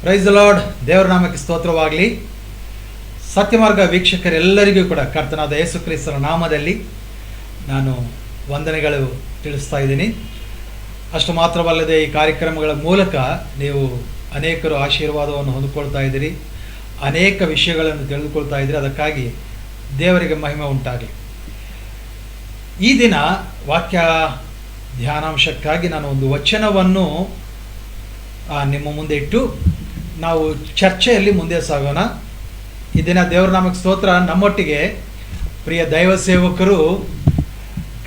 Price the lord. ದೇವರ ನಾಮಕ್ಕೆ ಸ್ತೋತ್ರವಾಗಲಿ. ಸತ್ಯಮಾರ್ಗ ವೀಕ್ಷಕರೆಲ್ಲರಿಗೂ ಕೂಡ ಕರ್ತನಾದ ಯೇಸು ಕ್ರಿಸ್ತನ ನಾಮದಲ್ಲಿ ನಾನು ವಂದನೆಗಳು ತಿಳಿಸ್ತಾ ಇದ್ದೀನಿ. ಅಷ್ಟು ಮಾತ್ರವಲ್ಲದೆ ಈ ಕಾರ್ಯಕ್ರಮಗಳ ಮೂಲಕ ನೀವು ಅನೇಕರು ಆಶೀರ್ವಾದವನ್ನು ಹೊಂದಿಕೊಳ್ತಾ ಇದ್ದೀರಿ, ಅನೇಕ ವಿಷಯಗಳನ್ನು ತಿಳಿದುಕೊಳ್ತಾ ಇದ್ದೀರಿ. ಅದಕ್ಕಾಗಿ ದೇವರಿಗೆ ಮಹಿಮೆ ಉಂಟಾಗಲಿ. ಈ ದಿನ ವಾಕ್ಯ ಧ್ಯಾನಾಂಶಕ್ಕಾಗಿ ನಾನು ಒಂದು ವಚನವನ್ನು ನಿಮ್ಮ ಮುಂದೆ ಇಟ್ಟು ನಾವು ಚರ್ಚೆಯಲ್ಲಿ ಮುಂದೆ ಸಾಗೋಣ. ಈ ದಿನ ದೇವರ ನಾಮಕ್ಕೆ ಸ್ತೋತ್ರ. ನಮ್ಮೊಟ್ಟಿಗೆ ಪ್ರಿಯ ದೈವ ಸೇವಕರು,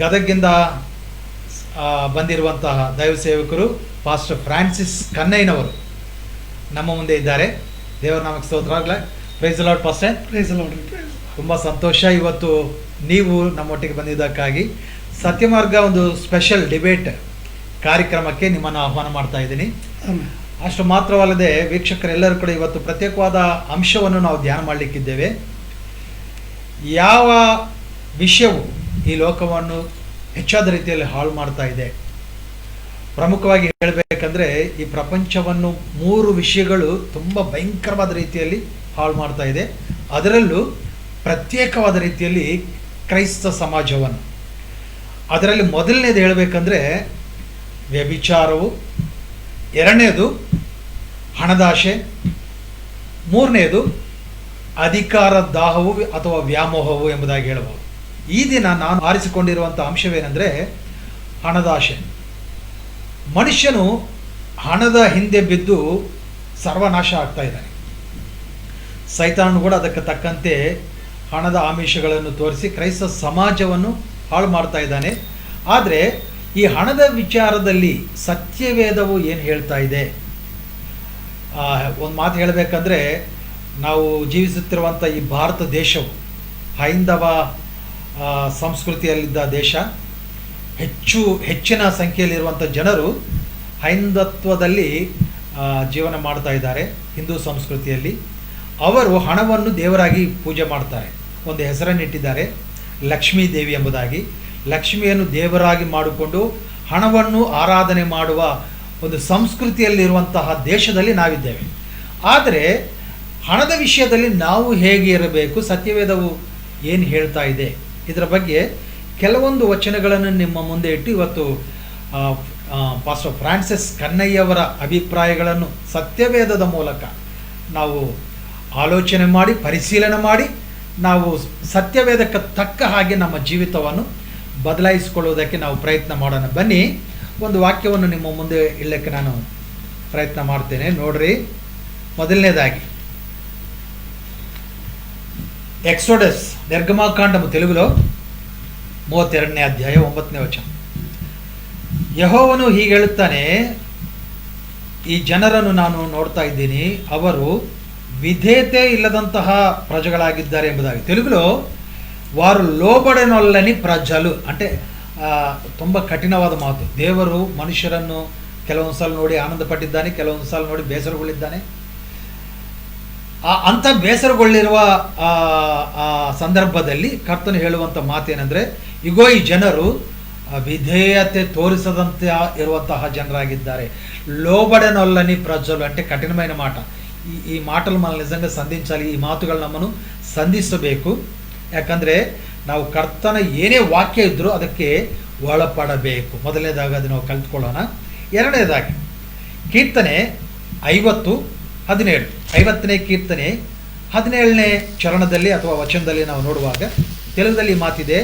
ಗದಗಿಂದ ಬಂದಿರುವಂತಹ ದೈವ ಸೇವಕರು ಪಾಸ್ಟರ್ ಫ್ರಾನ್ಸಿಸ್ ಕನ್ನಯ್ಯನವರು ನಮ್ಮ ಮುಂದೆ ಇದ್ದಾರೆ. ದೇವರ ನಾಮಕ್ಕೆ ಸ್ತೋತ್ರ ಆಗಲೇ. Price the lord pastor. Price the lord. ತುಂಬ ಸಂತೋಷ ಇವತ್ತು ನೀವು ನಮ್ಮೊಟ್ಟಿಗೆ ಬಂದಿದ್ದಕ್ಕಾಗಿ. ಸತ್ಯಮಾರ್ಗ ಒಂದು ಸ್ಪೆಷಲ್ ಡಿಬೇಟ್ ಕಾರ್ಯಕ್ರಮಕ್ಕೆ ನಿಮ್ಮನ್ನು ಆಹ್ವಾನ ಮಾಡ್ತಾ ಇದ್ದೀನಿ. ಅಷ್ಟು ಮಾತ್ರವಲ್ಲದೆ ವೀಕ್ಷಕರೆಲ್ಲರೂ ಕೂಡ ಇವತ್ತು ಪ್ರತ್ಯೇಕವಾದ ಅಂಶವನ್ನು ನಾವು ಧ್ಯಾನ ಮಾಡಲಿಕ್ಕಿದ್ದೇವೆ. ಯಾವ ವಿಷಯವು ಈ ಲೋಕವನ್ನು ಹೆಚ್ಚಾದ ರೀತಿಯಲ್ಲಿ ಹಾಳು ಮಾಡ್ತಾ ಇದೆ? ಪ್ರಮುಖವಾಗಿ ಹೇಳಬೇಕಂದ್ರೆ ಈ ಪ್ರಪಂಚವನ್ನು 3 ವಿಷಯಗಳು ತುಂಬ ಭಯಂಕರವಾದ ರೀತಿಯಲ್ಲಿ ಹಾಳು ಮಾಡ್ತಾ ಇದೆ. ಅದರಲ್ಲೂ ಪ್ರತ್ಯೇಕವಾದ ರೀತಿಯಲ್ಲಿ ಕ್ರೈಸ್ತ ಸಮಾಜವನ್ನು. ಅದರಲ್ಲಿ ಮೊದಲನೇದು ಹೇಳಬೇಕಂದ್ರೆ ವ್ಯಭಿಚಾರವು, ಎರಡನೇದು ಹಣದಾಶೆ, ಮೂರನೇದು ಅಧಿಕಾರ ದಾಹವು ಅಥವಾ ವ್ಯಾಮೋಹವು ಎಂಬುದಾಗಿ ಹೇಳಬಹುದು. ಈ ದಿನ ನಾನು ಆರಿಸಿಕೊಂಡಿರುವಂಥ ಅಂಶವೇನೆಂದರೆ ಹಣದಾಶೆ. ಮನುಷ್ಯನು ಹಣದ ಹಿಂದೆ ಬಿದ್ದು ಸರ್ವನಾಶ ಆಗ್ತಾ ಇದ್ದಾನೆ. ಸೈತಾನನು ಕೂಡ ಅದಕ್ಕೆ ತಕ್ಕಂತೆ ಹಣದ ಆಮಿಷಗಳನ್ನು ತೋರಿಸಿ ಕ್ರೈಸ್ತ ಸಮಾಜವನ್ನು ಹಾಳು ಮಾಡ್ತಾ ಇದ್ದಾನೆ. ಆದರೆ ಈ ಹಣದ ವಿಚಾರದಲ್ಲಿ ಸತ್ಯವೇದವು ಏನು ಹೇಳ್ತಾ ಇದೆ? ಒಂದು ಮಾತು ಹೇಳಬೇಕಂದ್ರೆ, ನಾವು ಜೀವಿಸುತ್ತಿರುವಂಥ ಈ ಭಾರತ ದೇಶವು ಹೈಂದವ ಸಂಸ್ಕೃತಿಯಲ್ಲಿದ್ದ ದೇಶ. ಹೆಚ್ಚಿನ ಸಂಖ್ಯೆಯಲ್ಲಿರುವಂಥ ಜನರು ಹೈಂದತ್ವದಲ್ಲಿ ಜೀವನ ಮಾಡ್ತಾ ಇದ್ದಾರೆ. ಹಿಂದೂ ಸಂಸ್ಕೃತಿಯಲ್ಲಿ ಅವರು ಹಣವನ್ನು ದೇವರಾಗಿ ಪೂಜೆ ಮಾಡ್ತಾರೆ. ಒಂದು ಹೆಸರನ್ನಿಟ್ಟಿದ್ದಾರೆ, ಲಕ್ಷ್ಮೀ ದೇವಿ ಎಂಬುದಾಗಿ. ಲಕ್ಷ್ಮಿಯನ್ನು ದೇವರಾಗಿ ಮಾಡಿಕೊಂಡು ಹಣವನ್ನು ಆರಾಧನೆ ಮಾಡುವ ಒಂದು ಸಂಸ್ಕೃತಿಯಲ್ಲಿರುವಂತಹ ದೇಶದಲ್ಲಿ ನಾವಿದ್ದೇವೆ. ಆದರೆ ಹಣದ ವಿಷಯದಲ್ಲಿ ನಾವು ಹೇಗೆ ಇರಬೇಕು, ಸತ್ಯವೇದವು ಏನು ಹೇಳ್ತಾ ಇದೆ, ಇದರ ಬಗ್ಗೆ ಕೆಲವೊಂದು ವಚನಗಳನ್ನು ನಿಮ್ಮ ಮುಂದೆ ಇಟ್ಟು ಇವತ್ತು ಪಾಸ್ಟರ್ ಫ್ರಾನ್ಸಿಸ್ ಕನ್ನಯ್ಯವರ ಅಭಿಪ್ರಾಯಗಳನ್ನು ಸತ್ಯವೇದದ ಮೂಲಕ ನಾವು ಆಲೋಚನೆ ಮಾಡಿ ಪರಿಶೀಲನೆ ಮಾಡಿ ನಾವು ಸತ್ಯವೇದಕ್ಕೆ ತಕ್ಕ ಹಾಗೆ ನಮ್ಮ ಜೀವಿತವನ್ನು ಬದಲಾಯಿಸಿಕೊಳ್ಳುವುದಕ್ಕೆ ನಾವು ಪ್ರಯತ್ನ ಮಾಡೋಣ. ಬನ್ನಿ, ಒಂದು ವಾಕ್ಯವನ್ನು ನಿಮ್ಮ ಮುಂದೆ ಇಡಲಿಕ್ಕೆ ನಾನು ಪ್ರಯತ್ನ ಮಾಡ್ತೇನೆ. ನೋಡ್ರಿ, ಮೊದಲನೇದಾಗಿ ಎಕ್ಸೋಡಸ್ ನಿರ್ಗಮಾಕಾಂಡము తెలుగులో 32ನೇ ಅಧ್ಯಾಯ 9ನೇ ವಚನ. ಯೆಹೋವನು ಹೀಗೆ ಹೇಳುತ್ತಾನೆ, ಈ ಜನರನ್ನು ನಾನು ನೋಡ್ತಾ ಇದ್ದೀನಿ, ಅವರು ವಿಧೇಯತೆ ಇಲ್ಲದಂತಹ ప్రజಗಳಾಗಿದ್ದಾರೆ ಎಂಬುದಾಗಿ. తెలుగులో వారు లోబడనొల్లని ప్రజలు అంటే ತುಂಬ ಕಠಿಣವಾದ ಮಾತು. ದೇವರು ಮನುಷ್ಯರನ್ನು ಕೆಲವೊಂದು ಸಲ ನೋಡಿ ಆನಂದ ಪಟ್ಟಿದ್ದಾನೆ, ಕೆಲವೊಂದು ಸಲ ನೋಡಿ ಬೇಸರಗೊಳ್ಳಿದ್ದಾನೆ. ಅಂಥ ಬೇಸರಗೊಳ್ಳಿರುವ ಸಂದರ್ಭದಲ್ಲಿ ಕರ್ತನು ಹೇಳುವಂಥ ಮಾತೇನೆಂದರೆ, ಇಗೋ ಈ ಜನರು ವಿಧೇಯತೆ ತೋರಿಸದಂತೆ ಇರುವಂತಹ ಜನರಾಗಿದ್ದಾರೆ. లోబడనొల్లని ప్రజలు అంటే కఠినమైన మాట. ఈ మాటలు మనం నిజంగా సంధించాలి. ఈ మాతుಗಳು ನಮ್ಮನ್ನು ಸಂಧಿಸಬೇಕು. ಯಾಕಂದರೆ ನಾವು ಕರ್ತನ ಏನೇ ವಾಕ್ಯ ಇದ್ದರೂ ಅದಕ್ಕೆ ಒಳಪಡಬೇಕು. ಮೊದಲನೇದಾಗಿ ಅದು ನಾವು ಕಲಿತ್ಕೊಳ್ಳೋಣ. ಎರಡನೇದಾಗಿ ಕೀರ್ತನೆ 50:17, 50ನೇ ಕೀರ್ತನೆ 17ನೇ ಚರಣದಲ್ಲಿ ಅಥವಾ ವಚನದಲ್ಲಿ ನಾವು ನೋಡುವಾಗ తెలుగుದಲ್ಲಿ ಮಾತಿದೆ,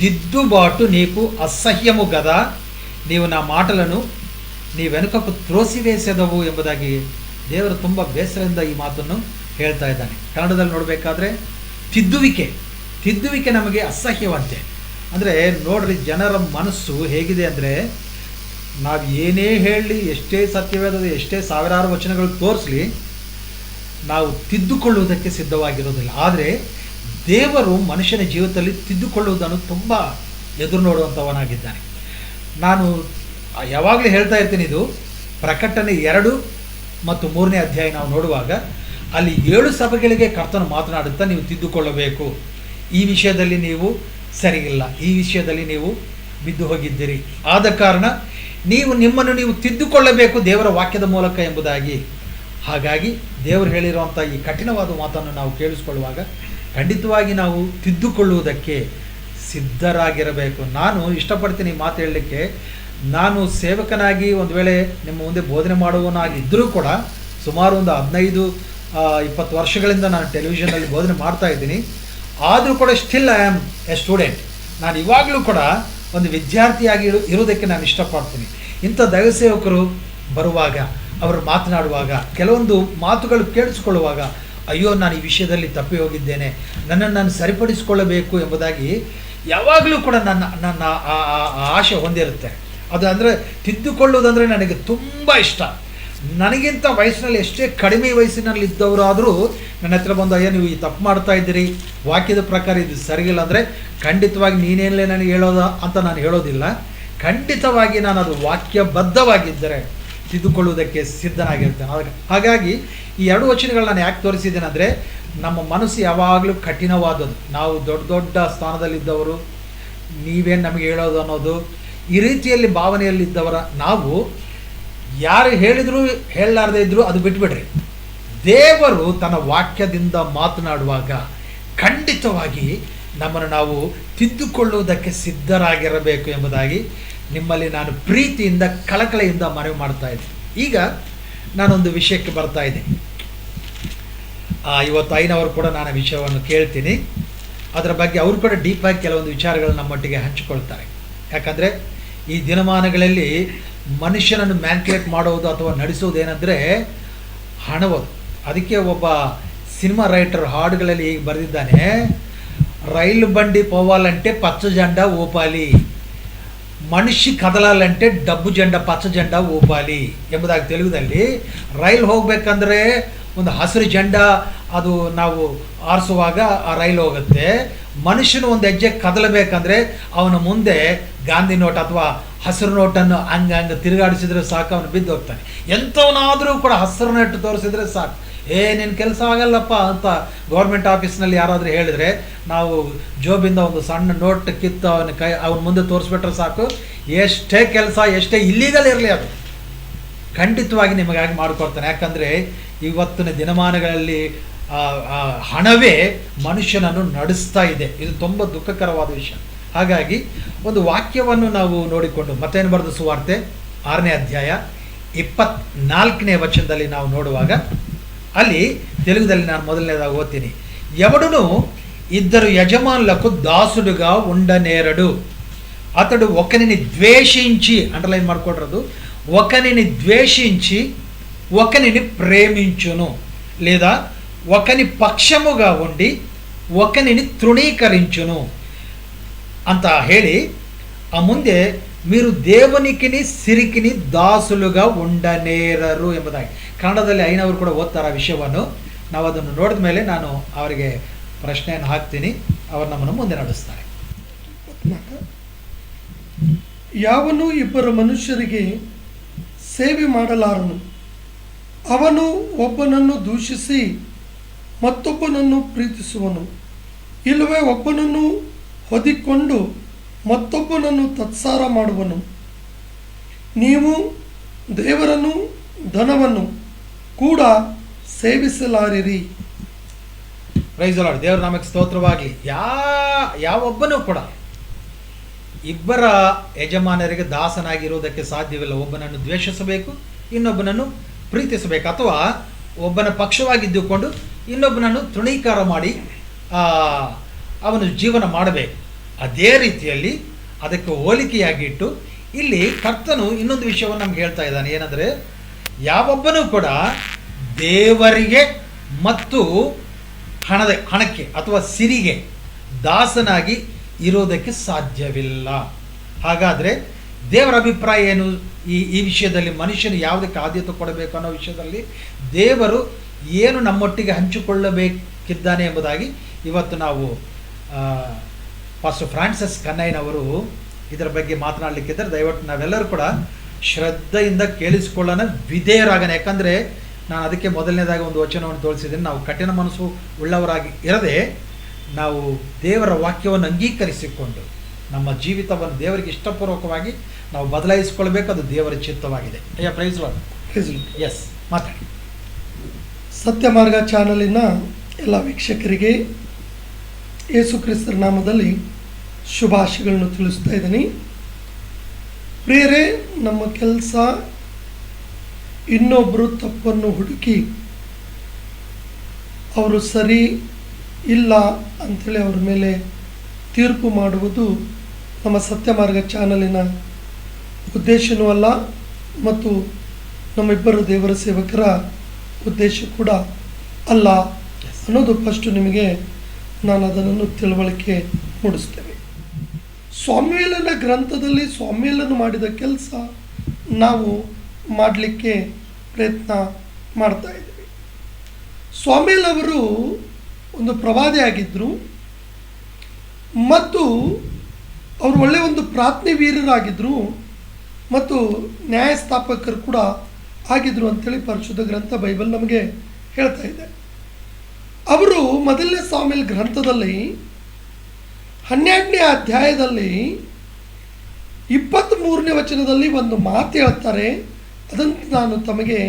దిద్దుబాటు నీకు అసహ్యము గదా, నీవు నా మాటలను నీ వెనుకకు ತ್ರೋಸಿವೇಸೆದವು ಎಂಬುದಾಗಿ ದೇವರು ತುಂಬ ಬೇಸರದಿಂದ ಈ ಮಾತನ್ನು ಹೇಳ್ತಾ ಇದ್ದಾನೆ. ಕನ್ನಡದಲ್ಲಿ ನೋಡಬೇಕಾದ್ರೆ ತಿದ್ದುವಿಕೆ ನಮಗೆ ಅಸಹ್ಯವಂತೆ. ಅಂದರೆ ನೋಡ್ರಿ, ಜನರ ಮನಸ್ಸು ಹೇಗಿದೆ ಅಂದರೆ, ನಾವು ಏನೇ ಹೇಳಲಿ, ಎಷ್ಟೇ ಸತ್ಯವೇದದ ಎಷ್ಟೇ ಸಾವಿರಾರು ವಚನಗಳು ತೋರಿಸಲಿ, ನಾವು ತಿದ್ದುಕೊಳ್ಳುವುದಕ್ಕೆ ಸಿದ್ಧವಾಗಿರೋದಿಲ್ಲ. ಆದರೆ ದೇವರು ಮನುಷ್ಯನ ಜೀವಿತದಲ್ಲಿ ತಿದ್ದುಕೊಳ್ಳುವುದನ್ನು ತುಂಬ ಎದುರು ನೋಡುವಂಥವನಾಗಿದ್ದಾನೆ. ನಾನು ಯಾವಾಗಲೂ ಹೇಳ್ತಾ ಇರ್ತೀನಿ, ಇದು ಪ್ರಕಟಣೆ 2 ಮತ್ತು 3ನೇ ಅಧ್ಯಾಯ ನಾವು ನೋಡುವಾಗ ಅಲ್ಲಿ 7 ಸಭೆಗಳಿಗೆ ಕರ್ತನು ಮಾತನಾಡುತ್ತಾ, ನೀವು ತಿದ್ದುಕೊಳ್ಳಬೇಕು, ಈ ವಿಷಯದಲ್ಲಿ ನೀವು ಸರಿಯಿಲ್ಲ, ಈ ವಿಷಯದಲ್ಲಿ ನೀವು ಬಿದ್ದು ಹೋಗಿದ್ದೀರಿ, ಆದ ಕಾರಣ ನೀವು ನಿಮ್ಮನ್ನು ನೀವು ತಿದ್ದುಕೊಳ್ಳಬೇಕು ದೇವರ ವಾಕ್ಯದ ಮೂಲಕ ಎಂಬುದಾಗಿ ಹಾಗಾಗಿ ದೇವರು ಹೇಳಿರುವಂಥ ಈ ಕಠಿಣವಾದ ಮಾತನ್ನು ನಾವು ಕೇಳಿಸ್ಕೊಳ್ಳುವಾಗ ಖಂಡಿತವಾಗಿ ನಾವು ತಿದ್ದುಕೊಳ್ಳುವುದಕ್ಕೆ ಸಿದ್ಧರಾಗಿರಬೇಕು. ನಾನು ಇಷ್ಟಪಡ್ತೀನಿ ಮಾತು ಹೇಳಲಿಕ್ಕೆ. ನಾನು ಸೇವಕನಾಗಿ ಒಂದು ವೇಳೆ ನಿಮ್ಮ ಮುಂದೆ ಬೋಧನೆ ಮಾಡುವವನಾಗಿದ್ದರೂ ಕೂಡ ಸುಮಾರು ಒಂದು 15-20 ವರ್ಷಗಳಿಂದ ನಾನು ಟೆಲಿವಿಷನಲ್ಲಿ ಬೋಧನೆ ಮಾಡ್ತಾ ಇದ್ದೀನಿ. ಆದರೂ ಕೂಡ still I am A student. ನಾನು ಇವಾಗಲೂ ಕೂಡ ಒಂದು ವಿದ್ಯಾರ್ಥಿಯಾಗಿ ಇರುವುದಕ್ಕೆ ನಾನು ಇಷ್ಟಪಡ್ತೀನಿ. ಇಂಥ ದೈವಸೇವಕರು ಬರುವಾಗ, ಅವರು ಮಾತನಾಡುವಾಗ, ಕೆಲವೊಂದು ಮಾತುಗಳು ಕೇಳಿಸ್ಕೊಳ್ಳುವಾಗ, ಅಯ್ಯೋ ನಾನು ಈ ವಿಷಯದಲ್ಲಿ ತಪ್ಪಿ ಹೋಗಿದ್ದೇನೆ, ನನ್ನನ್ನು ನಾನು ಸರಿಪಡಿಸಿಕೊಳ್ಳಬೇಕು ಎಂಬುದಾಗಿ ಯಾವಾಗಲೂ ಕೂಡ ನನ್ನ ಆಶೆ ಹೊಂದಿರುತ್ತೆ. ಅದು ಅಂದರೆ ತಿದ್ದುಕೊಳ್ಳುವುದಂದರೆ ನನಗೆ ತುಂಬ ಇಷ್ಟ. ನನಗಿಂತ ವಯಸ್ಸಿನಲ್ಲಿ ಎಷ್ಟೇ ಕಡಿಮೆ ವಯಸ್ಸಿನಲ್ಲಿ ಇದ್ದವರಾದರೂ ನನ್ನ ಹತ್ರ ಬಂದು, ಅಯ್ಯೋ ನೀವು ಈ ತಪ್ಪು ಮಾಡ್ತಾ ಇದ್ದೀರಿ, ವಾಕ್ಯದ ಪ್ರಕಾರ ಇದು ಸರಿಗಿಲ್ಲ ಅಂದರೆ ಖಂಡಿತವಾಗಿ ನೀನೇನಲೇ ನನಗೆ ಹೇಳೋದ ಅಂತ ನಾನು ಹೇಳೋದಿಲ್ಲ. ಖಂಡಿತವಾಗಿ ನಾನು ಅದು ವಾಕ್ಯಬದ್ಧವಾಗಿದ್ದರೆ ತಿದ್ದುಕೊಳ್ಳುವುದಕ್ಕೆ ಸಿದ್ಧನಾಗಿರ್ತೇನೆ. ಹಾಗಾಗಿ ಈ 2 ವಚನಗಳು ನಾನು ಯಾಕೆ ತೋರಿಸಿದ್ದೇನೆ ಅಂದರೆ, ನಮ್ಮ ಮನಸ್ಸು ಯಾವಾಗಲೂ ಕಠಿಣವಾದದ್ದು. ನಾವು ದೊಡ್ಡ ದೊಡ್ಡ ಸ್ಥಾನದಲ್ಲಿದ್ದವರು, ನೀವೇನು ನಮಗೆ ಹೇಳೋದು ಅನ್ನೋದು, ಈ ರೀತಿಯಲ್ಲಿ ಭಾವನೆಯಲ್ಲಿದ್ದವರ ನಾವು ಯಾರು ಹೇಳಿದರೂ ಹೇಳಲಾರದೇ ಇದ್ದರೂ ಅದು ಬಿಟ್ಬಿಡ್ರಿ. ದೇವರು ತನ್ನ ವಾಕ್ಯದಿಂದ ಮಾತನಾಡುವಾಗ ಖಂಡಿತವಾಗಿ ನಮ್ಮನ್ನು ನಾವು ತಿದ್ದುಕೊಳ್ಳುವುದಕ್ಕೆ ಸಿದ್ಧರಾಗಿರಬೇಕು ಎಂಬುದಾಗಿ ನಿಮ್ಮಲ್ಲಿ ನಾನು ಪ್ರೀತಿಯಿಂದ ಕಳಕಳಿಯಿಂದ ಮನವಿ ಮಾಡ್ತಾ ಇದ್ದೀನಿ. ಈಗ ನಾನೊಂದು ವಿಷಯಕ್ಕೆ ಬರ್ತಾ ಇದ್ದೀನಿ. ಇವತ್ತು ಐನವರು ಕೂಡ ನಾನು ವಿಷಯವನ್ನು ಕೇಳ್ತೀನಿ. ಅದರ ಬಗ್ಗೆ ಅವರು ಕೂಡ ಡೀಪಾಗಿ ಕೆಲವೊಂದು ವಿಚಾರಗಳು ನಮ್ಮೊಟ್ಟಿಗೆ ಹಂಚಿಕೊಳ್ತಾರೆ. ಯಾಕಂದರೆ ಈ ದಿನಮಾನಗಳಲ್ಲಿ ಮನುಷ್ಯನನ್ನು ಮ್ಯಾನ್ಕ್ಯುಲೇಟ್ ಮಾಡುವುದು ಅಥವಾ ನಡೆಸುವುದೇನೆಂದರೆ ಹಣವದು. ಅದಕ್ಕೆ ಒಬ್ಬ ಸಿನಿಮಾ ರೈಟರ್ ಹಾಡುಗಳಲ್ಲಿ ಈಗ ಬರೆದಿದ್ದಾನೆ, రైలు బండి పోవాలంటే పచ్చ జెండా ఊపాలి, ಮನುಷ್ಯ ಕದಲಾలంటే ಡಬ್ಬು ಜೆಂಡ ಪಚ್ಚ ಜೆಂಡ ಊಪಾಲಿ ಎಂಬುದಾಗಿ ತೆಲುಗುದಲ್ಲಿ. ರೈಲು ಹೋಗಬೇಕಂದ್ರೆ ಒಂದು ಹಸಿರು ಜೆಂಡ ಅದು ನಾವು ಆರಿಸುವಾಗ ಆ ರೈಲು ಹೋಗುತ್ತೆ. ಮನುಷ್ಯನು ಒಂದು ಹೆಜ್ಜೆ ಕದಲಬೇಕಂದ್ರೆ ಅವನ ಮುಂದೆ ಗಾಂಧಿ ನೋಟ್ ಅಥವಾ ಹಸಿರು ನೋಟನ್ನು ಹಂಗೆ ತಿರುಗಾಡಿಸಿದ್ರೆ ಸಾಕು, ಅವನು ಬಿದ್ದು ಹೋಗ್ತಾನೆ. ಎಂಥವನಾದರೂ ಕೂಡ ಹಸಿರು ನೋಟ್ ತೋರಿಸಿದ್ರೆ ಸಾಕು, ನಿನ್ನ ಕೆಲಸ ಆಗಲ್ಲಪ್ಪ ಅಂತ ಗೌರ್ಮೆಂಟ್ ಆಫೀಸ್ನಲ್ಲಿ ಯಾರಾದರೂ ಹೇಳಿದರೆ, ನಾವು ಜೋಬಿಂದ ಒಂದು ಸಣ್ಣ ನೋಟ್ ಕಿತ್ತು ಅವನ ಮುಂದೆ ತೋರಿಸ್ಬಿಟ್ರೆ ಸಾಕು, ಎಷ್ಟೇ ಕೆಲಸ ಎಷ್ಟೇ ಇಲ್ಲೀಗಲ್ ಇರಲಿ ಅದು ಖಂಡಿತವಾಗಿ ನಿಮಗಾಗಿ ಮಾಡಿಕೊಡ್ತಾನೆ. ಯಾಕಂದರೆ ಇವತ್ತಿನ ದಿನಮಾನಗಳಲ್ಲಿ ಹಣವೇ ಮನುಷ್ಯನನ್ನು ನಡೆಸ್ತಾ ಇದೆ. ಇದು ತುಂಬ ದುಃಖಕರವಾದ ವಿಷಯ. ಹಾಗಾಗಿ ಒಂದು ವಾಕ್ಯವನ್ನು ನಾವು ನೋಡಿಕೊಂಡು, ಮತ್ತೇನು ಬರೆದ ಸುವಾರ್ತೆ 6ನೇ ಅಧ್ಯಾಯ 24ನೇ ವಚನದಲ್ಲಿ ನಾವು ನೋಡುವಾಗ, ಅಲ್ಲಿ తెలుగుದಲ್ಲಿ ನಾನು మొదలనేదాగా ఓతిని, ఎవడును ఇద్దరు యజమానులకు దాసుడుగా ఉండనేరడు, అతడు ఒకరిని ద్వేషించి, అండర్లైన్ ಮಾಡ್ಕೊಡ್ರದು, ఒకరిని ద్వేషించి ఒకరిని ప్రేమించును, లేదా ఒకని పక్షముగా ఉండి ఒకరిని తృణీకరించును ಅಂತ ಹೇಳಿ ಆ ಮುಂದೆ మీరు దేవునికిని సిరికిని దాసులుగా ఉండనేరరు ಎಂಬುದಾಗಿ ಕನ್ನಡದಲ್ಲಿ ಐನವರು ಕೂಡ ಓದ್ತಾರೆ ಆ ವಿಷಯವನ್ನು. ನಾವು ಅದನ್ನು ನೋಡಿದ ಮೇಲೆ ನಾನು ಅವರಿಗೆ ಪ್ರಶ್ನೆಯನ್ನು ಹಾಕ್ತೀನಿ, ಅವರು ನಮ್ಮನ್ನು ಮುಂದೆ ನಡೆಸ್ತಾರೆ. ಯಾವನು ಇಬ್ಬರು ಮನುಷ್ಯರಿಗೆ ಸೇವೆ ಮಾಡಲಾರನು, ಅವನು ಒಬ್ಬನನ್ನು ದೂಷಿಸಿ ಮತ್ತೊಬ್ಬನನ್ನು ಪ್ರೀತಿಸುವನು, ಇಲ್ಲವೇ ಒಬ್ಬನನ್ನು ಹೊದಿಕೊಂಡು ಮತ್ತೊಬ್ಬನನ್ನು ತತ್ಸಾರ ಮಾಡುವನು. ನೀವು ದೇವರನ್ನು ಧನವನ್ನು ಕೂಡ ಸೇವಿಸಲಾರಿರಿ. Price the lord. ದೇವರ ನಾಮಕ್ಕೆ ಸ್ತೋತ್ರವಾಗಲಿ. ಯಾವೊಬ್ಬನೂ ಕೂಡ ಇಬ್ಬರ ಯಜಮಾನರಿಗೆ ದಾಸನಾಗಿರುವುದಕ್ಕೆ ಸಾಧ್ಯವಿಲ್ಲ. ಒಬ್ಬನನ್ನು ದ್ವೇಷಿಸಬೇಕು, ಇನ್ನೊಬ್ಬನನ್ನು ಪ್ರೀತಿಸಬೇಕು, ಅಥವಾ ಒಬ್ಬನ ಪಕ್ಷವಾಗಿದ್ದುಕೊಂಡು ಇನ್ನೊಬ್ಬನನ್ನು ತೃಣೀಕಾರ ಮಾಡಿ ಅವನು ಜೀವನ ಮಾಡಬೇಕು. ಅದೇ ರೀತಿಯಲ್ಲಿ ಅದಕ್ಕೆ ಹೋಲಿಕೆಯಾಗಿಟ್ಟು ಇಲ್ಲಿ ಕರ್ತನು ಇನ್ನೊಂದು ವಿಷಯವನ್ನು ನಮ್ಗೆ ಹೇಳ್ತಾ ಇದ್ದಾನೆ. ಏನಂದರೆ, ಯಾವೊಬ್ಬನೂ ಕೂಡ ದೇವರಿಗೆ ಮತ್ತು ಹಣಕ್ಕೆ ಅಥವಾ ಸಿರಿಗೆ ದಾಸನಾಗಿ ಇರೋದಕ್ಕೆ ಸಾಧ್ಯವಿಲ್ಲ. ಹಾಗಾದರೆ ದೇವರ ಅಭಿಪ್ರಾಯ ಏನು ಈ ವಿಷಯದಲ್ಲಿ? ಮನುಷ್ಯನು ಯಾವುದಕ್ಕೆ ಆದ್ಯತೆ ಕೊಡಬೇಕು ಅನ್ನೋ ವಿಷಯದಲ್ಲಿ ದೇವರು ಏನು ನಮ್ಮೊಟ್ಟಿಗೆ ಹಂಚಿಕೊಳ್ಳಬೇಕಿದ್ದಾನೆ ಎಂಬುದಾಗಿ ಇವತ್ತು ನಾವು ಪಾಸ್ಟರ್ ಫ್ರಾನ್ಸಿಸ್ ಕನ್ನಯ್ಯನವರು ಇದರ ಬಗ್ಗೆ ಮಾತನಾಡಲಿಕ್ಕಿದ್ದರೆ ದಯವಿಟ್ಟು ನಾವೆಲ್ಲರೂ ಕೂಡ ಶ್ರದ್ಧೆಯಿಂದ ಕೇಳಿಸಿಕೊಳ್ಳೋಣ, ವಿಧೇಯರಾಗೋಣ. ಯಾಕಂದರೆ ನಾನು ಅದಕ್ಕೆ ಮೊದಲನೇದಾಗಿ ಒಂದು ವಚನವನ್ನು ತೋರಿಸಿದ್ದೀನಿ. ನಾವು ಕಠಿಣ ಮನಸ್ಸು ಉಳ್ಳವರಾಗಿ ಇರದೆ ನಾವು ದೇವರ ವಾಕ್ಯವನ್ನು ಅಂಗೀಕರಿಸಿಕೊಂಡು ನಮ್ಮ ಜೀವಿತವನ್ನು ದೇವರಿಗೆ ಇಷ್ಟಪೂರ್ವಕವಾಗಿ ನಾವು ಬದಲಾಯಿಸಿಕೊಳ್ಬೇಕು. ಅದು ದೇವರ ಚಿತ್ತವಾಗಿದೆ. Praise Lord. Praise the Lord. Yes, ಮಾತಾಡಿ. ಸತ್ಯಮಾರ್ಗ ಚಾನಲಿನ ಎಲ್ಲ ವೀಕ್ಷಕರಿಗೆ ಯೇಸು ಕ್ರಿಸ್ತರ ನಾಮದಲ್ಲಿ ಶುಭಾಶಯಗಳನ್ನು ತಿಳಿಸ್ತಾ ಇದ್ದೀನಿ. ಪ್ರಿಯರೇ, ನಮ್ಮ ಕೆಲಸ ಇನ್ನೊಬ್ಬರು ತಪ್ಪನ್ನು ಹುಡುಕಿ ಅವರು ಸರಿ ಇಲ್ಲ ಅಂಥೇಳಿ ಅವ್ರ ಮೇಲೆ ತೀರ್ಪು ಮಾಡುವುದು ನಮ್ಮ ಸತ್ಯಮಾರ್ಗ ಚಾನಲಿನ ಉದ್ದೇಶವೂ ಅಲ್ಲ, ಮತ್ತು ನಮ್ಮಿಬ್ಬರು ದೇವರ ಸೇವಕರ ಉದ್ದೇಶ ಕೂಡ ಅಲ್ಲ ಅನ್ನೋದು ಫಸ್ಟು ನಿಮಗೆ ನಾನು ಅದನ್ನು ತಿಳುವಳಿಕೆ ಮೂಡಿಸ್ತೇನೆ. ಸ್ವಾಮ್ಯೇಲನ ಗ್ರಂಥದಲ್ಲಿ ಸ್ವಾಮ್ಯೇಲನು ಮಾಡಿದ ಕೆಲಸ ನಾವು ಮಾಡಲಿಕ್ಕೆ ಪ್ರಯತ್ನ ಮಾಡ್ತಾ ಇದ್ದೀವಿ. ಸ್ವಾಮ್ಯೇಲ್ ಅವರು ಒಂದು ಪ್ರವಾದಿ ಆಗಿದ್ದರು ಮತ್ತು ಅವರು ಒಳ್ಳೆಯ ಒಂದು ಪ್ರಾರ್ಥನೆ ವೀರರಾಗಿದ್ದರು ಮತ್ತು ನ್ಯಾಯಸ್ಥಾಪಕರು ಕೂಡ ಆಗಿದ್ದರು ಅಂಥೇಳಿ ಪರಿಶುದ್ಧ ಗ್ರಂಥ ಬೈಬಲ್ ನಮಗೆ ಹೇಳ್ತಾ ಇದೆ. ಅವರು ಮೊದಲನೇ ಸಾಮ್ಯೇಲ್ ಗ್ರಂಥದಲ್ಲಿ 12ನೇ ಅಧ್ಯಾಯದಲ್ಲಿ 23ನೇ ವಚನದಲ್ಲಿ ಒಂದು ಮಾತು ಹೇಳ್ತಾರೆ. ಅದನ್ನು ನಾನು ತಮಗೆ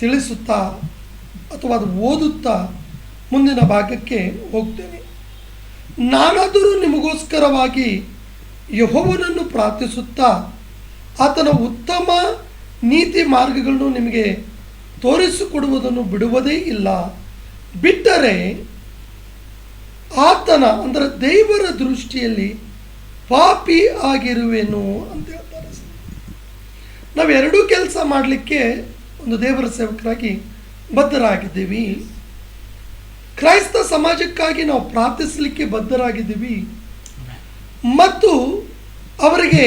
ತಿಳಿಸುತ್ತಾ ಅಥವಾ ಅದು ಓದುತ್ತಾ ಮುಂದಿನ ಭಾಗಕ್ಕೆ ಹೋಗ್ತೇನೆ. ನಾನಾದರೂ ನಿಮಗೋಸ್ಕರವಾಗಿ ಯೆಹೋವನನ್ನು ಪ್ರಾರ್ಥಿಸುತ್ತಾ ಆತನ ಉತ್ತಮ ನೀತಿ ಮಾರ್ಗಗಳನ್ನು ನಿಮಗೆ ತೋರಿಸಿಕೊಡುವುದನ್ನು ಬಿಡುವುದೇ ಇಲ್ಲ. ಬಿಟ್ಟರೆ ಆತನ ಅಂದರೆ ದೇವರ ದೃಷ್ಟಿಯಲ್ಲಿ ಪಾಪಿ ಆಗಿರುವೆನು ಅಂತ ಹೇಳ್ತಾರೆ. ನಾವೆರಡೂ ಕೆಲಸ ಮಾಡಲಿಕ್ಕೆ ಒಂದು ದೇವರ ಸೇವಕರಾಗಿ ಬದ್ಧರಾಗಿದ್ದೀವಿ. ಕ್ರೈಸ್ತ ಸಮಾಜಕ್ಕಾಗಿ ನಾವು ಪ್ರಾರ್ಥಿಸಲಿಕ್ಕೆ ಬದ್ಧರಾಗಿದ್ದೀವಿ ಮತ್ತು ಅವರಿಗೆ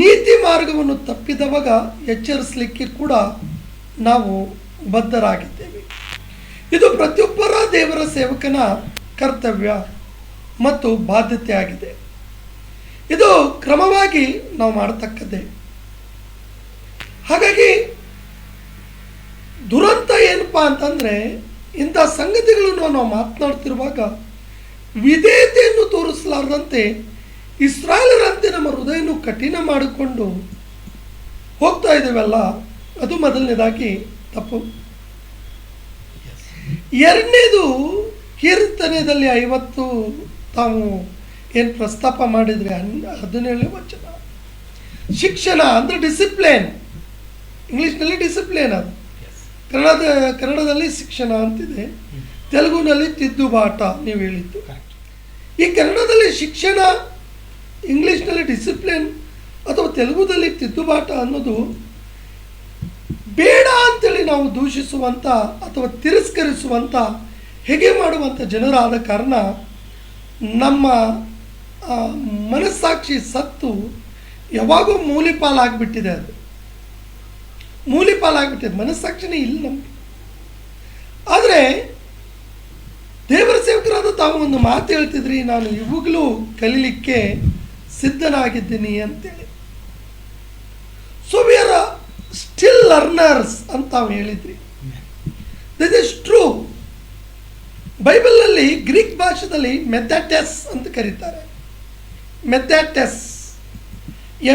ನೀತಿ ಮಾರ್ಗವನ್ನು ತಪ್ಪಿದವಾಗ ಎಚ್ಚರಿಸಲಿಕ್ಕೆ ಕೂಡ ನಾವು ಬದ್ಧರಾಗಿದ್ದೇವೆ. ಇದು ಪ್ರತಿಯೊಬ್ಬರ ದೇವರ ಸೇವಕನ ಕರ್ತವ್ಯ ಮತ್ತು ಬಾಧ್ಯತೆ ಆಗಿದೆ. ಇದು ಕ್ರಮವಾಗಿ ನಾವು ಮಾಡತಕ್ಕದ್ದೇ. ಹಾಗಾಗಿ ದುರಂತ ಏನಪ್ಪ ಅಂತಂದರೆ, ಇಂಥ ಸಂಗತಿಗಳನ್ನು ನಾವು ಮಾತನಾಡ್ತಿರುವಾಗ ವಿಧೇಯತೆಯನ್ನು ತೋರಿಸಲಾರದಂತೆ ಇಸ್ರಾಯೇಲರಂತೆ ನಮ್ಮ ಹೃದಯವನ್ನು ಕಠಿಣ ಮಾಡಿಕೊಂಡು ಹೋಗ್ತಾ ಇದ್ದೇವಲ್ಲ, ಅದು ಮೊದಲನೇದಾಗಿ ತಪ್ಪು. ಎರಡನೇದು, ಕೀರ್ತನೆಯಲ್ಲಿ 50 ತಾವು ಏನು ಪ್ರಸ್ತಾಪ ಮಾಡಿದರೆ 17ನೇ ವಚನ, ಶಿಕ್ಷಣ ಅಂದರೆ ಡಿಸಿಪ್ಲಿನ್. ಇಂಗ್ಲೀಷ್ನಲ್ಲಿ ಡಿಸಿಪ್ಲಿನ್, ಅದು ಕನ್ನಡದಲ್ಲಿ ಶಿಕ್ಷಣ ಅಂತಿದೆ, ತೆಲುಗುನಲ್ಲಿ ತಿದ್ದುಬಾಟ ನೀವು ಹೇಳಿದ್ದು. ಈ ಕನ್ನಡದಲ್ಲಿ ಶಿಕ್ಷಣ, ಇಂಗ್ಲೀಷ್ನಲ್ಲಿ ಡಿಸಿಪ್ಲಿನ್ ಅಥವಾ ತೆಲುಗುದಲ್ಲಿ ತಿದ್ದುಬಾಟ ಅನ್ನೋದು ಬೇಡ ಅಂತೇಳಿ ನಾವು ದೂಷಿಸುವಂಥ ಅಥವಾ ತಿರಸ್ಕರಿಸುವಂಥ ಹೇಗೆ ಮಾಡುವಂಥ ಜನರಾದ ಕಾರಣ ನಮ್ಮ ಮನಸ್ಸಾಕ್ಷಿ ಸತ್ತು ಯಾವಾಗೋ ಮೂಲಿಪಾಲಾಗ್ಬಿಟ್ಟಿದೆ. ಅದು ಮೂಲಿಪಾಲಾಗ್ಬಿಟ್ಟಿದೆ, ಮನಸ್ಸಾಕ್ಷಿನೇ ಇಲ್ಲ ನಮಗೆ. ಆದರೆ ದೇವರ ಸೇವಕರಾದ ತಾವು ಒಂದು ಮಾತು ಹೇಳ್ತಿದ್ರಿ, ನಾನು ಇವಾಗಲೂ ಕಲೀಲಿಕ್ಕೆ ಸಿದ್ಧನಾಗಿದ್ದೀನಿ ಅಂತೇಳಿ. So we are still learners ಅಂತ ತಾವು ಹೇಳಿದ್ರಿ. This is true. ಬೈಬಲ್ನಲ್ಲಿ ಗ್ರೀಕ್ ಭಾಷೆಯಲ್ಲಿ ಮೆಥಾಟೆಸ್ ಅಂತ ಕರೀತಾರೆ. ಮೆಥಾಟೆಸ್,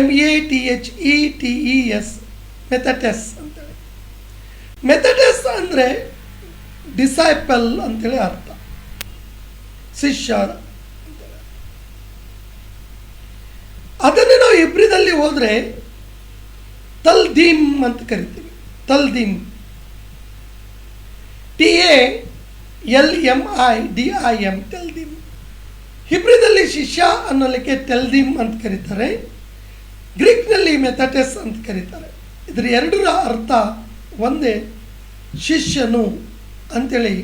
MEATHETES, ಮೆಥಾಟೆಸ್ ಅಂತೇಳಿ. ಮೆಥಾಟೆಸ್ ಅಂದರೆ ಡಿಸೈಪಲ್ ಅಂತೇಳಿ ಅರ್ಥ, ಶಿಷ್ಯ ಅಂತೇಳಿ. ಅದನ್ನೇ ನಾವು ಇಬ್ರಿದಲ್ಲಿ ಹೋದರೆ ತಲ್ದೀಮ್ ಅಂತ ಕರಿತೀವಿ. ತಲ್ದೀಮ್, TALMIDIM, ತೆಲ್ದೀಮ್. ಹಿಬ್ರಿದಲ್ಲಿ ಶಿಷ್ಯ ಅನ್ನೋಲಿಕ್ಕೆ ತೆಲ್ದೀಮ್ ಅಂತ ಕರೀತಾರೆ, ಗ್ರೀಕ್ನಲ್ಲಿ ಮೆಥಾಟೆಸ್ ಅಂತ ಕರೀತಾರೆ. ಇದರ ಎರಡರ ಅರ್ಥ ಒಂದೇ, ಶಿಷ್ಯನು ಅಂತೇಳಿ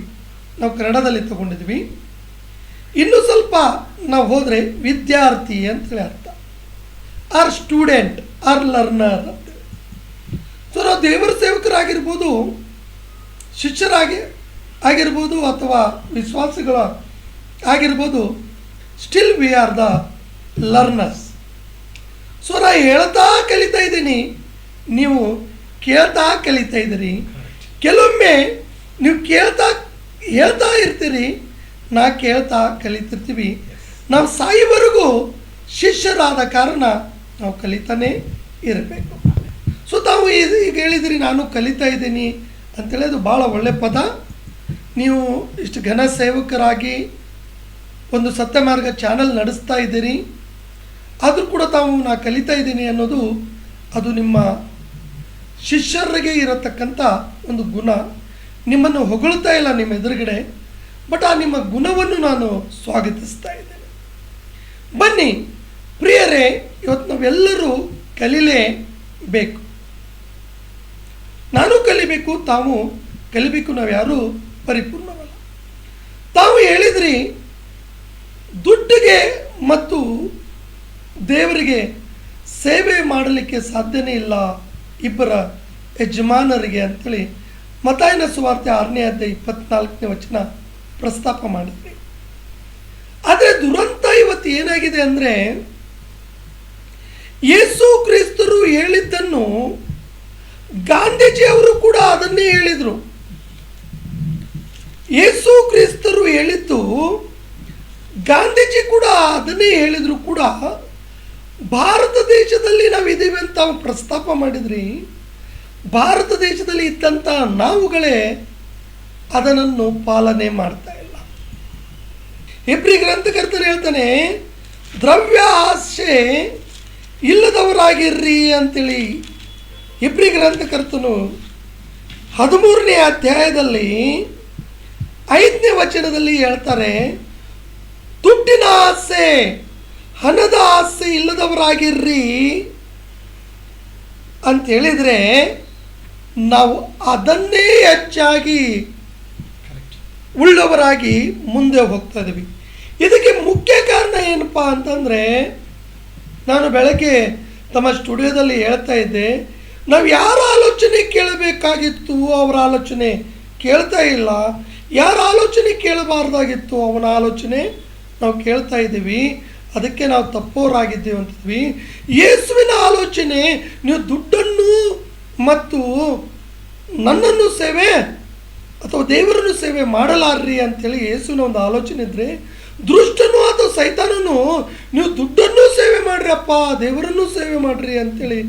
ನಾವು ಕನ್ನಡದಲ್ಲಿ ತಗೊಂಡಿದ್ವಿ. ಇನ್ನು ಸ್ವಲ್ಪ ನಾವು ಹೋದರೆ ವಿದ್ಯಾರ್ಥಿ ಅಂತೇಳಿ ಅರ್ಥ, ಆರ್ ಸ್ಟೂಡೆಂಟ್, ಆರ್ ಲರ್ನರ್ ಅಂತೇಳಿ. ಸೊ ನಾವು ದೇವರ ಸೇವಕರಾಗಿರ್ಬೋದು, ಆಗಿರ್ಬೋದು ಅಥವಾ ವಿಶ್ವಾಸಿಗಳ ಆಗಿರ್ಬೋದು, still we are the learners. So ನಾ ಹೇಳ್ತಾ ಕಲಿತಾ ಇದ್ದೀನಿ, ನೀವು ಕೇಳ್ತಾ ಕಲಿತಾ ಇದ್ದೀರಿ. ಕೆಲವೊಮ್ಮೆ ನೀವು ಹೇಳ್ತಾ ಇರ್ತೀರಿ, ನಾ ಕೇಳ್ತಾ ಕಲಿತಿರ್ತೀವಿ. ನಾವು ಸಾಯುವವರೆಗೂ ಶಿಷ್ಯರಾದ ಕಾರಣ ನಾವು ಕಲಿತಾನೇ ಇರಬೇಕು. ಸೊ ತಾವು ಈಗ ಹೇಳಿದ್ರಿ, ನಾನು ಕಲಿತಾ ಇದ್ದೀನಿ ಅಂತೇಳಿ ಅದು ಭಾಳ ಒಳ್ಳೆಯ ಪದ. ನೀವು ಇಷ್ಟು ಘನ ಸೇವಕರಾಗಿ ಒಂದು ಸತ್ಯ ಮಾರ್ಗ ಚಾನಲ್ ನಡೆಸ್ತಾ ಇದ್ದೀರಿ, ಆದರೂ ಕೂಡ ನಾ ಕಲಿತಾ ಇದ್ದೀನಿ ಅನ್ನೋದು ಅದು ನಿಮ್ಮ ಶಿಷ್ಯರಿಗೆ ಇರತಕ್ಕಂಥ ಒಂದು ಗುಣ. ನಿಮ್ಮನ್ನು ಹೊಗಳ್ತಾ ಇಲ್ಲ ನಿಮ್ಮ ಎದುರುಗಡೆ, ಬಟ್ ಆ ನಿಮ್ಮ ಗುಣವನ್ನು ನಾನು ಸ್ವಾಗತಿಸ್ತಾ ಇದ್ದೇನೆ. ಬನ್ನಿ ಪ್ರಿಯರೇ, ಇವತ್ತು ನಾವೆಲ್ಲರೂ ಕಲೀಲೇಬೇಕು. ನಾನು ಕಲಿಬೇಕು, ತಾವು ಕಲಿಬೇಕು. ನಾವು ಯಾರೂ ಪರಿಪೂರ್ಣವಲ್ಲ. ತಾವು ಹೇಳಿದ್ರಿ ದುಡ್ಡಿಗೆ ಮತ್ತು ದೇವರಿಗೆ ಸೇವೆ ಮಾಡಲಿಕ್ಕೆ ಸಾಧ್ಯನೇ ಇಲ್ಲ ಇಬ್ಬರ ಯಜಮಾನರಿಗೆ ಅಂಥೇಳಿ ಮತ್ತಾಯನ ಸುವಾರ್ತೆ 6ನೇ ಅಧ್ಯಾಯ 24ನೇ ವಚನ ಪ್ರಸ್ತಾಪ ಮಾಡಿದ್ರಿ. ಆದರೆ ದುರಂತ ಇವತ್ತು ಏನಾಗಿದೆ ಅಂದರೆ, ಯೇಸು ಕ್ರಿಸ್ತರು ಹೇಳಿದ್ದನ್ನು ಗಾಂಧೀಜಿ ಅವರು ಕೂಡ ಅದನ್ನೇ ಹೇಳಿದರು. ಯೇಸು ಕ್ರಿಸ್ತರು ಹೇಳಿದ್ದು ಗಾಂಧೀಜಿ ಕೂಡ ಅದನ್ನೇ ಹೇಳಿದ್ರು ಕೂಡ ಭಾರತ ದೇಶದಲ್ಲಿ ನಾವಿದ್ದೀವಿ ಅಂತ ತಾವು ಪ್ರಸ್ತಾಪ ಮಾಡಿದ್ರಿ. ಭಾರತ ದೇಶದಲ್ಲಿ ಇದ್ದಂಥ ನಾವುಗಳೇ ಅದನ್ನು ಪಾಲನೆ ಮಾಡ್ತಾ ಇಲ್ಲ. ಇಬ್ರಿ ಗ್ರಂಥಕರ್ತರು ಹೇಳ್ತಾನೆ, ದ್ರವ್ಯ ಆಸೆ ಇಲ್ಲದವರಾಗಿರ್ರಿ ಅಂತೇಳಿ. ಇಬ್ರಿ ಗ್ರಂಥಕರ್ತನು 13ನೇ ಅಧ್ಯಾಯದಲ್ಲಿ 5ನೇ ವಚನದಲ್ಲಿ ಹೇಳ್ತಾರೆ, ದುಡ್ಡಿನ ಆಸೆ, ಹಣದ ಆಸೆ ಇಲ್ಲದವರಾಗಿರ್ರಿ ಅಂತ ಹೇಳಿದರೆ ನಾವು ಅದನ್ನೇ ಹೆಚ್ಚಾಗಿ ಉಳ್ಳವರಾಗಿ ಮುಂದೆ ಹೋಗ್ತಾ ಇದ್ದೀವಿ. ಇದಕ್ಕೆ ಮುಖ್ಯ ಕಾರಣ ಏನಪ್ಪ ಅಂತಂದರೆ, ನಾನು ಬೆಳಗ್ಗೆ ತಮ್ಮ ಸ್ಟುಡಿಯೋದಲ್ಲಿ ಹೇಳ್ತಾ ಇದ್ದೆ, ನಾವು ಯಾರ ಆಲೋಚನೆ ಕೇಳಬೇಕಾಗಿತ್ತು ಅವರ ಆಲೋಚನೆ ಕೇಳ್ತಾ ಇಲ್ಲ, ಯಾರ ಆಲೋಚನೆ ಕೇಳಬಾರ್ದಾಗಿತ್ತು ಅವನ ಆಲೋಚನೆ ನಾವು ಕೇಳ್ತಾ ಇದ್ದೀವಿ. ಅದಕ್ಕೆ ನಾವು ತಪ್ಪೋರಾಗಿದ್ದೇವೆ ಅಂತಿದ್ವಿ. ಯೇಸುವಿನ ಆಲೋಚನೆ, ನೀವು ದುಡ್ಡನ್ನು ಮತ್ತು ನನ್ನನ್ನು ಸೇವೆ ಅಥವಾ ದೇವರನ್ನು ಸೇವೆ ಮಾಡಲಾರ್ರಿ ಅಂಥೇಳಿ ಯೇಸುವಿನ ಒಂದು ಆಲೋಚನೆ ಇದ್ದರೆ, ದುಷ್ಟನು ಅಥವಾ ಸೈತಾನನು ನೀವು ದುಡ್ಡನ್ನು ಸೇವೆ ಮಾಡ್ರಪ್ಪ, ದೇವರನ್ನು ಸೇವೆ ಮಾಡ್ರಿ ಅಂಥೇಳಿ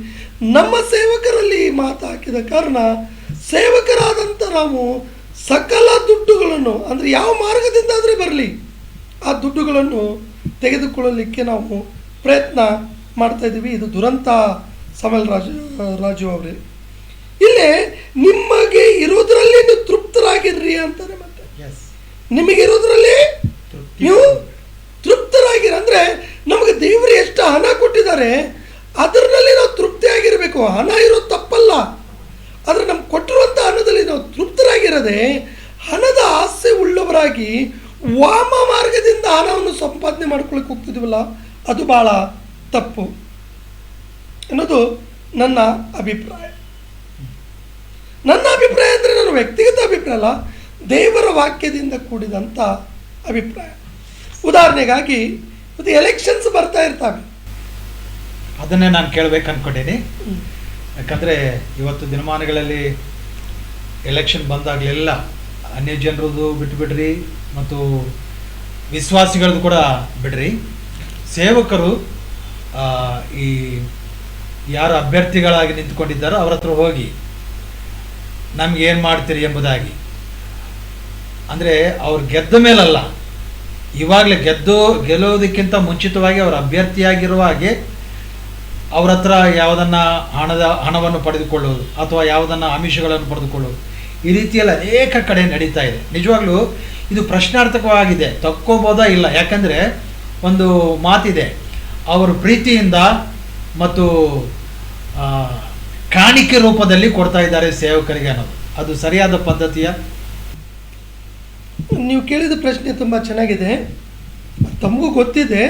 ನಮ್ಮ ಸೇವಕರಲ್ಲಿ ಮಾತು ಹಾಕಿದ ಕಾರಣ ಸೇವಕರಾದಂಥ ನಾವು ಸಕಲ ದುಡ್ಡುಗಳನ್ನು, ಅಂದರೆ ಯಾವ ಮಾರ್ಗದಿಂದ ಆದರೆ ಬರಲಿ, ಆ ದುಡ್ಡುಗಳನ್ನು ತೆಗೆದುಕೊಳ್ಳಲಿಕ್ಕೆ ನಾವು ಪ್ರಯತ್ನ ಮಾಡ್ತಾ ಇದ್ದೀವಿ. ಇದು ದುರಂತ. ಸಮಲ್ ರಾಜು ಅವರೇ, ಇಲ್ಲೇ ನಿಮಗೆ ಇರೋದ್ರಲ್ಲಿ ನೀವು ತೃಪ್ತರಾಗಿರ್ರಿ ಅಂತಾರೆ. ಮತ್ತೆ ನಿಮಗಿರೋದ್ರಲ್ಲಿ ನೀವು ತೃಪ್ತರಾಗಿರಿ ಅಂದರೆ, ನಮಗೆ ದೇವರು ಎಷ್ಟು ಹಣ ಕೊಟ್ಟಿದ್ದಾರೆ ಅದರಲ್ಲಿ ನಾವು ತೃಪ್ತಿಯಾಗಿರಬೇಕು. ಹಣ ಇರೋದು ತಪ್ಪಲ್ಲ, ಆದರೆ ನಮ್ಗೆ ಕೊಟ್ಟಿರುವಂಥ ಹಣದಲ್ಲಿ ನಾವು ತೃಪ್ತರಾಗಿರದೆ ಹಣದ ಆಸೆ ಉಳ್ಳವರಾಗಿ ವಾಮ ಮಾರ್ಗದಿಂದ ಹಣವನ್ನು ಸಂಪಾದನೆ ಮಾಡ್ಕೊಳಕ್ಕೆ ಹೋಗ್ತಿದ್ದೀವಲ್ಲ, ಅದು ಭಾಳ ತಪ್ಪು ಅನ್ನೋದು ನನ್ನ ಅಭಿಪ್ರಾಯ. ನನ್ನ ಅಭಿಪ್ರಾಯ ಅಂದರೆ ನನ್ನ ವ್ಯಕ್ತಿಗತ ಅಭಿಪ್ರಾಯ ಅಲ್ಲ, ದೇವರ ವಾಕ್ಯದಿಂದ ಕೂಡಿದಂಥ ಅಭಿಪ್ರಾಯ. ಉದಾಹರಣೆಗಾಗಿ ಇದು ಎಲೆಕ್ಷನ್ಸ್ ಬರ್ತಾ ಇರ್ತವೆ, ಅದನ್ನೇ ನಾನು ಕೇಳಬೇಕು ಅಂದ್ಕೊಂಡೀನಿ. ಯಾಕಂದರೆ ಇವತ್ತು ದಿನಮಾನಗಳಲ್ಲಿ ಎಲೆಕ್ಷನ್ ಬಂದಾಗಲೆಲ್ಲ ಅನ್ಯ ಜನರದು ಬಿಟ್ಟುಬಿಡ್ರಿ ಮತ್ತು ವಿಶ್ವಾಸಿಗಳದ್ದು ಕೂಡ ಬಿಡ್ರಿ, ಸೇವಕರು ಈ ಯಾರು ಅಭ್ಯರ್ಥಿಗಳಾಗಿ ನಿಂತ್ಕೊಂಡಿದ್ದಾರೋ ಅವ್ರ ಹತ್ರ ಹೋಗಿ ನಮ್ಗೆ ಏನು ಮಾಡ್ತೀರಿ ಎಂಬುದಾಗಿ, ಅಂದರೆ ಅವ್ರು ಗೆದ್ದ ಮೇಲಲ್ಲ, ಇವಾಗಲೇ ಗೆಲ್ಲೋದಕ್ಕಿಂತ ಮುಂಚಿತವಾಗಿ ಅವರು ಅಭ್ಯರ್ಥಿಯಾಗಿರುವ ಹಾಗೆ ಅವ್ರ ಹತ್ರ ಯಾವುದನ್ನು ಹಣವನ್ನು ಪಡೆದುಕೊಳ್ಳೋದು ಅಥವಾ ಯಾವುದನ್ನು ಆಮಿಷಗಳನ್ನು ಪಡೆದುಕೊಳ್ಳೋದು, ಈ ರೀತಿಯಲ್ಲಿ ಅನೇಕ ಕಡೆ ನಡೀತಾ ಇದೆ. ನಿಜವಾಗ್ಲೂ ಇದು ಪ್ರಶ್ನಾರ್ಥಕವಾಗಿದೆ, ತಕ್ಕೋಬೋದಾ ಇಲ್ಲ. ಯಾಕಂದರೆ ಒಂದು ಮಾತಿದೆ, ಅವರು ಪ್ರೀತಿಯಿಂದ ಮತ್ತು ಕಾಣಿಕೆ ರೂಪದಲ್ಲಿ ಕೊಡ್ತಾ ಇದ್ದಾರೆ ಸೇವಕರಿಗೆ ಅನ್ನೋದು. ಅದು ಸರಿಯಾದ ಪದ್ಧತಿಯ? ನೀವು ಕೇಳಿದ ಪ್ರಶ್ನೆ ತುಂಬ ಚೆನ್ನಾಗಿದೆ, ತಮಗೂ ಗೊತ್ತಿದೆ.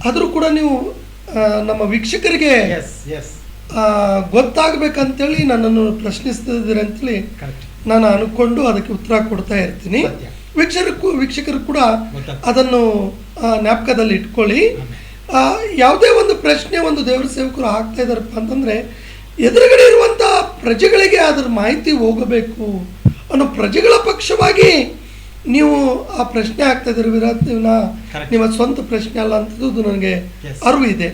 ಆದರೂ ಕೂಡ ನೀವು ನಮ್ಮ ವೀಕ್ಷಕರಿಗೆ ಗೊತ್ತಾಗಬೇಕಂತೇಳಿ ನನ್ನನ್ನು ಪ್ರಶ್ನಿಸ್ತಿದ್ದೀರಿ ಅಂತೇಳಿ ನಾನು ಅನ್ಕೊಂಡು ಅದಕ್ಕೆ ಉತ್ತರ ಕೊಡ್ತಾ ಇರ್ತೀನಿ. ವೀಕ್ಷಕರು ಕೂಡ ಅದನ್ನು ಜ್ಞಾಪಕದಲ್ಲಿ ಇಟ್ಕೊಳ್ಳಿ. ಯಾವುದೇ ಒಂದು ಪ್ರಶ್ನೆ ಒಂದು ದೇವರ ಸೇವಕರು ಹಾಕ್ತಾ ಇದ್ದಾರಪ್ಪ ಅಂತಂದರೆ, ಎದುರುಗಡೆ ಇರುವಂಥ ಪ್ರಜೆಗಳಿಗೆ ಅದರ ಮಾಹಿತಿ ಹೋಗಬೇಕು ಅನ್ನೋ ಪ್ರಜೆಗಳ ಪಕ್ಷವಾಗಿ ನೀವು ಆ ಪ್ರಶ್ನೆ ಆಗ್ತಾ ಇದ್ದೀರಿ. ವಿರಾಟ್, ನಿಮ್ಮ ಸ್ವಂತ ಪ್ರಶ್ನೆ ಅಲ್ಲ ಅಂತದ್ದು ನನಗೆ ಅರಿವು ಇದೆ.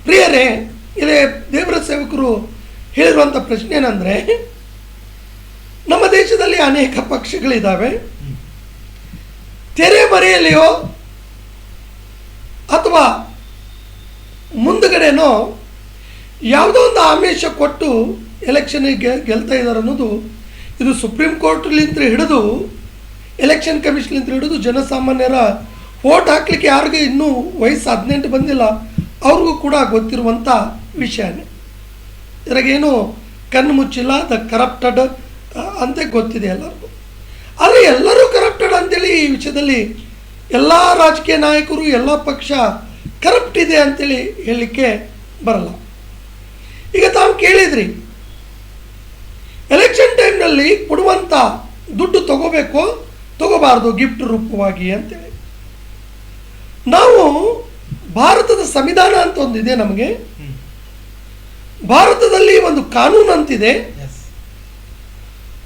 ಪ್ರಿಯರೇ, ಇಲ್ಲಿ ದೇವರ ಸೇವಕರು ಹೇಳಿರುವಂಥ ಪ್ರಶ್ನೆ ಏನಂದರೆ, ನಮ್ಮ ದೇಶದಲ್ಲಿ ಅನೇಕ ಪಕ್ಷಗಳಿದ್ದಾವೆ. ತೆರೆ ಮರೆಯಲಿಯೋ ಅಥವಾ ಮುಂದುಗಡೆನೋ ಯಾವುದೋ ಒಂದು ಆಮಿಷ ಕೊಟ್ಟು ಎಲೆಕ್ಷನ್ಗೆ ಗೆಲ್ತಾ ಇದ್ದಾರೆ ಅನ್ನೋದು, ಇದು ಸುಪ್ರೀಂ ಕೋರ್ಟ್ಲಿಂದ ಹಿಡಿದು ಎಲೆಕ್ಷನ್ ಕಮಿಷನ್ಲಿಂದ ಹಿಡಿದು ಜನಸಾಮಾನ್ಯರ ವೋಟ್ ಹಾಕ್ಲಿಕ್ಕೆ ಯಾರಿಗೂ ಇನ್ನೂ ವಯಸ್ಸು 18 ಬಂದಿಲ್ಲ ಅವ್ರಿಗೂ ಕೂಡ ಗೊತ್ತಿರುವಂಥ ವಿಷಯನೇ. ಇದ್ರಾಗೇನು ಕಣ್ಣು ಮುಚ್ಚಿಲ್ಲ. ದ ಕರಪ್ಟೆಡ್ ಅಂತ ಗೊತ್ತಿದೆ ಎಲ್ಲರಿಗೂ. ಆದರೆ ಎಲ್ಲರೂ ಕರಪ್ಟೆಡ್ ಅಂತೇಳಿ ಈ ವಿಷಯದಲ್ಲಿ ಎಲ್ಲ ರಾಜಕೀಯ ನಾಯಕರು, ಎಲ್ಲ ಪಕ್ಷ ಕರಪ್ಟ್ ಇದೆ ಅಂತೇಳಿ ಹೇಳಲಿಕ್ಕೆ ಬರಲ್ಲ. ಈಗ ತಾವು ಕೇಳಿದ್ರಿ, ಎಲೆಕ್ಷನ್ ಟೈಮ್ನಲ್ಲಿ ಕೊಡುವಂಥ ದುಡ್ಡು ತಗೋಬೇಕು ತಗೋಬಾರ್ದು ಗಿಫ್ಟ್ ರೂಪವಾಗಿ ಅಂತೇಳಿ. ನಾವು ಭಾರತದ ಸಂವಿಧಾನ ಅಂತ ಒಂದಿದೆ, ನಮಗೆ ಭಾರತದಲ್ಲಿ ಒಂದು ಕಾನೂನು ಅಂತಿದೆ.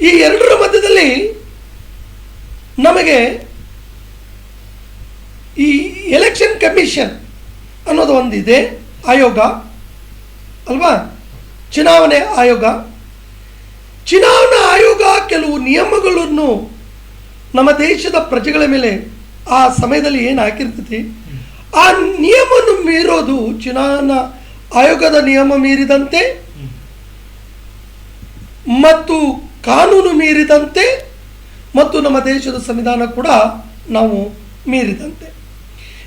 ಈ ಎರಡರ ಮಧ್ಯದಲ್ಲಿ ನಮಗೆ ಈ ಎಲೆಕ್ಷನ್ ಕಮಿಷನ್ ಅನ್ನೋದು ಒಂದಿದೆ, ಆಯೋಗ ಅಲ್ವಾ, ಚುನಾವಣೆ ಆಯೋಗ. ಚುನಾವಣಾ ಆಯೋಗ ಕೆಲವು ನಿಯಮಗಳನ್ನು ನಮ್ಮ ದೇಶದ ಪ್ರಜೆಗಳ ಮೇಲೆ ಆ ಸಮಯದಲ್ಲಿ ಏನು ಹಾಕಿರ್ತೈತಿ, ಆ ನಿಯಮವನ್ನು ಮೀರೋದು, ಚುನಾವಣಾ ಆಯೋಗದ ನಿಯಮ ಮೀರಿದಂತೆ ಮತ್ತು ಕಾನೂನು ಮೀರಿದಂತೆ ಮತ್ತು ನಮ್ಮ ದೇಶದ ಸಂವಿಧಾನ ಕೂಡ ನಾವು ಮೀರಿದಂತೆ.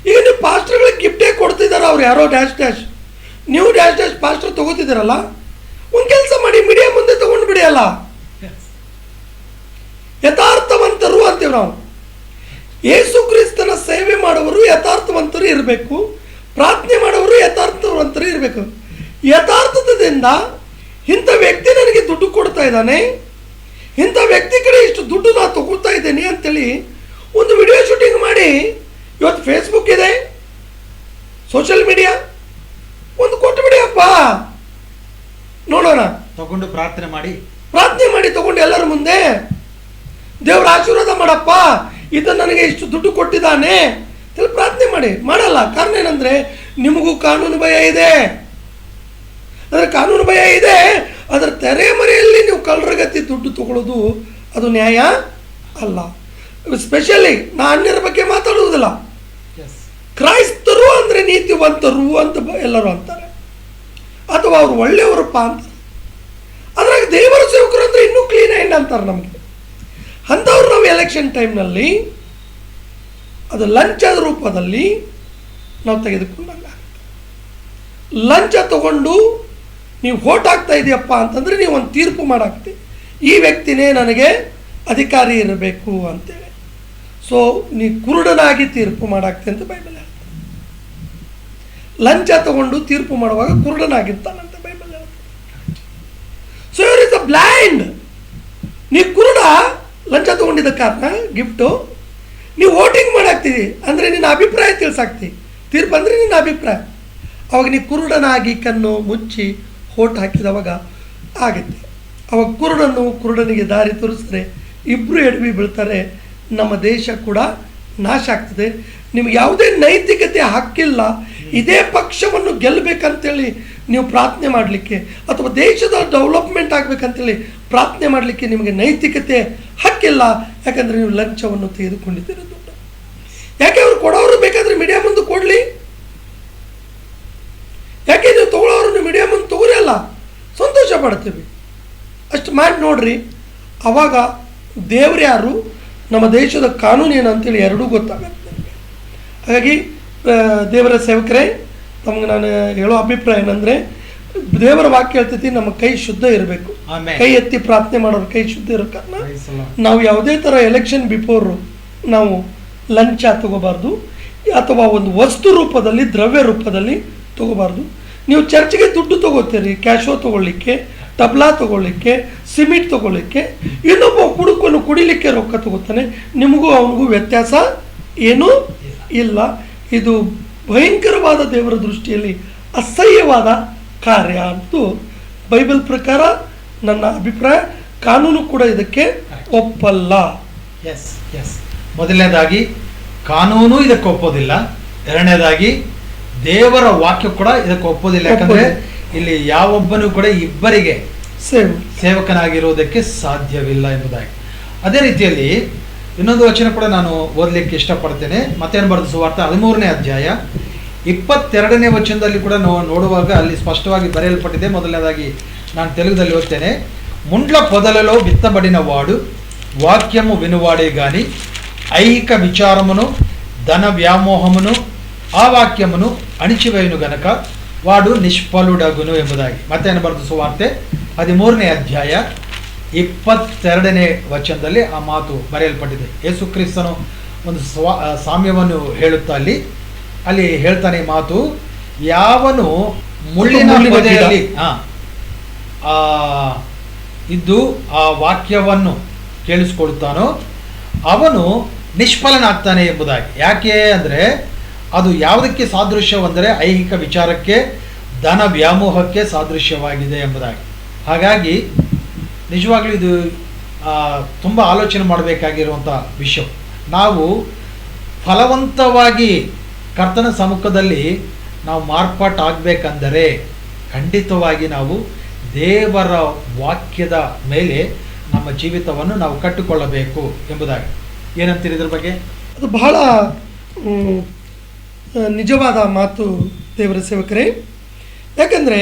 ಈಗ ನೀವು ಪಾಸ್ಟರ್ಗಳಿಗೆ ಗಿಫ್ಟೇ ಕೊಡ್ತಿದ್ದಾರೆ, ಅವ್ರು ಯಾರೋ ಡ್ಯಾಶ್ ಡ್ಯಾಶ್, ನೀವು ಡ್ಯಾಶ್ ಡ್ಯಾಶ್ ಪಾಸ್ಟರ್ ತಗೋತಿದ್ದೀರಲ್ಲ, ಒಂದು ಕೆಲಸ ಮಾಡಿ, ಮೀಡಿಯಾ ಮುಂದೆ ತಗೊಂಡು ಬಿಡಿಯಲ್ಲ. ಯಥಾರ್ಥವಂತರು ಅಂತೀವಿ ನಾವು. ಯೇಸು ಕ್ರಿಸ್ತನ ಸೇವೆ ಮಾಡುವವರು ಯಥಾರ್ಥವಂತರು ಇರಬೇಕು, ಪ್ರಾರ್ಥನೆ ಮಾಡುವವರು ಯಥಾರ್ಥವಂತರು ಇರಬೇಕು. ಯಥಾರ್ಥದಿಂದ ಇಂಥ ವ್ಯಕ್ತಿ ನನಗೆ ದುಡ್ಡು ಕೊಡ್ತಾ ಇದ್ದಾನೆ, ಇಂಥ ವ್ಯಕ್ತಿ ಕಡೆ ಇಷ್ಟು ದುಡ್ಡು ನಾನು ತಗೊಳ್ತಾ ಇದ್ದೇನೆ ಅಂತೇಳಿ ಒಂದು ವಿಡಿಯೋ ಶೂಟಿಂಗ್ ಮಾಡಿ, ಇವತ್ತು ಫೇಸ್ಬುಕ್ ಇದೆ, ಸೋಷಿಯಲ್ ಮೀಡಿಯಾ, ಒಂದು ಕೊಟ್ಟು ಬಿಡಿಯಪ್ಪ ನೋಡೋಣ. ತಗೊಂಡು ಪ್ರಾರ್ಥನೆ ಮಾಡಿ ತಗೊಂಡು ಎಲ್ಲರ ಮುಂದೆ ದೇವ್ರ ಆಶೀರ್ವಾದ ಮಾಡಪ್ಪ, ಇದು ನನಗೆ ಇಷ್ಟು ದುಡ್ಡು ಕೊಟ್ಟಿದ್ದಾನೆ ಪ್ರಾರ್ಥನೆ ಮಾಡಿ. ಮಾಡಲ್ಲ. ಕಾರಣ ಏನಂದ್ರೆ ನಿಮಗೂ ಕಾನೂನು ಭಯ ಇದೆ. ಅಂದರೆ ಕಾನೂನು ಭಯ ಇದೆ, ಅದರ ತೆರೆ ಮರೆಯಲ್ಲಿ ನೀವು ಕಳ್ಳರಗತಿ ದುಡ್ಡು ತಗೊಳ್ಳೋದು ಅದು ನ್ಯಾಯ ಅಲ್ಲ. ಸ್ಪೆಷಲಿ ನಾ ಅನ್ಯರ ಬಗ್ಗೆ ಮಾತಾಡುವುದಿಲ್ಲ. ಕ್ರೈಸ್ತರು ಅಂದರೆ ನೀತಿವಂತರು ಅಂತ ಎಲ್ಲರೂ ಅಂತಾರೆ, ಅಥವಾ ಅವ್ರು ಒಳ್ಳೆಯವರಪ್ಪ ಅಂತಾರೆ. ಅದ್ರಾಗ ದೇವರ ಸೇವಕರು ಅಂದರೆ ಇನ್ನೂ ಕ್ಲೀನ್ ಹ್ಯಾಂಡ್ ಅಂತಾರೆ ನಮಗೆ. ಅಂಥವ್ರು ನಾವು ಎಲೆಕ್ಷನ್ ಟೈಮ್ನಲ್ಲಿ ಅದು ಲಂಚದ ರೂಪದಲ್ಲಿ ನಾವು ತೆಗೆದುಕೊಂಡಾಗ, ಲಂಚ ತಗೊಂಡು ನೀವು ವೋಟ್ ಹಾಕ್ತಾ ಇದೆಯಪ್ಪ ಅಂತಂದರೆ ನೀವು ಒಂದು ತೀರ್ಪು ಮಾಡಾಕ್ತಿ, ಈ ವ್ಯಕ್ತಿನೇ ನನಗೆ ಅಧಿಕಾರಿ ಇರಬೇಕು ಅಂತೇಳಿ. ಸೊ ನೀವು ಕುರುಡನಾಗಿ ತೀರ್ಪು ಮಾಡಾಕ್ತಿ ಅಂತ ಬೈಬಲ್ ಹೇಳ್ತಾರೆ. ಲಂಚ ತಗೊಂಡು ತೀರ್ಪು ಮಾಡುವಾಗ ಕುರುಡನಾಗಿರ್ತಾನಂತ ಬೈಬಲ್ ಹೇಳ್ತಾರೆ. ಸೊ ಇವ್ರ ಇಸ್ ಅ ಬ್ಲೈಂಡ್. ನೀವು ಕುರುಡ, ಲಂಚ ತಗೊಂಡಿದ್ದ ಕಾರಣ ಗಿಫ್ಟು, ನೀವು ವೋಟಿಂಗ್ ಮಾಡಾಕ್ತೀವಿ ಅಂದರೆ ನಿನ್ನ ಅಭಿಪ್ರಾಯ ತಿಳಿಸಾಕ್ತಿ, ತೀರ್ಪು ಅಂದರೆ ನಿನ್ನ ಅಭಿಪ್ರಾಯ. ಅವಾಗ ನೀವು ಕುರುಡನಾಗಿ ಕಣ್ಣು ಮುಚ್ಚಿ ವೋಟ್ ಹಾಕಿದವಾಗ ಆಗುತ್ತೆ. ಅವಾಗ ಕುರುಡನಿಗೆ ದಾರಿ ತೋರಿಸಿದ್ರೆ ಇಬ್ಬರು ಎಡವಿ ಬೀಳ್ತಾರೆ, ನಮ್ಮ ದೇಶ ಕೂಡ ನಾಶ ಆಗ್ತದೆ. ನಿಮ್ಗೆ ಯಾವುದೇ ನೈತಿಕತೆ ಹಕ್ಕಿಲ್ಲ. ಇದೇ ಪಕ್ಷವನ್ನು ಗೆಲ್ಲಬೇಕಂತೇಳಿ ನೀವು ಪ್ರಾರ್ಥನೆ ಮಾಡಲಿಕ್ಕೆ ಅಥವಾ ದೇಶದ ಡೆವಲಪ್ಮೆಂಟ್ ಆಗಬೇಕಂತೇಳಿ ಪ್ರಾರ್ಥನೆ ಮಾಡಲಿಕ್ಕೆ ನಿಮಗೆ ನೈತಿಕತೆ ಹಕ್ಕಿಲ್ಲ. ಯಾಕಂದರೆ ನೀವು ಲಂಚವನ್ನು ತೆಗೆದುಕೊಂಡಿದ್ದೀರ ದುಡ್ಡು. ಯಾಕೆ ಅವ್ರು ಕೊಡೋರು ಬೇಕಾದರೆ ಮೀಡಿಯಾ ಮುಂದೆ ಕೊಡಲಿ, ಯಾಕೆ ನೀವು ತೊಗೊಳೋರು ಮೀಡಿಯಾ ಮುಂದೆ ತೊಗೊರಿ ಅಲ್ಲ, ಸಂತೋಷ ಪಡ್ತೀವಿ. ಅಷ್ಟು ಮಾಡಿ ನೋಡ್ರಿ, ಆವಾಗ ದೇವ್ರು ಯಾರು, ನಮ್ಮ ದೇಶದ ಕಾನೂನು ಏನು ಅಂತೇಳಿ ಎರಡೂ ಗೊತ್ತಾಗುತ್ತೆ ನಿಮಗೆ. ಹಾಗಾಗಿ ದೇವರ ಸೇವಕರೇ, ನಮ್ಗೆ ನಾನು ಹೇಳೋ ಅಭಿಪ್ರಾಯ ಏನಂದರೆ, ದೇವರ ವಾಕ್ಯ ಹೇಳ್ತೈತಿ ನಮ್ಮ ಕೈ ಶುದ್ಧ ಇರಬೇಕು. ಕೈ ಎತ್ತಿ ಪ್ರಾರ್ಥನೆ ಮಾಡೋರು ಕೈ ಶುದ್ಧ ಇರೋ ಕಾರಣ ನಾವು ಯಾವುದೇ ಥರ ಎಲೆಕ್ಷನ್ ಬಿಫೋರು ನಾವು ಲಂಚ ತಗೋಬಾರ್ದು, ಅಥವಾ ಒಂದು ವಸ್ತು ರೂಪದಲ್ಲಿ ದ್ರವ್ಯ ರೂಪದಲ್ಲಿ ತಗೋಬಾರ್ದು. ನೀವು ಚರ್ಚ್ಗೆ ದುಡ್ಡು ತಗೋತೀರಿ, ಕ್ಯಾಶೋ ತಗೊಳ್ಳಿಕ್ಕೆ, ತಬ್ಲಾ ತಗೊಳ್ಳಿಕ್ಕೆ, ಸಿಮೆಂಟ್ ತಗೊಳ್ಳಿಕ್ಕೆ, ಇನ್ನೊಬ್ಬ ಕುಡುಕನ್ನು ಕುಡಿಲಿಕ್ಕೆ ರೊಕ್ಕ ತಗೋತಾನೆ, ನಿಮಗೂ ಅವನಿಗೂ ವ್ಯತ್ಯಾಸ ಏನೂ ಇಲ್ಲ. ಇದು ಭಯಂಕರವಾದ ದೇವರ ದೃಷ್ಟಿಯಲ್ಲಿ ಅಸಹ್ಯವಾದ ಕಾರ್ಯ ಅಂತೂ ಬೈಬಲ್ ಪ್ರಕಾರ ನನ್ನ ಅಭಿಪ್ರಾಯ. ಕಾನೂನು ಕೂಡ ಇದಕ್ಕೆ ಒಪ್ಪಲ್ಲ. ಎಸ್ ಎಸ್ ಮೊದಲನೇದಾಗಿ ಕಾನೂನು ಇದಕ್ಕೆ ಒಪ್ಪೋದಿಲ್ಲ, ಎರಡನೇದಾಗಿ ದೇವರ ವಾಕ್ಯ ಕೂಡ ಇದಕ್ಕೆ ಒಪ್ಪೋದಿಲ್ಲ. ಯಾಕಂದ್ರೆ ಇಲ್ಲಿ ಯಾವೊಬ್ಬನು ಕೂಡ ಇಬ್ಬರಿಗೆ ಸೇವಕನಾಗಿರುವುದಕ್ಕೆ ಸಾಧ್ಯವಿಲ್ಲ ಎಂಬುದಾಗಿ. ಅದೇ ರೀತಿಯಲ್ಲಿ ಇನ್ನೊಂದು ವಚನ ಕೂಡ ನಾನು ಓದಲಿಕ್ಕೆ ಇಷ್ಟಪಡ್ತೇನೆ. ಮತ್ತೇನು ಬರೆದ ಸುವಾರ್ತೆ 13ನೇ ಅಧ್ಯಾಯ 22ನೇ ವಚನದಲ್ಲಿ ಕೂಡ ನೋಡುವಾಗ ಅಲ್ಲಿ ಸ್ಪಷ್ಟವಾಗಿ ಬರೆಯಲ್ಪಟ್ಟಿದೆ. ಮೊದಲನೇದಾಗಿ ನಾನು ತೆಲುಗುದಲ್ಲಿ ಓದ್ತೇನೆ. ಮುಂಡ್ల పొదలలో విత్తబడిన వాడు వాక్యము వినువాడే గాని ఐహిక విచారమును ధన వ్యామోహమును ఆ వాక్యమును ಅಣಿಚಿವೆಯನು ಗನಕ ವಾಡು ನಿಷ್ಫಲುಡಗುನು ಎಂಬುದಾಗಿ. ಮತ್ತೇನು ಬರೆದ ಸುವಾರ್ತೆ 13ನೇ ಅಧ್ಯಾಯ 22ನೇ ವಚನದಲ್ಲಿ ಆ ಮಾತು ಬರೆಯಲ್ಪಟ್ಟಿದೆ. ಯೇಸು ಕ್ರಿಸ್ತನು ಒಂದು ಸಾಮ್ಯವನ್ನು ಹೇಳುತ್ತಾ ಅಲ್ಲಿ ಹೇಳ್ತಾನೆ ಈ ಮಾತು, ಯಾವನು ಮುಳ್ಳಿನ ಪೊದೆಯಲ್ಲಿ ಇದ್ದು ಆ ವಾಕ್ಯವನ್ನು ಕೇಳಿಸ್ಕೊಳ್ತಾನೋ ಅವನು ನಿಷ್ಫಲನಾಗ್ತಾನೆ ಎಂಬುದಾಗಿ. ಯಾಕೆ ಅಂದರೆ ಅದು ಯಾವುದಕ್ಕೆ ಸಾದೃಶ್ಯವೆಂದರೆ ಐಹಿಕ ವಿಚಾರಕ್ಕೆ, ಧನ ವ್ಯಾಮೋಹಕ್ಕೆ ಸಾದೃಶ್ಯವಾಗಿದೆ ಎಂಬುದಾಗಿ. ಹಾಗಾಗಿ ನಿಜವಾಗ್ಲೂ ಇದು ತುಂಬ ಆಲೋಚನೆ ಮಾಡಬೇಕಾಗಿರುವಂಥ ವಿಷಯ. ನಾವು ಫಲವಂತವಾಗಿ ಕರ್ತನ ಸಮ್ಮುಖದಲ್ಲಿ ನಾವು ಮಾರ್ಪಾಟಾಗಬೇಕಂದರೆ ಖಂಡಿತವಾಗಿ ನಾವು ದೇವರ ವಾಕ್ಯದ ಮೇಲೆ ನಮ್ಮ ಜೀವಿತವನ್ನು ನಾವು ಕಟ್ಟಿಕೊಳ್ಳಬೇಕು ಎಂಬುದಾಗಿ. ಏನಂತೀರಿ ಇದ್ರ ಬಗ್ಗೆ? ಅದು ಬಹಳ ನಿಜವಾದ ಮಾತು ದೇವರ ಸೇವಕರೇ. ಯಾಕಂದರೆ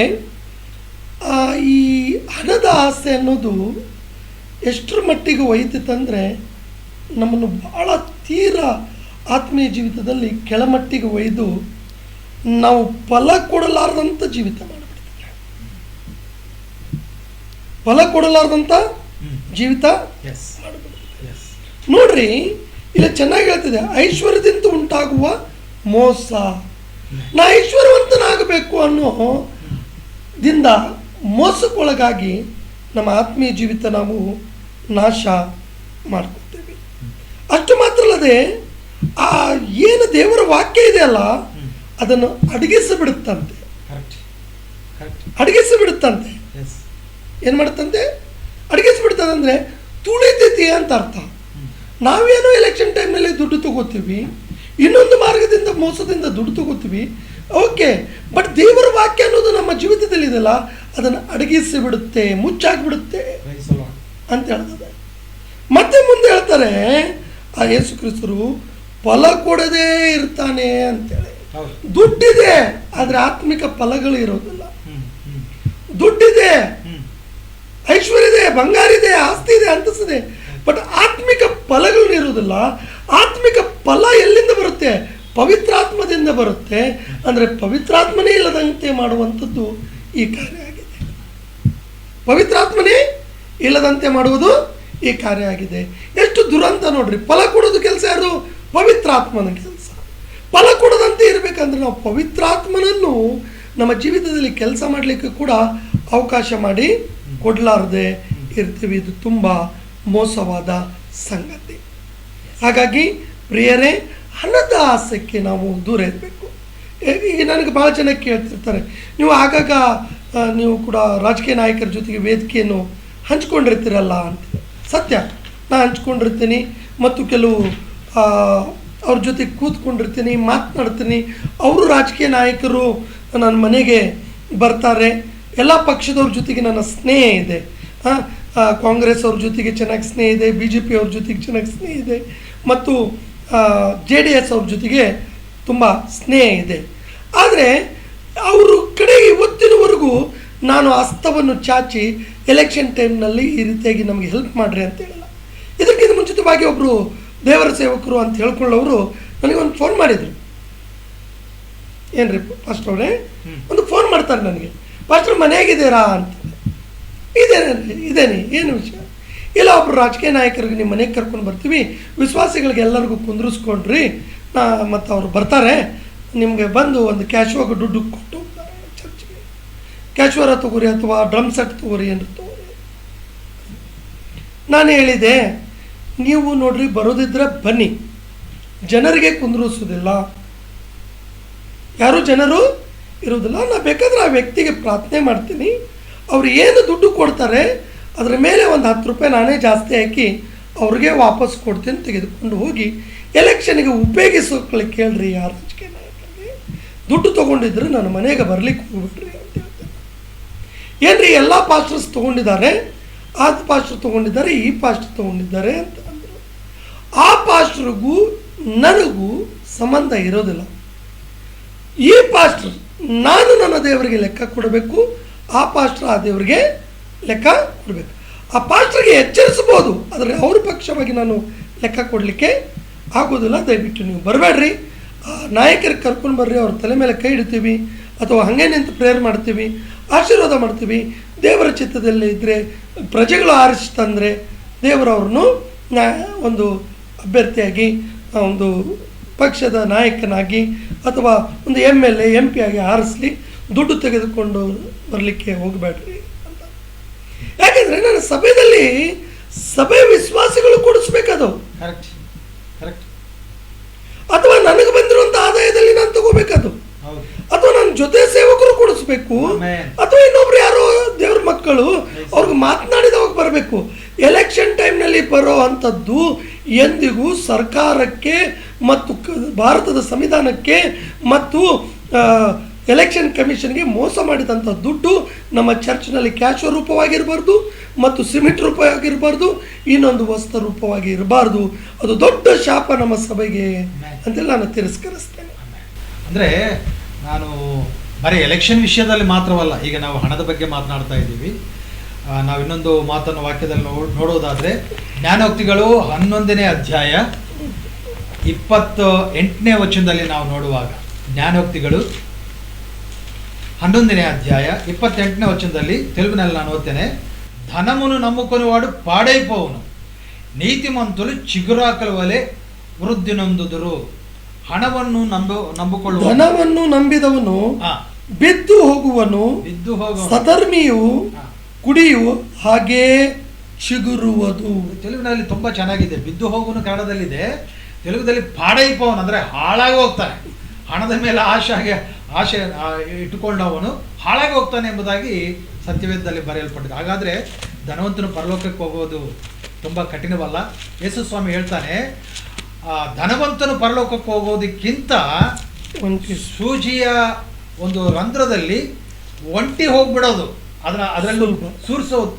ಈ ಹಣದ ಆಸೆ ಅನ್ನೋದು ಎಷ್ಟರ ಮಟ್ಟಿಗೆ ಒಯ್ತಿತ್ತಂದರೆ ನಮ್ಮನ್ನು ಭಾಳ ತೀರ ಆತ್ಮೀಯ ಜೀವಿತದಲ್ಲಿ ಕೆಳಮಟ್ಟಿಗೆ ಒಯ್ದು ನಾವು ಫಲ ಕೊಡಲಾರ್ದಂಥ ಜೀವಿತ ಮಾಡಿಬಿಡ್ತೀವಿ. ಫಲ ಕೊಡಲಾರ್ದಂಥ ಜೀವಿತ ಮಾಡಿಬಿಡ್ತೀವಿ. ನೋಡ್ರಿ, ಇಲ್ಲಿ ಚೆನ್ನಾಗಿ ಹೇಳ್ತಿದೆ, ಐಶ್ವರ್ಯದಿಂದ ಉಂಟಾಗುವ ಮೋಸ. ನಾ ಐಶ್ವರ್ಯವಂತನಾಗಬೇಕು ಅನ್ನೋ ದಿಂದ ಮೋಸಕ್ಕೊಳಗಾಗಿ ನಮ್ಮ ಆತ್ಮೀಯ ಜೀವಿತ ನಾವು ನಾಶ ಮಾಡ್ಕೊತೀವಿ. ಅಷ್ಟು ಮಾತ್ರ ಅಲ್ಲದೆ ಆ ಏನು ದೇವರ ವಾಕ್ಯ ಇದೆಯಲ್ಲ ಅದನ್ನು ಅಡಗಿಸಿಬಿಡುತ್ತಂತೆ. ಏನು ಮಾಡುತ್ತಂತೆ? ಅಡಗಿಸಿಬಿಡ್ತದಂದ್ರೆ ತುಳಿತೈತಿ ಅಂತ ಅರ್ಥ. ನಾವೇನೋ ಎಲೆಕ್ಷನ್ ಟೈಮ್ನಲ್ಲಿ ದುಡ್ಡು ತಗೋತೀವಿ, ಇನ್ನೊಂದು ಮಾರ್ಗದಿಂದ ಮೋಸದಿಂದ ದುಡ್ಡು ತಗೋತೀವಿ, ಓಕೆ. ಬಟ್ ದೇವರ ವಾಕ್ಯ ಅನ್ನೋದು ನಮ್ಮ ಜೀವಿತದಲ್ಲಿ ಇದೆಯಲ್ಲ ಅದನ್ನು ಅಡಗಿಸಿ ಬಿಡುತ್ತೆ, ಮುಚ್ಚಾಕ್ಬಿಡುತ್ತೆ ಅಂತ ಹೇಳ್ತದೆ. ಮತ್ತೆ ಮುಂದೆ ಹೇಳ್ತಾರೆ ಆ ಯೇಸು ಕ್ರಿಸ್ತರು ಫಲ ಕೊಡದೇ ಇರ್ತಾನೆ ಅಂತೇಳಿ. ದುಡ್ಡಿದೆ ಆದರೆ ಆತ್ಮಿಕ ಫಲಗಳು ಇರೋದಿಲ್ಲ. ದುಡ್ಡಿದೆ, ಐಶ್ವರ್ಯ ಇದೆ, ಬಂಗಾರ ಇದೆ, ಆಸ್ತಿ ಇದೆ, ಅಂತಸ್ತಿದೆ, ಬಟ್ ಆತ್ಮಿಕ ಫಲಗಳು ಇರೋದಿಲ್ಲ. ಆತ್ಮಿಕ ಫಲ ಎಲ್ಲಿಂದ ಬರುತ್ತೆ? ಪವಿತ್ರಾತ್ಮದಿಂದ ಬರುತ್ತೆ. ಅಂದರೆ ಪವಿತ್ರಾತ್ಮನೇ ಇಲ್ಲದಂತೆ ಮಾಡುವಂಥದ್ದು ಈ ಕಾರ್ಯ ಆಗಿದೆ. ಪವಿತ್ರಾತ್ಮನೇ ಇಲ್ಲದಂತೆ ಮಾಡುವುದು ಈ ಕಾರ್ಯ ಆಗಿದೆ. ಎಷ್ಟು ದುರಂತ ನೋಡ್ರಿ. ಫಲ ಕೊಡೋದು ಕೆಲಸ ಯಾರು? ಪವಿತ್ರಾತ್ಮನ ಕೆಲಸ. ಫಲ ಕೊಡದಂತೆ ಇರಬೇಕಂದ್ರೆ ನಾವು ಪವಿತ್ರಾತ್ಮನನ್ನು ನಮ್ಮ ಜೀವಿತದಲ್ಲಿ ಕೆಲಸ ಮಾಡಲಿಕ್ಕೆ ಕೂಡ ಅವಕಾಶ ಮಾಡಿ ಕೊಡಲಾರದೆ ಇರ್ತೀವಿ. ಇದು ತುಂಬ ಮೋಸವಾದ ಸಂಗತಿ. ಹಾಗಾಗಿ ಪ್ರಿಯರೇ, ಹಣದ ಆಸೆಗೆ ನಾವು ದೂರ ಇರಬೇಕು. ಈಗ ನನಗೆ ಭಾಳ ಜನ ಕೇಳ್ತಿರ್ತಾರೆ, ನೀವು ಆಗಾಗ ನೀವು ಕೂಡ ರಾಜಕೀಯ ನಾಯಕರ ಜೊತೆಗೆ ವೇದಿಕೆಯನ್ನು ಹಂಚ್ಕೊಂಡಿರ್ತೀರಲ್ಲ ಅಂತ. ಸತ್ಯ, ನಾನು ಹಂಚ್ಕೊಂಡಿರ್ತೀನಿ ಮತ್ತು ಕೆಲವು ಅವ್ರ ಜೊತೆ ಕೂತ್ಕೊಂಡಿರ್ತೀನಿ, ಮಾತನಾಡ್ತೀನಿ. ಅವರು ರಾಜಕೀಯ ನಾಯಕರು ನನ್ನ ಮನೆಗೆ ಬರ್ತಾರೆ. ಎಲ್ಲ ಪಕ್ಷದವ್ರ ಜೊತೆಗೆ ನನ್ನ ಸ್ನೇಹ ಇದೆ. ಕಾಂಗ್ರೆಸ್ ಅವ್ರ ಜೊತೆಗೆ ಚೆನ್ನಾಗಿ ಸ್ನೇಹ ಇದೆ, BJP ಅವ್ರ ಜೊತೆಗೆ ಚೆನ್ನಾಗಿ ಸ್ನೇಹ ಇದೆ, ಮತ್ತು JDS ಅವ್ರ ಜೊತೆಗೆ ತುಂಬ ಸ್ನೇಹ ಇದೆ. ಆದರೆ ಅವ್ರ ಕಡೆ ಇವತ್ತಿನವರೆಗೂ ನಾನು ಹಸ್ತವನ್ನು ಚಾಚಿ ಎಲೆಕ್ಷನ್ ಟೈಮ್ನಲ್ಲಿ ಈ ರೀತಿಯಾಗಿ ನಮಗೆ ಹೆಲ್ಪ್ ಮಾಡಿರಿ ಅಂತ ಹೇಳಿಲ್ಲ. ಇದಕ್ಕಿಂತ ಮುಂಚಿತವಾಗಿ ಒಬ್ಬರು ದೇವರ ಸೇವಕರು ಅಂತ ಹೇಳ್ಕೊಳ್ಳೋರು ನನಗೊಂದು ಫೋನ್ ಮಾಡಿದರು. ಏನ್ರಿ ಫಸ್ಟ್ ಅವರೇ ಒಂದು ಫೋನ್ ಮಾಡ್ತಾರೆ ನನಗೆ, ಫಾಸ್ಟ್ರ್ ಮನೆಯಾಗಿದ್ದೀರಾ ಅಂತ. ಇದೇನೆ ಏನು ವಿಷಯ? ಇಲ್ಲ, ಒಬ್ಬರು ರಾಜಕೀಯ ನಾಯಕರಿಗೆ ನಿಮ್ಮ ಮನೆಗೆ ಕರ್ಕೊಂಡು ಬರ್ತೀವಿ, ವಿಶ್ವಾಸಿಗಳಿಗೆ ಎಲ್ಲರಿಗೂ ಕುಂದ್ರಿಸ್ಕೊಂಡ್ರಿ, ಮತ್ತು ಅವರು ಬರ್ತಾರೆ, ನಿಮಗೆ ಬಂದು ಒಂದು ಕ್ಯಾಶ್ವಾಗ ದುಡ್ಡು ಕೊಟ್ಟು ಹೋಗ್ತಾರೆ ಚರ್ಚ್ಗೆ. ಕ್ಯಾಶ್ವರ ತಗೋರಿ ಅಥವಾ ಡ್ರಮ್ ಸೆಟ್ ತಗೋರಿ ಏನು ತಗೋರಿ. ನಾನು ಹೇಳಿದೆ, ನೀವು ನೋಡ್ರಿ, ಬರೋದಿದ್ರೆ ಬನ್ನಿ, ಜನರಿಗೆ ಕುಂದ್ರಿಸೋದಿಲ್ಲ, ಯಾರು ಜನರು ಇರೋದಿಲ್ಲ. ನಾನು ಬೇಕಾದ್ರೆ ಆ ವ್ಯಕ್ತಿಗೆ ಪ್ರಾರ್ಥನೆ ಮಾಡ್ತೀನಿ, ಅವ್ರು ಏನು ದುಡ್ಡು ಕೊಡ್ತಾರೆ ಅದರ ಮೇಲೆ ಒಂದು 10 ರೂಪಾಯಿ ನಾನೇ ಜಾಸ್ತಿ ಹಾಕಿ ಅವ್ರಿಗೆ ವಾಪಸ್ ಕೊಡ್ತೀನಿ, ತೆಗೆದುಕೊಂಡು ಹೋಗಿ ಎಲೆಕ್ಷನ್ಗೆ ಉಪಯೋಗಿಸೋಕ್ಲಿಕ್ಕೆ ಹೇಳ್ರಿ. ಯಾರು ರಾಜಕೀಯ ನಾಯಕರಿಗೆ ದುಡ್ಡು ತೊಗೊಂಡಿದ್ರೆ ನನ್ನ ಮನೆಗೆ ಬರ್ಲಿಕ್ಕೆ ಹೋಗ್ಬಿಟ್ರಿ ಅಂತ ಹೇಳ್ತಾರೆ. ಏನ್ರಿ ಎಲ್ಲ ಪಾಸ್ಟರ್ಸ್ ತೊಗೊಂಡಿದ್ದಾರೆ, ಆ ಪಾಸ್ಟರ್ ತೊಗೊಂಡಿದ್ದಾರೆ, ಈ ಪಾಸ್ಟರ್ ತೊಗೊಂಡಿದ್ದಾರೆ ಅಂತ ಅಂದರು. ಆ ಪಾಸ್ಟರ್ಗೂ ನನಗೂ ಸಂಬಂಧ ಇರೋದಿಲ್ಲ. ಈ ಪಾಸ್ಟರ್ ನಾನು ನನ್ನ ದೇವರಿಗೆ ಲೆಕ್ಕ ಕೊಡಬೇಕು, ಆ ಪಾಸ್ಟರ್ ಆ ದೇವರಿಗೆ ಲೆಕ್ಕ ಕೊಡಬೇಕು. ಆ ಪಾಸ್ಟರ್ಗೆ ಎಚ್ಚರಿಸ್ಬೋದು, ಆದರೆ ಅವ್ರ ಪಕ್ಷವಾಗಿ ನಾನು ಲೆಕ್ಕ ಕೊಡಲಿಕ್ಕೆ ಆಗೋದಿಲ್ಲ. ದಯವಿಟ್ಟು ನೀವು ಬರಬೇಡ್ರಿ, ನಾಯಕರಿಗೆ ಕರ್ಕೊಂಡು ಬರ್ರಿ, ಅವ್ರ ತಲೆ ಮೇಲೆ ಕೈ ಇಡ್ತೀವಿ ಅಥವಾ ಹಾಗೆ ನಿಂತು ಪ್ರೇಯರ್ ಮಾಡ್ತೀವಿ, ಆಶೀರ್ವಾದ ಮಾಡ್ತೀವಿ. ದೇವರ ಚಿತ್ತದಲ್ಲಿ ಇದ್ದರೆ, ಪ್ರಜೆಗಳು ಆರಿಸಿ ತಂದರೆ ದೇವರವ್ರನ್ನು ಒಂದು ಅಭ್ಯರ್ಥಿಯಾಗಿ, ಒಂದು ಪಕ್ಷದ ನಾಯಕನಾಗಿ ಅಥವಾ ಒಂದು MLA MP ಆಗಿ ಆರಿಸಲಿ, ದುಡ್ಡು ತೆಗೆದುಕೊಂಡು ಬರಲಿಕ್ಕೆ ಹೋಗಬೇಡ್ರಿ ಅಂತ. ಯಾಕೆಂದರೆ ನನ್ನ ಸಭೆಯಲ್ಲಿ ಸಭೆ ವಿಶ್ವಾಸಿಗಳು ಕೊಡಿಸ್ಬೇಕದು, ಕರೆಕ್ಟ್ ಕರೆಕ್ಟ್. ಅಥವಾ ನನಗೆ ಬಂದಿರುವಂಥ ಆದಾಯದಲ್ಲಿ ನಾನು ತಗೋಬೇಕದು, ಹೌದು. ಅಥವಾ ನನ್ನ ಜೊತೆ ಸೇವಕರು ಕೊಡಿಸ್ಬೇಕು, Amen. ಅಥವಾ ಇನ್ನೊಬ್ರು ಯಾರೋ ದೇವ್ರ ಮಕ್ಕಳು ಅವ್ರಿಗೆ ಮಾತನಾಡಿದವಾಗ ಬರಬೇಕು. ಎಲೆಕ್ಷನ್ ಟೈಮ್ನಲ್ಲಿ ಬರೋ ಅಂಥದ್ದು ಎಂದಿಗೂ ಸರ್ಕಾರಕ್ಕೆ ಮತ್ತು ಭಾರತದ ಸಂವಿಧಾನಕ್ಕೆ ಮತ್ತು ಎಲೆಕ್ಷನ್ ಕಮಿಷನ್ಗೆ ಮೋಸ ಮಾಡಿದಂಥ ದುಡ್ಡು ನಮ್ಮ ಚರ್ಚ್ನಲ್ಲಿ ಕ್ಯಾಶ್ ರೂಪವಾಗಿರಬಾರ್ದು ಮತ್ತು ಸಿಮೆಂಟ್ ರೂಪವಾಗಿರಬಾರ್ದು, ಇನ್ನೊಂದು ವಸ್ತು ರೂಪವಾಗಿ ಇರಬಾರ್ದು. ಅದು ದೊಡ್ಡ ಶಾಪ ನಮ್ಮ ಸಭೆಗೆ ಅಂತೇಳಿ ನಾನು ತಿರಸ್ಕರಿಸ್ತೇನೆ. ಅಂದರೆ ನಾನು ಬರೀ ಎಲೆಕ್ಷನ್ ವಿಷಯದಲ್ಲಿ ಮಾತ್ರವಲ್ಲ, ಈಗ ನಾವು ಹಣದ ಬಗ್ಗೆ ಮಾತನಾಡ್ತಾ ಇದ್ದೀವಿ. ನಾವು ಇನ್ನೊಂದು ಮಾತನ್ನು ವಾಕ್ಯದಲ್ಲಿ ನೋಡೋದಾದರೆ, ಜ್ಞಾನೋಕ್ತಿಗಳು 11ನೇ ಅಧ್ಯಾಯ 28ನೇ ವಚನದಲ್ಲಿ ನಾವು ನೋಡುವಾಗ, ಜ್ಞಾನೋಕ್ತಿಗಳು 11ನೇ ಅಧ್ಯಾಯ 28ನೇ ವಚನದಲ್ಲಿ, ತೆಲುಗಿನಲ್ಲಿ ನಾನು ಓದ್ತೇನೆ. ಧನమును నమ్ముకొనివాడు పాడైపోవును, నీతిమంతులు చిగురాకుల వలె ವೃದ್ಧಿ ನೊಂದುದರು. ಹಣವನ್ನು ನಂಬಿಕೊಳ್ಳುವ, ಧನವನ್ನು ನಂಬಿದವನು ಬಿದ್ದು ಹೋಗುವನು, ಸಧರ್ಮಿಯು ಕುಡಿಯು ಹಾಗೇ ಚಿಗುರುವುದು. ತೆಲುಗಿನಲ್ಲಿ ತುಂಬ ಚೆನ್ನಾಗಿದೆ. ಬಿದ್ದು ಹೋಗುವನು ಕನ್ನಡದಲ್ಲಿದೆ, ತೆಲುಗುದಲ್ಲಿ ಪಾಡೈಪವನು ಅಂದರೆ ಹಾಳಾಗಿ ಹೋಗ್ತಾನೆ. ಹಣದ ಮೇಲೆ ಆಶೆ ಇಟ್ಟುಕೊಂಡವನು ಹಾಳಾಗಿ ಹೋಗ್ತಾನೆ ಎಂಬುದಾಗಿ ಸತ್ಯವೇದದಲ್ಲಿ ಬರೆಯಲ್ಪಟ್ಟಿದೆ. ಹಾಗಾದರೆ ಧನವಂತನು ಪರಲೋಕಕ್ಕೆ ಹೋಗೋದು ತುಂಬ ಕಠಿಣವಲ್ಲ. ಯೇಸು ಸ್ವಾಮಿ ಹೇಳ್ತಾನೆ, ಧನವಂತನು ಪರಲೋಕಕ್ಕೆ ಹೋಗೋದಕ್ಕಿಂತ ಸೂಜಿಯ ಒಂದು ರಂಧ್ರದಲ್ಲಿ ಒಂಟಿ ಹೋಗ್ಬಿಡೋದು, ಅದರಲ್ಲಿ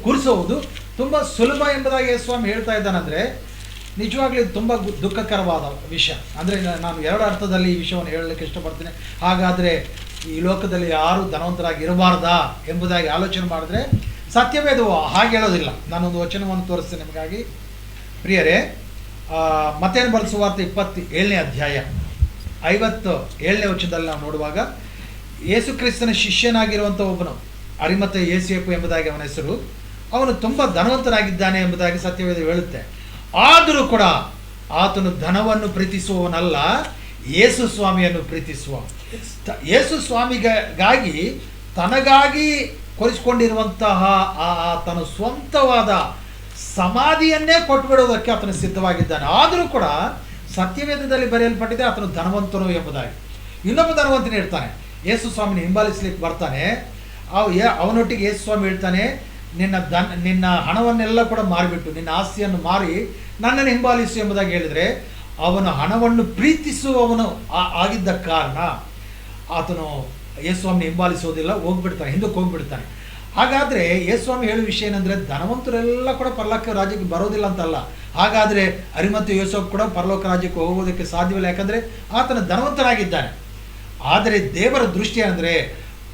ಕೂರಿಸೋದು ತುಂಬ ಸುಲಭ ಎಂಬುದಾಗಿ ಯೇಸು ಸ್ವಾಮಿ ಹೇಳ್ತಾ ಇದ್ದಾನಂದರೆ ನಿಜವಾಗ್ಲೂ ಇದು ತುಂಬ ದುಃಖಕರವಾದ ವಿಷಯ. ಅಂದರೆ ನಾನು ಎರಡು ಅರ್ಥದಲ್ಲಿ ಈ ವಿಷಯವನ್ನು ಹೇಳಲಿಕ್ಕೆ ಇಷ್ಟಪಡ್ತೀನಿ. ಹಾಗಾದರೆ ಈ ಲೋಕದಲ್ಲಿ ಯಾರು ಧನವಂತರಾಗಿ ಇರಬಾರ್ದಾ ಎಂಬುದಾಗಿ ಆಲೋಚನೆ ಮಾಡಿದ್ರೆ ಸತ್ಯವೇದವು ಹಾಗೆ ಹೇಳೋದಿಲ್ಲ. ನಾನೊಂದು ವಚನವನ್ನು ತೋರಿಸ್ತೇನೆ ನಿಮಗಾಗಿ. ಪ್ರಿಯರೇ, ಮತ್ತೇನು ಬರೆದ ಸುವಾರ್ತೆ 27ನೇ ಅಧ್ಯಾಯ 57ನೇ ವಚನದಲ್ಲಿ ನಾವು ನೋಡುವಾಗ, ಯೇಸು ಕ್ರಿಸ್ತನ ಶಿಷ್ಯನಾಗಿರುವಂಥ ಒಬ್ಬನು, ಅರಿಮತ್ತೆ ಯೇಸೇಪು ಎಂಬುದಾಗಿ ಅವನ ಹೆಸರು, ಅವನು ತುಂಬ ಧನವಂತನಾಗಿದ್ದಾನೆ ಎಂಬುದಾಗಿ ಸತ್ಯವೇದ ಹೇಳುತ್ತೆ. ಆದರೂ ಕೂಡ ಆತನು ಧನವನ್ನು ಪ್ರೀತಿಸುವವನಲ್ಲ, ಯೇಸು ಸ್ವಾಮಿಯನ್ನು ಪ್ರೀತಿಸುವ. ಯೇಸು ಸ್ವಾಮಿಗಾಗಿ ತನಗಾಗಿ ಕೊರಿಸಿಕೊಂಡಿರುವಂತಹ ಆತನ ಸ್ವಂತವಾದ ಸಮಾಧಿಯನ್ನೇ ಕೊಟ್ಟುಬಿಡೋದಕ್ಕೆ ಆತನು ಸಿದ್ಧವಾಗಿದ್ದಾನೆ. ಆದರೂ ಕೂಡ ಸತ್ಯವೇದದಲ್ಲಿ ಬರೆಯಲ್ಪಟ್ಟಿದೆ ಆತನು ಧನವಂತನು ಎಂಬುದಾಗಿ. ಇನ್ನೊಬ್ಬ ಧನವಂತನೇ ಇರ್ತಾನೆ, ಯೇಸು ಸ್ವಾಮಿನ ಹಿಂಬಾಲಿಸ್ಲಿಕ್ಕೆ ಬರ್ತಾನೆ. ಅವನೊಟ್ಟಿಗೆ ಯೇಸು ಸ್ವಾಮಿ ಹೇಳ್ತಾನೆ, ನಿನ್ನ ಹಣವನ್ನೆಲ್ಲ ಕೂಡ ಮಾರಿಬಿಟ್ಟು, ನಿನ್ನ ಆಸ್ತಿಯನ್ನು ಮಾರಿ ನನ್ನನ್ನು ಹಿಂಬಾಲಿಸು ಎಂಬುದಾಗಿ ಹೇಳಿದರೆ, ಅವನು ಹಣವನ್ನು ಪ್ರೀತಿಸುವವನು ಆಗಿದ್ದ ಕಾರಣ ಆತನು ಯೇಸುಸ್ವಾಮಿನ ಹಿಂಬಾಲಿಸೋದಿಲ್ಲ, ಹೋಗ್ಬಿಡ್ತಾನೆ, ಹಿಂದಕ್ಕೆ ಹೋಗ್ಬಿಡ್ತಾನೆ. ಹಾಗಾದರೆ ಯೇಸುಸ್ವಾಮಿ ಹೇಳೋ ವಿಷಯ ಏನಂದರೆ, ಧನವಂತರೆಲ್ಲ ಕೂಡ ಪರಲೋಕ ರಾಜ್ಯಕ್ಕೆ ಬರೋದಿಲ್ಲ ಅಂತಲ್ಲ. ಹಾಗಾದರೆ ಅರಿಮತ್ತು ಯೋಸೇಫ್ ಕೂಡ ಪರಲೋಕ ರಾಜ್ಯಕ್ಕೆ ಹೋಗೋದಕ್ಕೆ ಸಾಧ್ಯವಿಲ್ಲ, ಯಾಕಂದರೆ ಆತನ ಧನವಂತನಾಗಿದ್ದಾನೆ. ಆದರೆ ದೇವರ ದೃಷ್ಟಿ ಅಂದರೆ,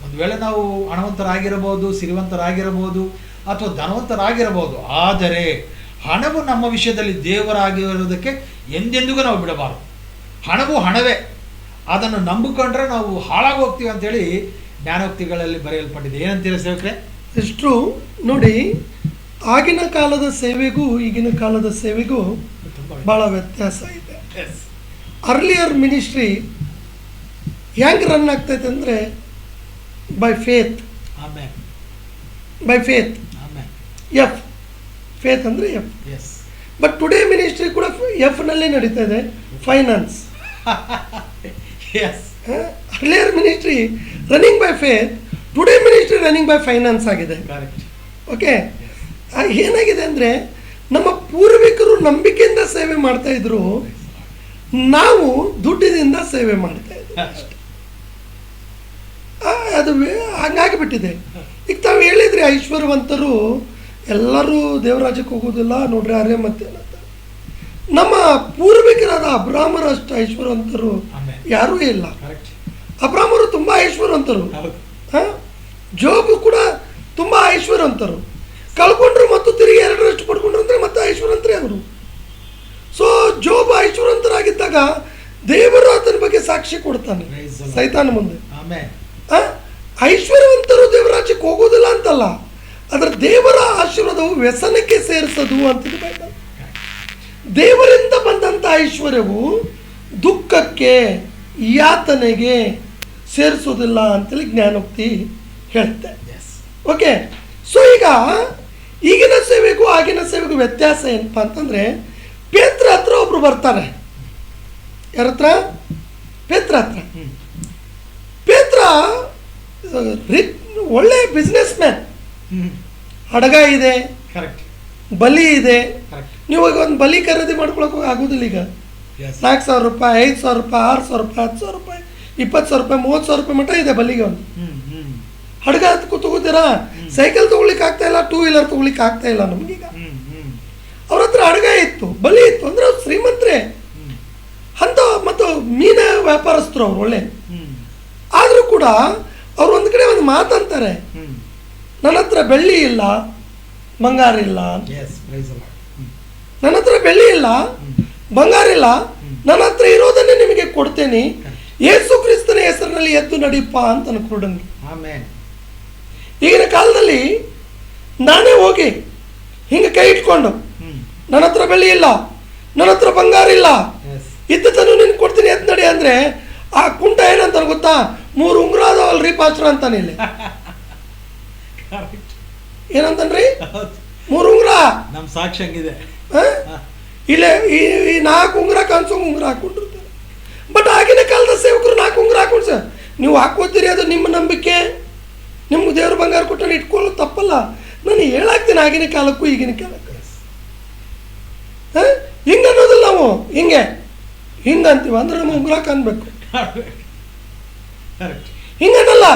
ಒಂದು ವೇಳೆ ನಾವು ಹಣವಂತರಾಗಿರಬಹುದು, ಸಿರಿವಂತರಾಗಿರಬಹುದು ಅಥವಾ ಧನವಂತರಾಗಿರಬಹುದು, ಆದರೆ ಹಣವು ನಮ್ಮ ವಿಷಯದಲ್ಲಿ ದೇವರಾಗಿರೋದಕ್ಕೆ ಎಂದೆಂದಿಗೂ ನಾವು ಬಿಡಬಾರದು. ಹಣವು ಹಣವೇ, ಅದನ್ನು ನಂಬಿಕೊಂಡ್ರೆ ನಾವು ಹಾಳಾಗಿ ಹೋಗ್ತೀವಿ ಅಂತೇಳಿ ಜ್ಞಾನೋಕ್ತಿಗಳಲ್ಲಿ ಬರೆಯಲ್ಪಟ್ಟಿದೆ. ಏನಂತೀರ ಸೇವಕರೇ? ಎಷ್ಟು ನೋಡಿ, ಆಗಿನ ಕಾಲದ ಸೇವೆಗೂ ಈಗಿನ ಕಾಲದ ಸೇವೆಗೂ ಭಾಳ ವ್ಯತ್ಯಾಸ ಇದೆ. ಅರ್ಲಿಯರ್ ಮಿನಿಸ್ಟ್ರಿ ಹೆಂಗೆ ರನ್ ಆಗ್ತೈತೆ ಅಂದರೆ by faith. By faith, F, faith ಅಂದರೆ ಎಫ್. ಬಟ್ ಟುಡೇ ಮಿನಿಸ್ಟ್ರಿ ಕೂಡ ಎಫ್ನಲ್ಲೇ ನಡೀತಾ ಇದೆ, finance. Earlier ministry running by faith, today ministry running by finance ಆಗಿದೆ. ಓಕೆ, ಏನಾಗಿದೆ ಅಂದರೆ, ನಮ್ಮ ಪೂರ್ವಿಕರು ನಂಬಿಕೆಯಿಂದ ಸೇವೆ ಮಾಡ್ತಾ ಇದ್ರು, ನಾವು ದುಡ್ಡಿನಿಂದ ಸೇವೆ ಮಾಡ್ತಾ ಇದ್ದೀವಿ. ಅದು ಹಂಗಾಗಿಬಿಟ್ಟಿದೆ. ಈಗ ತಾವು ಹೇಳಿದ್ರಿ ಯಾಕ್ರಿ ಐಶ್ವರ್ಯವಂತರು ಎಲ್ಲರೂ ದೇವರಾಜ್ಯಕ್ಕೆ ಹೋಗೋದಿಲ್ಲ ನೋಡ್ರಿ ಅರೆ ಮತ್ತೆ ಅಂತ. ನಮ್ಮ ಪೂರ್ವಿಕರಾದ ಅಬ್ರಾಮರಷ್ಟು ಐಶ್ವರ್ಯವಂತರು ಯಾರೂ ಇಲ್ಲ. ಅಬ್ರಾಮರು ತುಂಬ ಐಶ್ವರ್ಯವಂತರು. ಜೋಬು ಕೂಡ ತುಂಬ ಐಶ್ವರ್ಯವಂತರು. ಕಳ್ಕೊಂಡ್ರು ಮತ್ತು ತಿರುಗಿ ಎರಡರಷ್ಟು ಪಡ್ಕೊಂಡ್ರು ಅಂದರೆ ಮತ್ತೆ ಐಶ್ವರ್ಯವಂತರೇ ಅವರು. ಸೊ ಜೋಬ್ ಐಶ್ವರ್ಯವಂತರಾಗಿದ್ದಾಗ ದೇವರು ಆತನ ಬಗ್ಗೆ ಸಾಕ್ಷಿ ಕೊಡ್ತಾನೆ ಸೈತಾನ ಮುಂದೆ. ಐಶ್ವರ್ಯವಂತರು ದೇವರಾಜ್ಯಕ್ಕೆ ಹೋಗೋದಿಲ್ಲ ಅಂತಲ್ಲ, ಆದರೆ ದೇವರ ಆಶೀರ್ವಾದವು ವ್ಯಸನಕ್ಕೆ ಸೇರಿಸೋದು ಅಂತಿದೆ ಬೈಬಲ್. ದೇವರಿಂದ ಬಂದಂಥ ಐಶ್ವರ್ಯವು ದುಃಖಕ್ಕೆ ಯಾತನೆಗೆ ಸೇರಿಸೋದಿಲ್ಲ ಅಂತೇಳಿ ಜ್ಞಾನೋಕ್ತಿ ಹೇಳುತ್ತೆ. ಓಕೆ, ಸೊ ಈಗ ಈಗಿನ ಸೇವೆಗೂ ಆಗಿನ ಸೇವೆಗೂ ವ್ಯತ್ಯಾಸ ಏನಪ್ಪ ಅಂತಂದರೆ, ಪೇತ್ರ ಹತ್ರ ಒಬ್ರು ಬರ್ತಾರೆ. ಯಾರ ಹತ್ರ? ಪೇತ್ರ ಹತ್ರ. ಪೇತ್ರ ಒಳ್ಳೆ ಬಿಸ್ನೆಸ್ ಮ್ಯಾನ್. ಹಡಗ ಇದೆ, ಬಲಿ ಇದೆ. ನೀವು ಈಗ ಒಂದು ಬಲಿ ಖರೀದಿ ಮಾಡ್ಕೊಳಕ್ಕೆ ಆಗೋದಿಲ್ಲ. ಈಗ 4,000 ರೂಪಾಯಿ, 5,000 ರೂಪಾಯಿ, 6,000 ರೂಪಾಯಿ, 10,000 ರೂಪಾಯಿ, 20,000 ರೂಪಾಯಿ, 30,000 ರೂಪಾಯಿ ಮಟ್ಟ ಇದೆ ಬಲಿಗೆ. ಒಂದು ಹಡಗ ತಗೋತೀರಾ? ಸೈಕಲ್ ತಗೊಳ್ಳಿಕ್ಕೆ ಆಗ್ತಾ ಇಲ್ಲ, 2 ವೀಲರ್ ತಗೊಳ್ಳಿಕ್ಕೆ ಆಗ್ತಾ ಇಲ್ಲ ನಮಗೀಗ. ಅವ್ರ ಹತ್ರ ಹಡಗ ಇತ್ತು, ಬಲಿ ಇತ್ತು, ಅಂದ್ರೆ ಅವ್ರು ಶ್ರೀಮಂತರೇ ಅಂತ. ಮತ್ತು ಮೀನ ವ್ಯಾಪಾರಸ್ಥರು ಅವ್ರು ಒಳ್ಳೆ. ಆದರೂ ಕೂಡ ಅವ್ರು ಒಂದು ಕಡೆ ಒಂದು ಮಾತಂತಾರೆ, ನನ್ನ ಹತ್ರ ಬೆಳ್ಳಿ ಇಲ್ಲ, ಬಂಗಾರ ಇಲ್ಲ. ನನ್ನ ಹತ್ರ ಬೆಳ್ಳಿ ಇಲ್ಲ, ಬಂಗಾರ ಇಲ್ಲ, ನನ್ನ ಹತ್ರ ಇರೋದನ್ನೇ ನಿಮಗೆ ಕೊಡ್ತೇನೆ, ಯೇಸು ಕ್ರಿಸ್ತನ ಹೆಸರಿನಲ್ಲಿ ಎದ್ದು ನಡೀಪ ಅಂತ ಅನ್ಕೊಂಡಂಗೆ. ಈಗಿನ ಕಾಲದಲ್ಲಿ ನಾನೇ ಹೋಗಿ ಹಿಂಗೆ ಕೈ ಇಟ್ಕೊಂಡು, ನನ್ನ ಹತ್ರ ಬೆಳ್ಳಿ ಇಲ್ಲ, ನನ್ನ ಹತ್ರ ಬಂಗಾರ ಇಲ್ಲ, ಇದ್ದದನ್ನು ನಿನ್ ಕೊಡ್ತೀನಿ ಎದ್ದು ನಡಿ ಅಂದ್ರೆ, ಆ ಕುಂಟ ಏನಂತ ಗೊತ್ತಾ? 3 ಉಂಗುರ ಅದಾವಲ್ರಿ ಪಾಸ್ಟರ್ ಅಂತಾನೆ. ಇಲ್ಲಿ ಏನಂತನ್ರಿ? 3 ಉಂಗುರ ನಮ್ ಸಾಕ್ಷಿ ಹಂಗಿದೆ. ಇಲ್ಲೇ ಈ 4 ಉಂಗುರ ಕನ್ಸೋಂಗ್ ಉಂಗುರ ಹಾಕೊಂಡಿರ್ತಾರೆ. ಬಟ್ ಆಗಿನ ಕಾಲದ ಸೇವಕರು 4 ಉಂಗುರ ಹಾಕೊಂಡು ಸರ್ ನೀವು ಹಾಕೋತೀರಿ, ಅದು ನಿಮ್ಮ ನಂಬಿಕೆ. ನಿಮ್ಗೆ ದೇವ್ರ ಬಂಗಾರ ಕೊಟ್ಟು ಇಟ್ಕೊಳ್ಳೋದು ತಪ್ಪಲ್ಲ. ನಾನು ಹೇಳಾಕ್ತೀನಿ ಆಗಿನ ಕಾಲಕ್ಕೂ ಈಗಿನ ಕಾಲಕ್ಕೂ. ಹಿಂಗೆ ಅನ್ನೋದಿಲ್ಲ ನಾವು, ಹಿಂಗಂತೀವಿ ಅಂದ್ರೆ ನಮ್ಮ ಉಂಗುರ ಕಾಣ್ಬೇಕು. ಹಿಂಗನ್ನಲ್ಲ,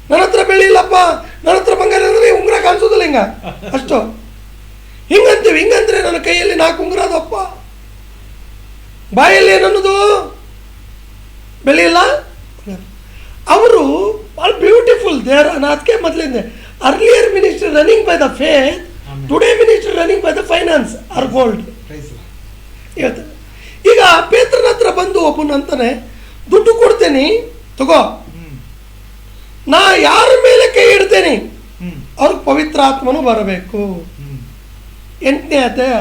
ನನ್ನ ಹತ್ರ ಬೆಳ್ಳಿ ಇಲ್ಲಪ್ಪ, ನನ್ನ ಹತ್ರ ಬಂಗಾರ ಅಂದ್ರೆ ಉಂಗುರ ಕಾಣಿಸೋದಿಲ್ಲ ಹಿಂಗ ಅಷ್ಟು. ಹಿಂಗಂತೀವಿ. ಹಿಂಗಂದ್ರೆ ನನ್ನ ಕೈಯಲ್ಲಿ 4 ಉಂಗುರ ಅದಪ್ಪ, ಬಾಯಲ್ಲಿ ಏನನ್ನೋದು ಬೆಳ್ಳಿ ಇಲ್ಲ. ಅವರು ಭಾಳ ಬ್ಯೂಟಿಫುಲ್ ದೇರ್. ಅದಕ್ಕೆ ಮೊದಲಿಂದ earlier minister running by the faith, today minister running by the finance or gold ಹೇಳ್ತಾರೆ. ಈಗ ಪೇತ್ರನ ಹತ್ರ ಬಂದು ಒಬ್ಬನ ಅಂತಾನೆ, ದುಡ್ಡು ಕೊಡ್ತೇನೆ ತಗೋ, ನಾ ಯಾರ ಮೇಲೆ ಕೈ ಇಡ್ತೇನೆ ಅವ್ರಿಗೆ ಪವಿತ್ರ ಆತ್ಮನು ಬರಬೇಕು. 8ನೇ ಅಧ್ಯಾಯ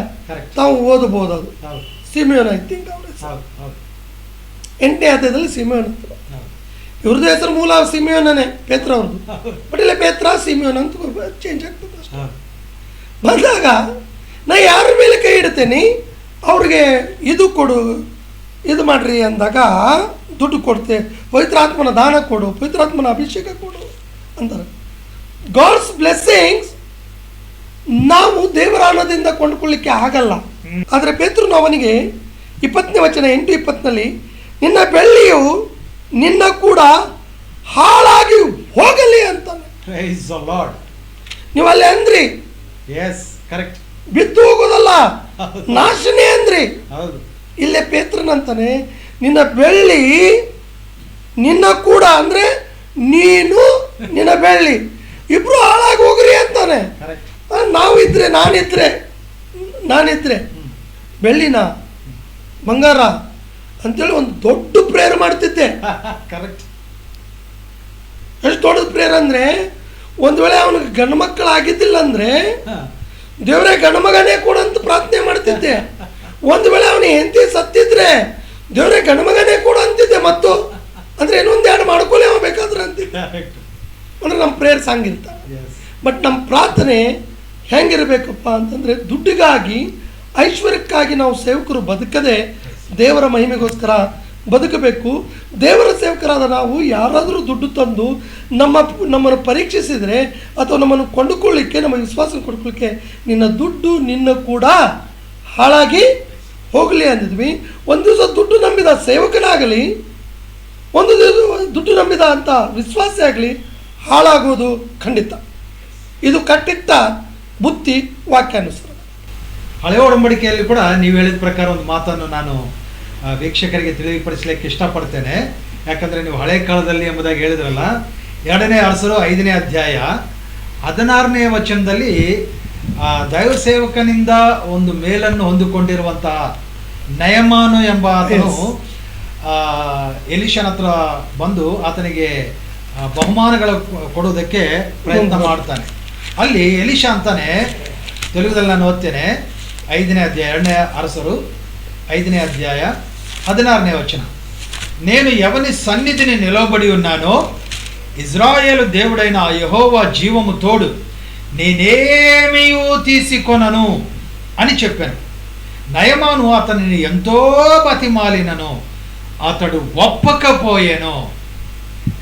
ತಾವು ಓದಬಹುದು. ಅದು ಸಿಮೆಯೋನ್ ಐ ಥಿಂಕ್. 8ನೇ ಅಧ್ಯಾಯದಲ್ಲಿ ಸಿಮೆಯೋನ್ ಅಂತ. ಇವ್ರದ್ದು ಹೆಸರು ಮೂಲ ಸಿಮೆಯೋನೇ, ಪೇತ್ರ ಅವ್ರದ್ದು. ಬಟ್ ಇಲ್ಲ ಪೇತ್ರ ಸಿಮೆಯೋನ್ ಅಂತ ಚೇಂಜ್ ಆಗ್ತದೆ ಅಷ್ಟೇ. ಬಂದಾಗ ನಾ ಯಾರ ಮೇಲೆ ಕೈ ಇಡ್ತೇನೆ ಅವ್ರಿಗೆ ಇದು ಕೊಡು, ಇದು ಮಾಡ್ರಿ ಅಂದಾಗ ದುಡ್ಡು ಕೊಡ್ತೆ, ಪವಿತ್ರಾತ್ಮನ ದಾನ ಕೊಡು, ಪವಿತ್ರಾತ್ಮನ ಅಭಿಷೇಕ ಕೊಡು ಅಂತಾರೆ. ಗಾಡ್ಸ್ ಬ್ಲೆಸ್ಸಿಂಗ್ಸ್ ನಾವು ದೇವರ ಹಣದಿಂದ ಕೊಂಡ್ಕೊಳ್ಳಿಕ್ಕೆ ಆಗಲ್ಲ. ಆದರೆ ಪೇತ್ರನು ಅವನಿಗೆ 20ನೇ ವಚನ 8:20ನಲ್ಲಿ, ನಿನ್ನ ಬೆಳ್ಳಿಯು ನಿನ್ನ ಕೂಡ ಹಾಳಾಗಿ ಹೋಗಲಿ ಅಂತಾನೆ. ನೀವು ಅಲ್ಲಿ ಅಂದ್ರಿ, ಬಿದ್ದು ಹೋಗೋದಲ್ಲ, ನಾಶನೇ ಅಂದ್ರಿ. ಇಲ್ಲೇ ಪೇತ್ರನಂತಾನೆ, ನಿನ್ನ ಬೆಳ್ಳಿ ನಿನ್ನ ಕೂಡ ಅಂದ್ರೆ ನೀನು ನಿನ್ನ ಬೆಳ್ಳಿ ಇಬ್ರು ಹಾಳಾಗಿ ಹೋಗ್ರಿ ಅಂತಾನೆ. ನಾವು ಇದ್ರೆ ನಾನಿದ್ರೆ ಬೆಳ್ಳಿನ ಬಂಗಾರ ಅಂತೇಳಿ ಒಂದು ದೊಡ್ಡ ಪ್ರೇಯರ್ ಮಾಡ್ತಿದ್ದೆ. ಎಷ್ಟು ದೊಡ್ಡ ಪ್ರೇಯರ್ ಅಂದ್ರೆ, ಒಂದು ವೇಳೆ ಅವನಿಗೆ ಗಂಡು ಮಕ್ಕಳಾಗಿದ್ದಿಲ್ಲ ಅಂದ್ರೆ ದೇವರೇ ಗಂಡು ಮಗನೇ ಕೊಡಂತ ಪ್ರಾರ್ಥನೆ ಮಾಡ್ತಿದ್ದೆ. ಒಂದು ವೇಳೆ ಅವನು ಹೆಂಡತಿ ಸತ್ತಿದ್ರೆ ದೇವರೇ ಗಂಡು ಮಗನೇ ಕೊಡು ಅಂತಿದ್ದೆ. ಮತ್ತು ಅಂದ್ರೆ ಇನ್ನೊಂದೆರಡು ಮಾಡ್ಕೊಳ್ಳಿ ಅವ ಬೇಕಾದ್ರೆ ಅಂತಿದ್ದೆ. ಅಂದ್ರೆ ನಮ್ಮ ಪ್ರೇಯರ್ಸ್ ಹಂಗಿರ್ತಾವೆ. ಬಟ್ ನಮ್ಮ ಪ್ರಾರ್ಥನೆ ಹೆಂಗಿರ್ಬೇಕಪ್ಪ ಅಂತಂದ್ರೆ, ದುಡ್ಡಿಗಾಗಿ ಐಶ್ವರ್ಯಕ್ಕಾಗಿ ನಾವು ಸೇವಕರು ಬದುಕದೆ ದೇವರ ಮಹಿಮೆಗೋಸ್ಕರ ಬದುಕಬೇಕು. ದೇವರ ಸೇವಕರಾದ ನಾವು ಯಾರಾದರೂ ದುಡ್ಡು ತಂದು ನಮ್ಮನ್ನು ಪರೀಕ್ಷಿಸಿದರೆ ಅಥವಾ ನಮ್ಮನ್ನು ಕೊಂಡುಕೊಳ್ಳಿಕ್ಕೆ, ನಮ್ಮ ವಿಶ್ವಾಸ ಕೊಂಡುಕೊಳ್ಳಿಕ್ಕೆ, ನಿನ್ನ ದುಡ್ಡು ನಿನ್ನ ಕೂಡ ಹಾಳಾಗಿ ಹೋಗಲಿ ಅಂದಿದ್ವಿ. ಒಂದು ದಿವಸ ದುಡ್ಡು ನಂಬಿದ ಸೇವಕನಾಗಲಿ, ಒಂದು ದಿವಸ ದುಡ್ಡು ನಂಬಿದ ಅಂತ ವಿಶ್ವಾಸ ಆಗಲಿ ಹಾಳಾಗೋದು ಖಂಡಿತ. ಇದು ಕಟ್ಟಿಟ್ಟ ಬುತ್ತಿ ವಾಕ್ಯಾನುಸಾರ. ಹಳೆಯ ಒಡಂಬಡಿಕೆಯಲ್ಲಿ ಕೂಡ ನೀವು ಹೇಳಿದ ಪ್ರಕಾರ ಒಂದು ಮಾತನ್ನು ನಾನು ವೀಕ್ಷಕರಿಗೆ ತಿಳಿಪಡಿಸಲಿಕ್ಕೆ ಇಷ್ಟಪಡ್ತೇನೆ. ಯಾಕಂದರೆ ನೀವು ಹಳೆ ಕಾಲದಲ್ಲಿ ಎಂಬುದಾಗಿ ಹೇಳಿದ್ರಲ್ಲ, 2ನೇ ಅರಸರು 5ನೇ ಅಧ್ಯಾಯ 16ನೇ ವಚನದಲ್ಲಿ ದೈವ ಸೇವಕನಿಂದ ಒಂದು ಮೇಲನ್ನು ಹೊಂದಿಕೊಂಡಿರುವಂತಹ ನಯಮಾನು ಎಂಬ ಆತನು ಎಲಿಷನ ಹತ್ರ ಬಂದು ಆತನಿಗೆ ಬಹುಮಾನಗಳು ಕೊಡುವುದಕ್ಕೆ ಪ್ರಯತ್ನ ಮಾಡ್ತಾನೆ. ಅಲ್ಲಿ ಎಲಿಷ ಅಂತಾನೆ, ತೆಲುಗುದಲ್ಲಿ ನಾನು ಓದ್ತೇನೆ, 5ನೇ ಅಧ್ಯಾಯ 2ನೇ ಅರಸರು 5ನೇ ಅಧ್ಯಾಯ 16ನೇ వచన. నేను ఎవని సన్నిధిని నిలబడి ఉన్నానో ఇజ్రాయేలు దేవుడైన యెహోవా జీవము తోడు నేనేమియూ తీసుకొనను అని చెప్పాను. నయమాను అతనిని ఎంతో బతిమాలినను, అతడు ಒಪ್ಪకపోಯೆನು.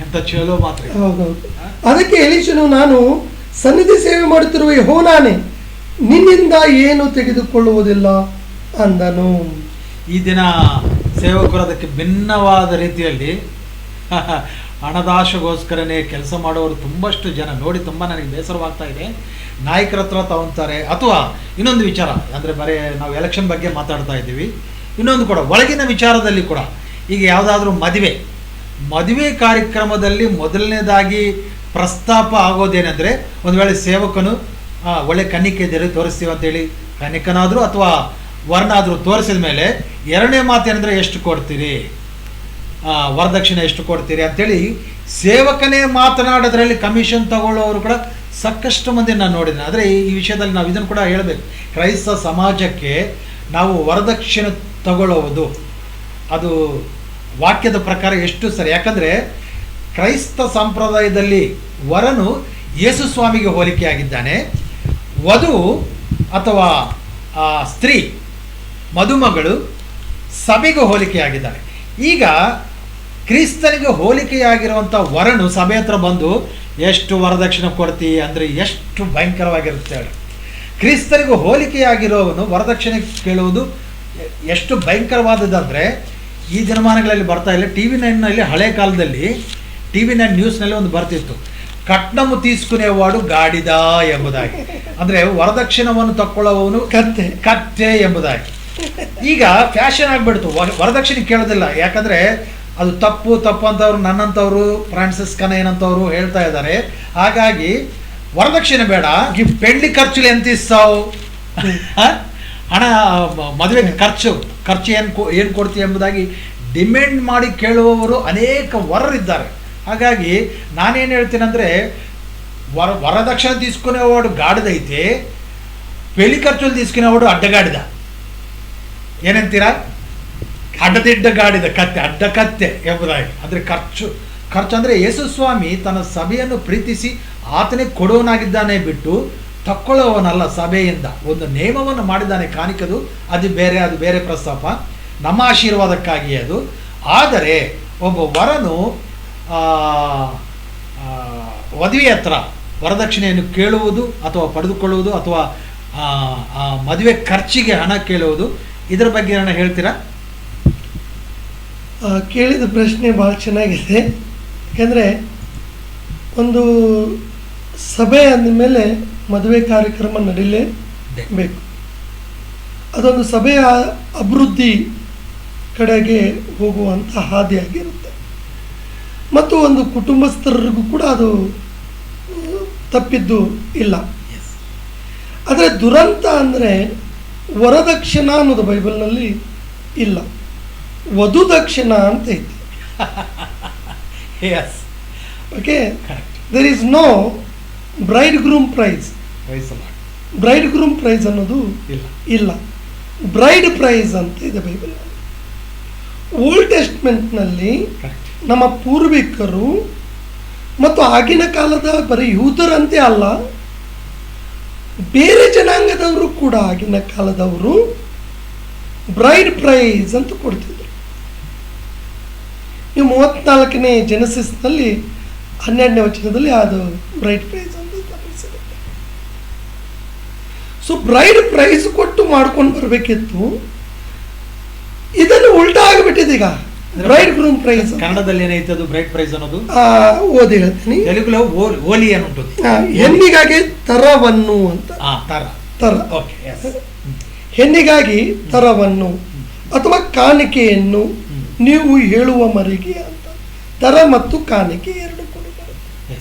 ಎಂತ ಚಲೋ ಮಾತ್ರ. ಹೌದೌದು. ಅದಕ್ಕೆ ಎಲೀಷನು, ನಾನು ಸನ್ನಿಧಿ ಸೇವೆ ಮಾಡುತ್ತಿರುವ ಯೆಹೋವನೇ, ನಿನ್ನಿಂದ ಏನು ತೆಗೆದುಕೊಳ್ಳುವುದಿಲ್ಲ ಅಂದನು. ಈ ದಿನ ಸೇವಕರು ಅದಕ್ಕೆ ಭಿನ್ನವಾದ ರೀತಿಯಲ್ಲಿ ಹಣದಾಶೆಗೋಸ್ಕರನೇ ಕೆಲಸ ಮಾಡೋರು ತುಂಬಷ್ಟು ಜನ ನೋಡಿ ತುಂಬ ನನಗೆ ಬೇಸರವಾಗ್ತಾ ಇದೆ. ನಾಯಕರ ಹತ್ರ ತಗೊತಾರೆ, ಅಥವಾ ಇನ್ನೊಂದು ವಿಚಾರ ಅಂದರೆ ಬರೀ ನಾವು ಎಲೆಕ್ಷನ್ ಬಗ್ಗೆ ಮಾತಾಡ್ತಾ ಇದ್ದೀವಿ. ಇನ್ನೊಂದು ಕೂಡ ಒಳಗಿನ ವಿಚಾರದಲ್ಲಿ ಕೂಡ, ಈಗ ಯಾವುದಾದ್ರೂ ಮದುವೆ ಕಾರ್ಯಕ್ರಮದಲ್ಲಿ ಮೊದಲನೇದಾಗಿ ಪ್ರಸ್ತಾಪ ಆಗೋದೇನೆಂದರೆ, ಒಂದು ವೇಳೆ ಸೇವಕನು ಒಳ್ಳೆ ಕನ್ನಿಕೆ ತೋರಿಸ್ತೀವಿ ಅಂತೇಳಿ ಕನ್ನಿಕನಾದರೂ ಅಥವಾ ವರ್ಣಾದರೂ ತೋರಿಸಿದ ಮೇಲೆ 2ನೇ ಮಾತೇನೆಂದರೆ ಎಷ್ಟು ಕೊಡ್ತೀರಿ, ವರದಕ್ಷಿಣೆ ಎಷ್ಟು ಕೊಡ್ತೀರಿ ಅಂತೇಳಿ ಸೇವಕನೇ ಮಾತನಾಡೋದ್ರಲ್ಲಿ ಕಮಿಷನ್ ತಗೊಳ್ಳೋರು ಕೂಡ ಸಾಕಷ್ಟು ಮಂದಿ ನಾನು ನೋಡಿದ್ದೇನೆ. ಆದರೆ ಈ ವಿಷಯದಲ್ಲಿ ನಾವು ಇದನ್ನು ಕೂಡ ಹೇಳಬೇಕು. ಕ್ರೈಸ್ತ ಸಮಾಜಕ್ಕೆ ನಾವು ವರದಕ್ಷಿಣೆ ತಗೊಳ್ಳೋದು ಅದು ವಾಕ್ಯದ ಪ್ರಕಾರ ಎಷ್ಟು ಸರಿ? ಯಾಕಂದರೆ ಕ್ರೈಸ್ತ ಸಂಪ್ರದಾಯದಲ್ಲಿ ವರನು ಯೇಸು ಸ್ವಾಮಿಗೆ ಹೋಲಿಕೆಯಾಗಿದ್ದಾನೆ, ವಧು ಅಥವಾ ಸ್ತ್ರೀ ಮದುಮಗಳು ಸಭೆಗೆ ಹೋಲಿಕೆಯಾಗಿದ್ದಾನೆ. ಈಗ ಕ್ರಿಸ್ತನಿಗೆ ಹೋಲಿಕೆಯಾಗಿರುವಂಥ ವರನು ಸಭೆ ಹತ್ರ ಬಂದು ಎಷ್ಟು ವರದಕ್ಷಿಣೆ ಕೊಡ್ತಿ ಅಂದರೆ ಎಷ್ಟು ಭಯಂಕರವಾಗಿರುತ್ತೆ ಹೇಳಿ. ಕ್ರಿಸ್ತನಿಗೆ ಹೋಲಿಕೆಯಾಗಿರೋವನು ವರದಕ್ಷಿಣೆ ಕೇಳುವುದು ಎಷ್ಟು ಭಯಂಕರವಾದದಂದರೆ, ಈ ದಿನಮಾನಗಳಲ್ಲಿ ಬರ್ತಾ ಇಲ್ಲ. TV9ನಲ್ಲಿ ಹಳೆ ಕಾಲದಲ್ಲಿ TV9 ನ್ಯೂಸ್ನಲ್ಲಿ ಒಂದು ಬರ್ತಿತ್ತು, ಕಟ್ನము తీసుకునేవాడు ಗಾಡಿದ ಎಂಬುದಾಗಿ. ಅಂದರೆ ವರದಕ್ಷಿಣವನ್ನು ತಕ್ಕೊಳ್ಳುವವನು ಕತ್ತೆ ಎಂಬುದಾಗಿ. ಈಗ ಫ್ಯಾಷನ್ ಆಗಿಬಿಡ್ತು, ವರದಕ್ಷಿಣೆ ಕೇಳೋದಿಲ್ಲ. ಯಾಕಂದರೆ ಅದು ತಪ್ಪು ಅಂತವ್ರು, ನನ್ನಂಥವ್ರು, ಫ್ರಾನ್ಸಿಸ್ ಕನಯ್ಯನಂಥವ್ರು ಹೇಳ್ತಾ ಇದ್ದಾರೆ. ಹಾಗಾಗಿ ವರದಕ್ಷಿಣೆ ಬೇಡ, ಪೆಂಡ್ಲಿ ಖರ್ಚು ಎಂತ ಇಸ್ತಾವು, ಹಣ ಮದುವೆಗೆ ಖರ್ಚು ಏನು ಕೊಡ್ತೀವಿ ಎಂಬುದಾಗಿ ಡಿಮ್ಯಾಂಡ್ ಮಾಡಿ ಕೇಳುವವರು ಅನೇಕ ವರರಿದ್ದಾರೆ. ಹಾಗಾಗಿ ನಾನೇನು ಹೇಳ್ತೀನಿ ಅಂದರೆ, ವರದಕ್ಷಿಣೆ తీసుకునేవాడు ಗಾಡಿದೈತೆ, పెళ్లి ఖర్చులు తీసుకునేవాడు ಅಡ್ಡಗಾಡಿದ. ಏನಂತೀರಾ? ಅಡ್ಡದಿಡ್ಡ ಗಾಡಿದ ಕತ್ತೆ, ಅಡ್ಡ ಕತ್ತೆ ಎಂಬುದಾಗಿ. ಅಂದರೆ ಖರ್ಚು ಅಂದರೆ ಯೇಸು ಸ್ವಾಮಿ ತನ್ನ ಸಭೆಯನ್ನು ಪ್ರೀತಿಸಿ ಆತನೇ ಕೊಡುವನಾಗಿದ್ದಾನೆ ಬಿಟ್ಟು ತಕ್ಕೊಳ್ಳೋವನಲ್ಲ. ಸಭೆಯಿಂದ ಒಂದು ನೇಮವನ್ನು ಮಾಡಿದ್ದಾನೆ ಕಾಣಿಕದು, ಅದು ಬೇರೆ ಪ್ರಸ್ತಾಪ, ನಮ್ಮ ಆಶೀರ್ವಾದಕ್ಕಾಗಿ ಅದು. ಆದರೆ ಒಬ್ಬ ವರನು ವಧುವೆ ಹತ್ರ ವರದಕ್ಷಿಣೆಯನ್ನು ಕೇಳುವುದು ಅಥವಾ ಪಡೆದುಕೊಳ್ಳುವುದು ಅಥವಾ ಮದುವೆ ಖರ್ಚಿಗೆ ಹಣ ಕೇಳುವುದು, ಇದರ ಬಗ್ಗೆ ಏನಾರ ಹೇಳ್ತೀರಾ? ಕೇಳಿದ ಪ್ರಶ್ನೆ ಭಾಳ ಚೆನ್ನಾಗಿದೆ. ಯಾಕೆಂದರೆ ಒಂದು ಸಭೆ ಅಂದಮೇಲೆ ಮದುವೆ ಕಾರ್ಯಕ್ರಮ ನಡೀಲೇಬೇಕು. ಅದೊಂದು ಸಭೆಯ ಅಭಿವೃದ್ಧಿ ಕಡೆಗೆ ಹೋಗುವಂಥ ಹಾದಿಯಾಗಿರುತ್ತೆ. ಮತ್ತು ಒಂದು ಕುಟುಂಬಸ್ಥರಿಗೂ ಕೂಡ ಅದು ತಪ್ಪಿದ್ದು ಇಲ್ಲ. ಆದರೆ ದುರಂತ ಅಂದರೆ ವರದಕ್ಷಿಣ ಅನ್ನೋದು ಬೈಬಲ್ನಲ್ಲಿ ಇಲ್ಲ, ವಧು ದಕ್ಷಿಣ ಅಂತ ಐತಿ. Okay, there is no bride groom price. Bride groom price ಅನ್ನೋದು ಇಲ್ಲ, ಬ್ರೈಡ್ ಪ್ರೈಸ್ ಅಂತ ಇದೆ ಬೈಬಲ್ನಲ್ಲಿ. ಓಲ್ಡ್ ಟೆಸ್ಟ್ಮೆಂಟ್ನಲ್ಲಿ ನಮ್ಮ ಪೂರ್ವಿಕರು ಮತ್ತು ಆಗಿನ ಕಾಲದ ಬರೀ ಯೂದರಂತೆ ಅಲ್ಲ, ಬೇರೆ ಜನಾಂಗದವರು ಕೂಡ ಆಗಿನ ಕಾಲದವರು ಬ್ರೈಡ್ ಪ್ರೈಸ್ ಅಂತ ಕೊಡ್ತಿದ್ರು. ನೀವು 34ನೇ ಜೆನೆಸಿಸ್ನಲ್ಲಿ 12ನೇ ವಚನದಲ್ಲಿ ಅದು ಬ್ರೈಡ್ ಪ್ರೈಸ್ ಅಂತ ಸಿಗುತ್ತೆ. ಸೊ ಬ್ರೈಡ್ ಪ್ರೈಸ್ ಕೊಟ್ಟು ಮಾಡ್ಕೊಂಡು ಬರಬೇಕಿತ್ತು. ಇದನ್ನು ಉಲ್ಟಾ ಆಗಿಬಿಟ್ಟಿದೆ. ಈಗ ಬ್ರೈಡ್ ಗ್ರೂಮ್ ಪ್ರೈಸ್. ಕನ್ನಡದಲ್ಲಿ ಏನೈತೆ ಅದು ಬ್ರೈಡ್ ಪ್ರೈಸ್ ಅನ್ನೋದು? ಓದಿ ಹೇಳ್ತೀನಿ. ತೆಲುಗುలో ಓಲಿ అని ఉంటుంది. ಹೆಣ್ಣಿಗಾಗಿ ತರವನ್ನು ಅಂತ. ತರ ಓಕೆ, ಎಸ್. ಹೆಣ್ಣಿಗಾಗಿ ತರವನ್ನು ಅಥವಾ ಕಾಣಿಕೆಯನ್ನು ನೀವು ಹೇಳುವ ಮರಿಗೆ ಅಂತ. ತರ ಮತ್ತು ಕಾಣಿಕೆ ಎರಡು ಕೂಡ ಬರುತ್ತೆ.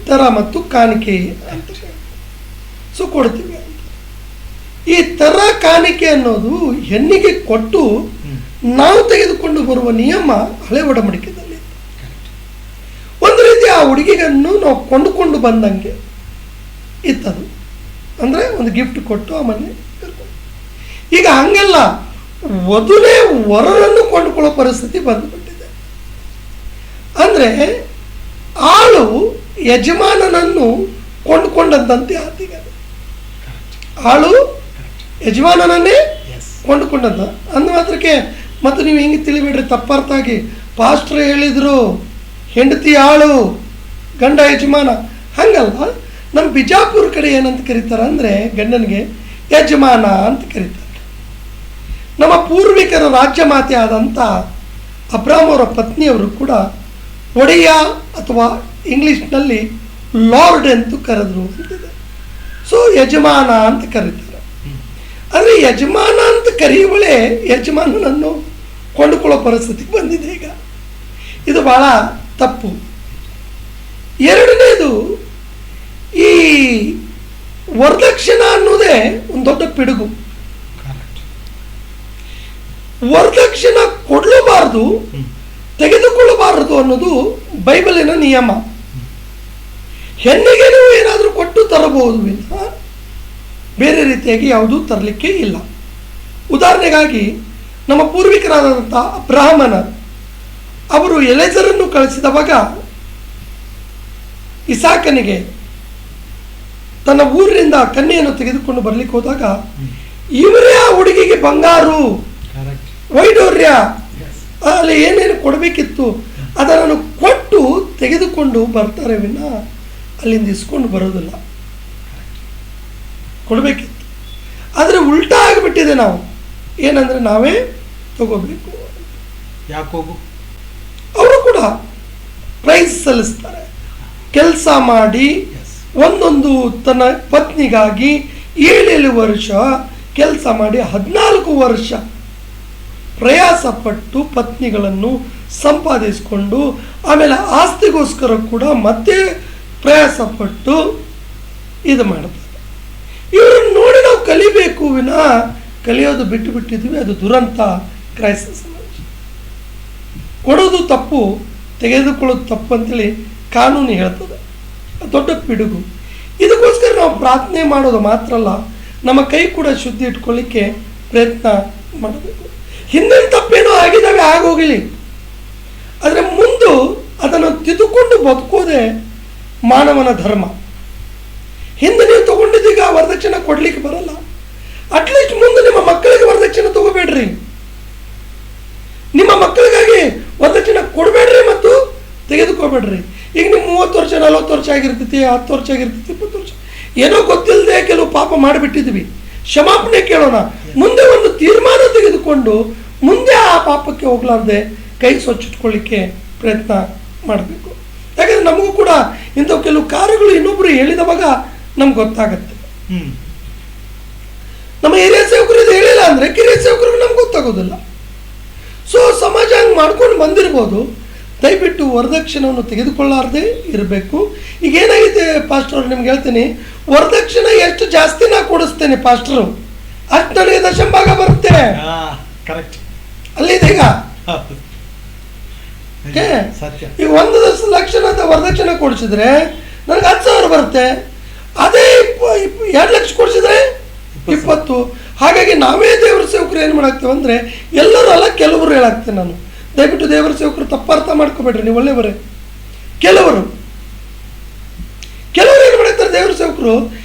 ತರ ಮತ್ತು ಕಾಣಿಕೆ ಅಂತ ಸೊ ಕೊಡ್ತೀವಿ ಅಂತ. ಈ ತರ ಕಾಣಿಕೆ ಅನ್ನೋದು ಹೆಣ್ಣಿಗೆ ಕೊಟ್ಟು ನಾವು ತೆಗೆದುಕೊಂಡು ಬರುವ ನಿಯಮ ಹಳೆ ಒಡಂಬಡಿಕೆಯಲ್ಲಿ ಒಂದು ರೀತಿ ಆ ಹುಡುಗಿಗನ್ನು ನಾವು ಕೊಂಡುಕೊಂಡು ಬಂದಂಗೆ ಇತ್ತದು. ಅಂದರೆ ಒಂದು ಗಿಫ್ಟ್ ಕೊಟ್ಟು ಆ ಮನೆ ಕರ್ಕೊಂಡು. ಈಗ ಹಂಗೆಲ್ಲ ವಧುನೇ ವರನನ್ನು ಕೊಂಡುಕೊಳ್ಳೋ ಪರಿಸ್ಥಿತಿ ಬಂದುಬಿಟ್ಟಿದೆ. ಅಂದರೆ ಆಳು ಯಜಮಾನನನ್ನು ಕೊಂಡುಕೊಂಡಂತೆ ಆತಿಗೆ. ಆಳು ಯಜಮಾನನನ್ನೇ ಕೊಂಡುಕೊಂಡಂತ ಅಂದ ಮಾತ್ರಕ್ಕೆ ಮತ್ತು ನೀವು ಹಿಂಗೆ ತಿಳಿಬೇಡ್ರಿ ತಪ್ಪಾರ್ಥಾಗಿ. ಪಾಸ್ಟ್ರ್ ಹೇಳಿದರು ಹೆಂಡತಿ ಆಳು ಗಂಡ ಯಜಮಾನ, ಹಂಗಲ್ಲ. ನಮ್ಮ ಬಿಜಾಪುರ ಕಡೆ ಏನಂತ ಕರೀತಾರೆ ಅಂದರೆ ಗಂಡನಿಗೆ ಯಜಮಾನ ಅಂತ ಕರೀತಾರೆ. ನಮ್ಮ ಪೂರ್ವಿಕರ ರಾಜ್ಯ ಮಾತೆ ಆದಂಥ ಅಬ್ರಾಮ್ ಅವರ ಪತ್ನಿಯವರು ಕೂಡ ಒಡೆಯ ಅಥವಾ ಇಂಗ್ಲೀಷ್ನಲ್ಲಿ ಲಾರ್ಡ್ ಅಂತ ಕರೆದ್ರು ಅಂತಿದೆ. ಸೊ ಯಜಮಾನ ಅಂತ ಕರೀತಾರೆ. ಆದರೆ ಯಜಮಾನ ಅಂತ ಕರೆಯುವಳೆ ಯಜಮಾನನನ್ನು ಕೊಂಡುಕೊಳ್ಳೋ ಪರಿಸ್ಥಿತಿಗೆ ಬಂದಿದೆ ಈಗ. ಇದು ಬಹಳ ತಪ್ಪು. ಎರಡನೇದು, ಈ ವರದಕ್ಷಿಣ ಅನ್ನೋದೇ ಒಂದು ದೊಡ್ಡ ಪಿಡುಗು. ವರದಕ್ಷಿಣ ಕೊಡಲೂಬಾರದು, ತೆಗೆದುಕೊಳ್ಳಬಾರದು ಅನ್ನೋದು ಬೈಬಲಿನ ನಿಯಮ. ಹೆಣ್ಣಿಗೆ ನೀವು ಏನಾದರೂ ಕೊಟ್ಟು ತರಬಹುದು ವಿನ ಬೇರೆ ರೀತಿಯಾಗಿ ಯಾವುದೂ ತರಲಿಕ್ಕೆ ಇಲ್ಲ. ಉದಾಹರಣೆಗಾಗಿ ನಮ್ಮ ಪೂರ್ವಿಕರಾದಂಥ ಬ್ರಾಹ್ಮಣ ಅವರು ಎಲೆಜರನ್ನು ಕಳಿಸಿದವಾಗ ಇಸಾಕನಿಗೆ ತನ್ನ ಊರಿನಿಂದ ಕನ್ಯೆಯನ್ನು ತೆಗೆದುಕೊಂಡು ಬರ್ಲಿಕ್ಕೆ ಹೋದಾಗ ಇವರೇ ಆ ಹುಡುಗಿಗೆ ಬಂಗಾರು, ವೈಡೂರ್ಯ, ಅಲ್ಲಿ ಏನೇನು ಕೊಡಬೇಕಿತ್ತು ಅದನ್ನು ಕೊಟ್ಟು ತೆಗೆದುಕೊಂಡು ಬರ್ತಾರೆ ವಿನ ಅಲ್ಲಿಂದ ಇಸ್ಕೊಂಡು ಬರೋದಿಲ್ಲ. ಕೊಡಬೇಕಿತ್ತು. ಆದರೆ ಉಲ್ಟಾ ಆಗಿಬಿಟ್ಟಿದೆ. ನಾವು ಏನಂದರೆ ನಾವೇ ತಗೋಬೇಕು. ಯಾಕೋಬು ಅವರು ಕೂಡ ಪ್ರೈಸ್ ಸಲ್ಲಿಸ್ತಾರೆ. ಕೆಲಸ ಮಾಡಿ ಒಂದೊಂದು ತನ್ನ ಪತ್ನಿಗಾಗಿ 7 ವರ್ಷ ಕೆಲಸ ಮಾಡಿ 14 ವರ್ಷ ಪ್ರಯಾಸಪಟ್ಟು ಪತ್ನಿಗಳನ್ನು ಸಂಪಾದಿಸಿಕೊಂಡು ಆಮೇಲೆ ಆಸ್ತಿಗೋಸ್ಕರ ಕೂಡ ಮತ್ತೆ ಪ್ರಯಾಸಪಟ್ಟು ಇದು ಮಾಡ್ತಾರೆ. ಇವರನ್ನು ನೋಡಿ ನಾವು ಕಲಿಬೇಕು ವಿನ ಕಲಿಯೋದು ಬಿಟ್ಟು ಬಿಟ್ಟಿದ್ವಿ. ಅದು ದುರಂತ. ಕ್ರೈಸ್ತ ಸಮಾಜ ಕೊಡೋದು ತಪ್ಪು, ತೆಗೆದುಕೊಳ್ಳೋದು ತಪ್ಪು ಅಂತೇಳಿ ಕಾನೂನು ಹೇಳ್ತದೆ. ದೊಡ್ಡ ಪಿಡುಗು. ಇದಕ್ಕೋಸ್ಕರ ನಾವು ಪ್ರಾರ್ಥನೆ ಮಾಡೋದು ಮಾತ್ರ ಅಲ್ಲ, ನಮ್ಮ ಕೈ ಕೂಡ ಶುದ್ಧಿ ಇಟ್ಕೊಳ್ಳಿಕ್ಕೆ ಪ್ರಯತ್ನ ಮಾಡಬೇಕು. ಹಿಂದಿನ ತಪ್ಪೇನೋ ಆಗಿದ್ದಾವೆ, ಆಗೋಗಲಿ. ಆದರೆ ಮುಂದೆ ಅದನ್ನು ತಿದ್ದುಕೊಂಡು ಬದುಕೋದೇ ಮಾನವನ ಧರ್ಮ. ಹಿಂದೆ ನೀವು ತಗೊಂಡಿದ್ದೀಗ ವರದಕ್ಷಿಣೆ ಕೊಡ್ಲಿಕ್ಕೆ ಬರಲ್ಲ. ಅಟ್ಲೀಸ್ಟ್ ಮುಂದೆ ನಿಮ್ಮ ಮಕ್ಕಳಿಗೆ ವರದಕ್ಷಿಣೆ ತಗೋಬೇಡ್ರಿ. ನಿಮ್ಮ ಮಕ್ಕಳಿಗಾಗಿ ವರದಕ್ಷಿಣೆ ಕೊಡಬೇಡ್ರಿ ಮತ್ತು ತೆಗೆದುಕೋಬೇಡ್ರಿ. ಈಗ ನೀವು 30 ವರ್ಷ 40 ವರ್ಷ ಆಗಿರ್ತೈತಿ, 10 ವರ್ಷ ಆಗಿರ್ತೈತಿ, 20 ವರ್ಷ ಏನೋ ಗೊತ್ತಿಲ್ಲದೆ ಕೆಲವು ಪಾಪ ಮಾಡಿಬಿಟ್ಟಿದ್ವಿ. ಕ್ಷಮಾಪಣೆ ಕೇಳೋಣ. ಮುಂದೆ ಒಂದು ತೀರ್ಮಾನ ತೆಗೆದುಕೊಂಡು ಮುಂದೆ ಆ ಪಾಪಕ್ಕೆ ಹೋಗ್ಲಾರ್ದೆ ಕೈ ಸ್ವಚ್ಛಿಟ್ಕೊಳ್ಳಿಕ್ಕೆ ಪ್ರಯತ್ನ ಮಾಡಬೇಕು. ಯಾಕಂದ್ರೆ ನಮಗೂ ಕೂಡ ಇಂಥವು ಕೆಲವು ಕಾರ್ಯಗಳು ಇನ್ನೊಬ್ರು ಹೇಳಿದವಾಗ ನಮ್ಗೆ ಗೊತ್ತಾಗತ್ತೆ. ನಮ್ಮ ಹಿರಿಯ ಸೇವಕರು ಇದು ಹೇಳಿಲ್ಲ ಅಂದ್ರೆ ಕಿರಿಯ ಸೇವಕರಿಗೆ ನಮ್ಗೆ ಗೊತ್ತಾಗೋದಿಲ್ಲ. ಸೊ ಸಮಾಜ ಹಂಗೆ ಮಾಡ್ಕೊಂಡು ಬಂದಿರ್ಬೋದು. ದಯವಿಟ್ಟು ವರದಕ್ಷಿಣೆಯನ್ನು ತೆಗೆದುಕೊಳ್ಳಾರ್ದೆ ಇರಬೇಕು. ಈಗ ಏನಾಗಿದೆ ಪಾಸ್ಟರ್, ನಿಮ್ಗೆ ಹೇಳ್ತೀನಿ, ವರದಕ್ಷಿಣೆ ಎಷ್ಟು ಜಾಸ್ತಿ ನಾ ಕೊಡಿಸ್ತೇನೆ ಪಾಸ್ಟರು, ಅಷ್ಟು ನನಗೆ ದಶಂಭಾಗ ಬರುತ್ತೆ. ಅಲ್ಲಿದೆ ಈಗ. ಈಗ 1 ಲಕ್ಷದ ವರದಕ್ಷಿಣೆ ಕೊಡಿಸಿದ್ರೆ ನನಗೆ 10,000 ಬರುತ್ತೆ. ಅದೇ 2 ಲಕ್ಷ ಕೊಡಿಸಿದ್ರೆ 20. ಹಾಗಾಗಿ ನಾವೇ ದೇವರ ಸೇವಕರು ಏನು ಮಾಡಾಕ್ತೇವೆ ಅಂದರೆ, ಎಲ್ಲರೂ ಅಲ್ಲ ಕೆಲವರು ಹೇಳಾಕ್ತೇನೆ ನಾನು. ದಯವಿಟ್ಟು ದೇವರ ಸೇವಕರು ತಪ್ಪಾರ್ಥ ಮಾಡ್ಕೋಬೇಡ್ರಿ, ನೀವು ಒಳ್ಳೆಯವರೇ. ಕೆಲವರು ಏನು ಮಾಡ್ತಾರೆ, ದೇವರ ಸೇವಕರು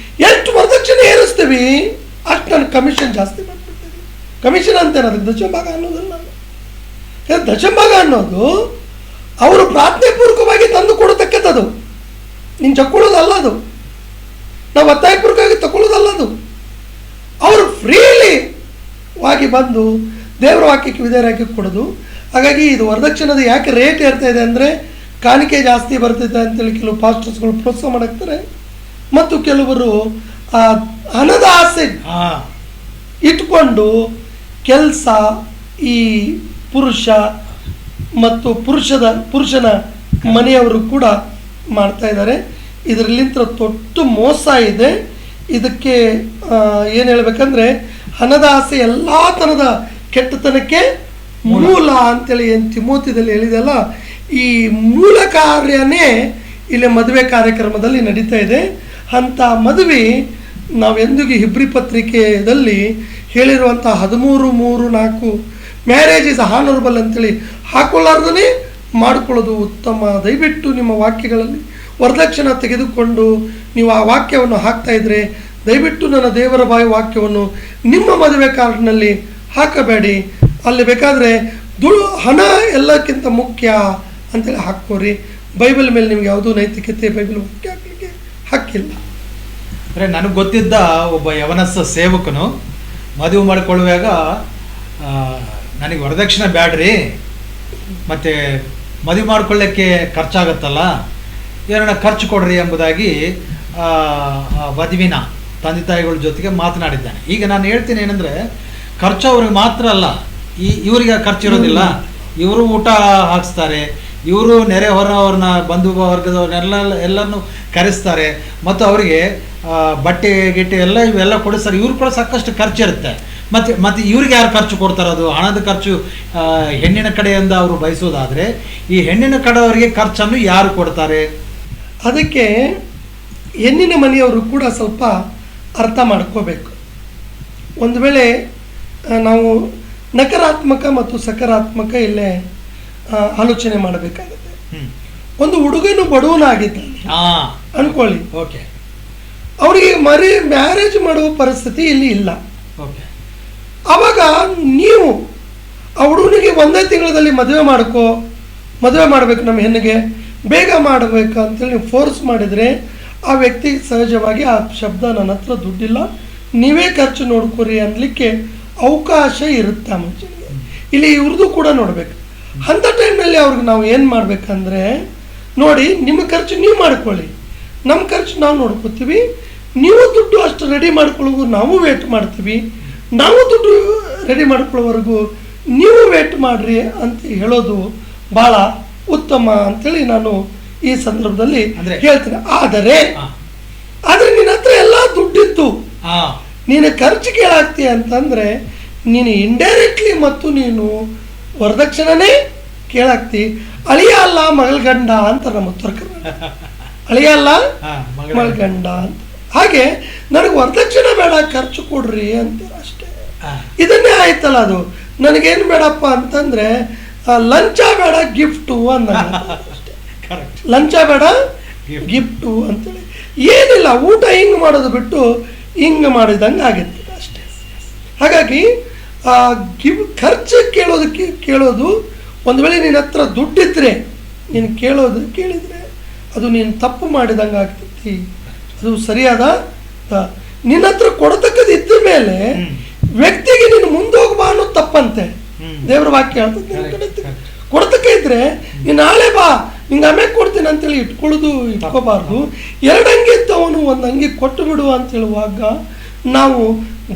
ಎಷ್ಟು ವರದಕ್ಷಿಣೆ ಏರಿಸ್ತೀವಿ ಅಷ್ಟು ನಾನು ಕಮಿಷನ್ ಜಾಸ್ತಿ ಮಾಡ್ಬಿಡ್ತೀನಿ. ಕಮಿಷನ್ ಅಂತೇನೆ, ಅದಕ್ಕೆ ದಶಂಭಾಗ ಅನ್ನೋದಲ್ಲ. ದಶಂಭಾಗ ಅನ್ನೋದು ಅವರು ಪ್ರಾರ್ಥನೆ ಪೂರ್ವಕವಾಗಿ ತಂದು ಕೊಡತಕ್ಕಂಥದ್ದು. ನೀನು ತಗೊಳ್ಳೋದಲ್ಲ ಅದು, ನಾವು ಒತ್ತಾಯಪೂರ್ವಕವಾಗಿ ತಗೊಳ್ಳೋದಲ್ಲ ಅದು. ಅವರು ಫ್ರೀಲಿ ವಾಗಿ ಬಂದು ದೇವರ ವಾಕ್ಯಕ್ಕೆ ವಿಧೇಯರಾಗಿ ಕೊಡೋದು. ಹಾಗಾಗಿ ಇದು ವರದಕ್ಷಿಣದ ಯಾಕೆ ರೇಟ್ ಏರ್ತಾ ಇದೆ ಅಂದರೆ ಕಾಣಿಕೆ ಜಾಸ್ತಿ ಬರ್ತಿದೆ ಅಂತೇಳಿ ಕೆಲವು ಪಾಸ್ಟರ್ಸ್ಗಳು ಪ್ರೋತ್ಸಾಹ ಮಾಡಾಕ್ತಾರೆ. ಮತ್ತು ಕೆಲವರು ಆ ಹಣದ ಆಸೆ ಇಟ್ಕೊಂಡು ಕೆಲಸ ಈ ಪುರುಷ ಮತ್ತು ಪುರುಷನ ಮನೆಯವರು ಕೂಡ ಮಾಡ್ತಾ ಇದ್ದಾರೆ. ಇದರಲ್ಲಿಂತ ದೊಡ್ಡ ಮೋಸ ಇದೆ. ಇದಕ್ಕೆ ಏನು ಹೇಳ್ಬೇಕಂದ್ರೆ ಹಣದ ಆಸೆ ಎಲ್ಲ ತನದ ಕೆಟ್ಟತನಕ್ಕೆ ಮೂಲ ಅಂತೇಳಿ ಏನು ತಿಮೋತಿದಲ್ಲಿ ಹೇಳಿದೆಲ್ಲ, ಈ ಮೂಲ ಕಾರ್ಯನೇ ಇಲ್ಲಿ ಮದುವೆ ಕಾರ್ಯಕ್ರಮದಲ್ಲಿ ನಡೀತಾ ಇದೆ. ಅಂಥ ಮದುವೆ ನಾವೆಂದಿಗೂ ಹಿಬ್ರಿ ಪತ್ರಿಕೆಯಲ್ಲಿ ಹೇಳಿರುವಂಥ 13:3-4 ಮ್ಯಾರೇಜ್ ಇಸ್ ಹಾನರಬಲ್ ಅಂತೇಳಿ ಹಾಕೊಳ್ಳಾರ್ದೇ ಮಾಡ್ಕೊಳ್ಳೋದು ಉತ್ತಮ. ದಯವಿಟ್ಟು ನಿಮ್ಮ ವಾಕ್ಯಗಳಲ್ಲಿ ವರದಕ್ಷಿಣೆ ತೆಗೆದುಕೊಂಡು ನೀವು ಆ ವಾಕ್ಯವನ್ನು ಹಾಕ್ತಾ ಇದ್ರೆ ದಯವಿಟ್ಟು ನನ್ನ ದೇವರ ಬಾಯಿ ವಾಕ್ಯವನ್ನು ನಿಮ್ಮ ಮದುವೆ ಕಾರ್ಡ್ನಲ್ಲಿ ಹಾಕಬೇಡಿ. ಅಲ್ಲಿ ಬೇಕಾದರೆ ಹಣ ಎಲ್ಲಕ್ಕಿಂತ ಮುಖ್ಯ ಅಂತೇಳಿ ಹಾಕ್ಕೋರಿ. ಬೈಬಲ್ ಮೇಲೆ ನಿಮ್ಗೆ ಯಾವುದೂ ನೈತಿಕತೆ ಬೈಬಲ್ ವಾಕ್ಯ ಹಾಕಲಿಕ್ಕೆ ಹಕ್ಕಿಲ್ಲ. ಅಂದರೆ ನನಗೆ ಗೊತ್ತಿದ್ದ ಒಬ್ಬ ಯವನಸ್ಸ ಸೇವಕನು ಮದುವೆ ಮಾಡಿಕೊಳ್ಳುವಾಗ ನನಗೆ ವರದಕ್ಷಿಣೆ ಬ್ಯಾಡ್ರಿ, ಮತ್ತು ಮದುವೆ ಮಾಡ್ಕೊಳ್ಳೋಕ್ಕೆ ಖರ್ಚಾಗತ್ತಲ್ಲ, ಏನನ್ನ ಖರ್ಚು ಕೊಡ್ರಿ ಎಂಬುದಾಗಿ ವಧುವಿನ ತಂದೆ ತಾಯಿಗಳ ಜೊತೆಗೆ ಮಾತನಾಡಿದ್ದಾನೆ. ಈಗ ನಾನು ಹೇಳ್ತೀನಿ ಏನಂದರೆ, ಖರ್ಚು ಅವ್ರಿಗೆ ಮಾತ್ರ ಅಲ್ಲ, ಇವರಿಗೆ ಖರ್ಚು ಇರೋದಿಲ್ಲ. ಇವರು ಊಟ ಹಾಕಿಸ್ತಾರೆ, ಇವರು ನೆರೆ ಹೊರವ್ರನ್ನ ಬಂಧು ವರ್ಗದವ್ರನ್ನೆಲ್ಲ ಎಲ್ಲರನ್ನು ಕರೆಸ್ತಾರೆ, ಮತ್ತು ಅವರಿಗೆ ಬಟ್ಟೆ ಗಿಟ್ಟೆ ಇವೆಲ್ಲ ಕೊಡಿಸ್ತಾರೆ. ಇವ್ರು ಕೂಡ ಸಾಕಷ್ಟು ಖರ್ಚಿರುತ್ತೆ. ಮತ್ತು ಇವ್ರಿಗೆ ಯಾರು ಖರ್ಚು ಕೊಡ್ತಾರೆ? ಅದು ಹಣದ ಖರ್ಚು ಹೆಣ್ಣಿನ ಕಡೆಯಿಂದ ಅವರು ಬಯಸೋದಾದರೆ ಈ ಹೆಣ್ಣಿನ ಕಡೆಯವರಿಗೆ ಖರ್ಚನ್ನು ಯಾರು ಕೊಡ್ತಾರೆ? ಅದಕ್ಕೆ ಹೆಣ್ಣಿನ ಮನೆಯವರು ಕೂಡ ಸ್ವಲ್ಪ ಅರ್ಥ ಮಾಡ್ಕೋಬೇಕು. ಒಂದು ವೇಳೆ ನಾವು ನಕಾರಾತ್ಮಕ ಮತ್ತು ಸಕಾರಾತ್ಮಕ ಇಲ್ಲೇ ಆಲೋಚನೆ ಮಾಡಬೇಕಾಗುತ್ತೆ. ಒಂದು ಹುಡುಗನು ಬಡವನಾಗಿದ್ದಾನೆ ಅನ್ಕೊಳ್ಳಿ, ಓಕೆ, ಅವರಿಗೆ ಮ್ಯಾರೇಜ್ ಮಾಡುವ ಪರಿಸ್ಥಿತಿ ಇಲ್ಲಿ ಇಲ್ಲ. ಓಕೆ, ಆವಾಗ ನೀವು ಆ ಹುಡುಗನಿಗೆ ಒಂದೇ ತಿಂಗಳಲ್ಲಿ ಮದುವೆ ಮಾಡಬೇಕು, ನಮ್ಮ ಹೆಣ್ಣಿಗೆ ಬೇಗ ಮಾಡಬೇಕು ಅಂತೇಳಿ ನೀವು ಫೋರ್ಸ್ ಮಾಡಿದರೆ ಆ ವ್ಯಕ್ತಿ ಸಹಜವಾಗಿ ಆ ಶಬ್ದ ನನ್ನ ಹತ್ರ ದುಡ್ಡಿಲ್ಲ, ನೀವೇ ಖರ್ಚು ನೋಡ್ಕೊರಿ ಅನ್ನಲಿಕ್ಕೆ ಅವಕಾಶ ಇರುತ್ತೆ ಆ ಮನುಷ್ಯನಿಗೆ. ಇಲ್ಲಿ ಇವ್ರದ್ದು ಕೂಡ ನೋಡಬೇಕು. ಅಂಥ ಟೈಮ್ನಲ್ಲಿ ಅವ್ರಿಗೆ ನಾವು ಏನು ಮಾಡಬೇಕಂದ್ರೆ, ನೋಡಿ ನಿಮ್ಮ ಖರ್ಚು ನೀವು ಮಾಡ್ಕೊಳ್ಳಿ, ನಮ್ಮ ಖರ್ಚು ನಾವು ನೋಡ್ಕೋತೀವಿ, ನೀವು ದುಡ್ಡು ಅಷ್ಟು ರೆಡಿ ಮಾಡ್ಕೊಳ್ಳೋದು ನಾವು ವೇಟ್ ಮಾಡ್ತೀವಿ, ನಾವು ದುಡ್ಡು ರೆಡಿ ಮಾಡ್ಕೊಳ್ಳೋವರೆಗೂ ನೀವು ವೇಟ್ ಮಾಡಿರಿ ಅಂತ ಹೇಳೋದು ಭಾಳ ಉತ್ತಮ ಅಂತೇಳಿ ನಾನು ಈ ಸಂದರ್ಭದಲ್ಲಿ ಹೇಳ್ತೀನಿ. ಆದರೆ ನಿನ್ನ ಹತ್ರ ಎಲ್ಲ ದುಡ್ಡಿತ್ತು, ನೀನು ಖರ್ಚು ಕೇಳಾಗ್ತೀಯ ಅಂತಂದರೆ ನೀನು ಇಂಡೈರೆಕ್ಟ್ಲಿ ಮತ್ತು ನೀನು ವರದಕ್ಷಿಣೆನೇ ಕೇಳಾಗ್ತಿ. ಅಳಿಯ ಅಲ್ಲ ಮಗಳ ಗಂಡ ಅಂತ ನಮ್ಮ ಉತ್ತರ ಕರ್ನಾಟಕ, ಅಳಿಯ ಅಲ್ಲ ಮಗಳ ಗಂಡ ಅಂತ. ಹಾಗೆ ನನಗೆ ವರದಕ್ಷಿಣೆ ಬೇಡ, ಖರ್ಚು ಕೊಡ್ರಿ ಅಂತಾರೆ ಅಷ್ಟೇ. ಇದನ್ನೇ ಆಯ್ತಲ್ಲ, ಅದು ನನಗೇನು ಬೇಡಪ್ಪ ಅಂತಂದರೆ ಲಂಚ ಬೇಡ ಗಿಫ್ಟು ಅಂದ ಅಷ್ಟೇ. ಲಂಚ ಬೇಡ ಗಿಫ್ಟು ಅಂತೇಳಿ ಏನಿಲ್ಲ, ಊಟ ಹಿಂಗೆ ಮಾಡೋದು ಬಿಟ್ಟು ಹಿಂಗೆ ಮಾಡಿದಂಗೆ ಆಗಿರ್ತದೆ ಅಷ್ಟೇ. ಹಾಗಾಗಿ ಖರ್ಚು ಕೇಳೋದು ಒಂದು ವೇಳೆ ನಿನ್ನ ಹತ್ರ ದುಡ್ಡಿದ್ರೆ ನೀನು ಕೇಳಿದರೆ ಅದು ನೀನು ತಪ್ಪು ಮಾಡಿದಂಗೆ ಆಗ್ತೈತಿ, ಅದು ಸರಿಯಾದ. ನಿನ್ನ ಹತ್ರ ಕೊಡತಕ್ಕದ್ದು ಇದ್ದ ಮೇಲೆ ವ್ಯಕ್ತಿಗೆ ನೀನು ಮುಂದೋಗ್ಬಾ ಅನ್ನೋದು ತಪ್ಪಂತೆ ದೇವ್ರ ವಾಕ್ಯ ಹೇಳ್ತದೆ. ಕೊಡ್ತಕ್ಕ ಇದ್ರೆ ನೀನು ನಾಳೆ ಬಾ ನಿಂಗೆ ಆಮೇಲೆ ಕೊಡ್ತೀನಿ ಅಂತೇಳಿ ಇಟ್ಕೋಬಾರ್ದು. 2 ಅಂಗಿ ಇದ್ದವನು 1 ಅಂಗಿ ಕೊಟ್ಟು ಬಿಡುವ ಅಂತ ಹೇಳುವಾಗ ನಾವು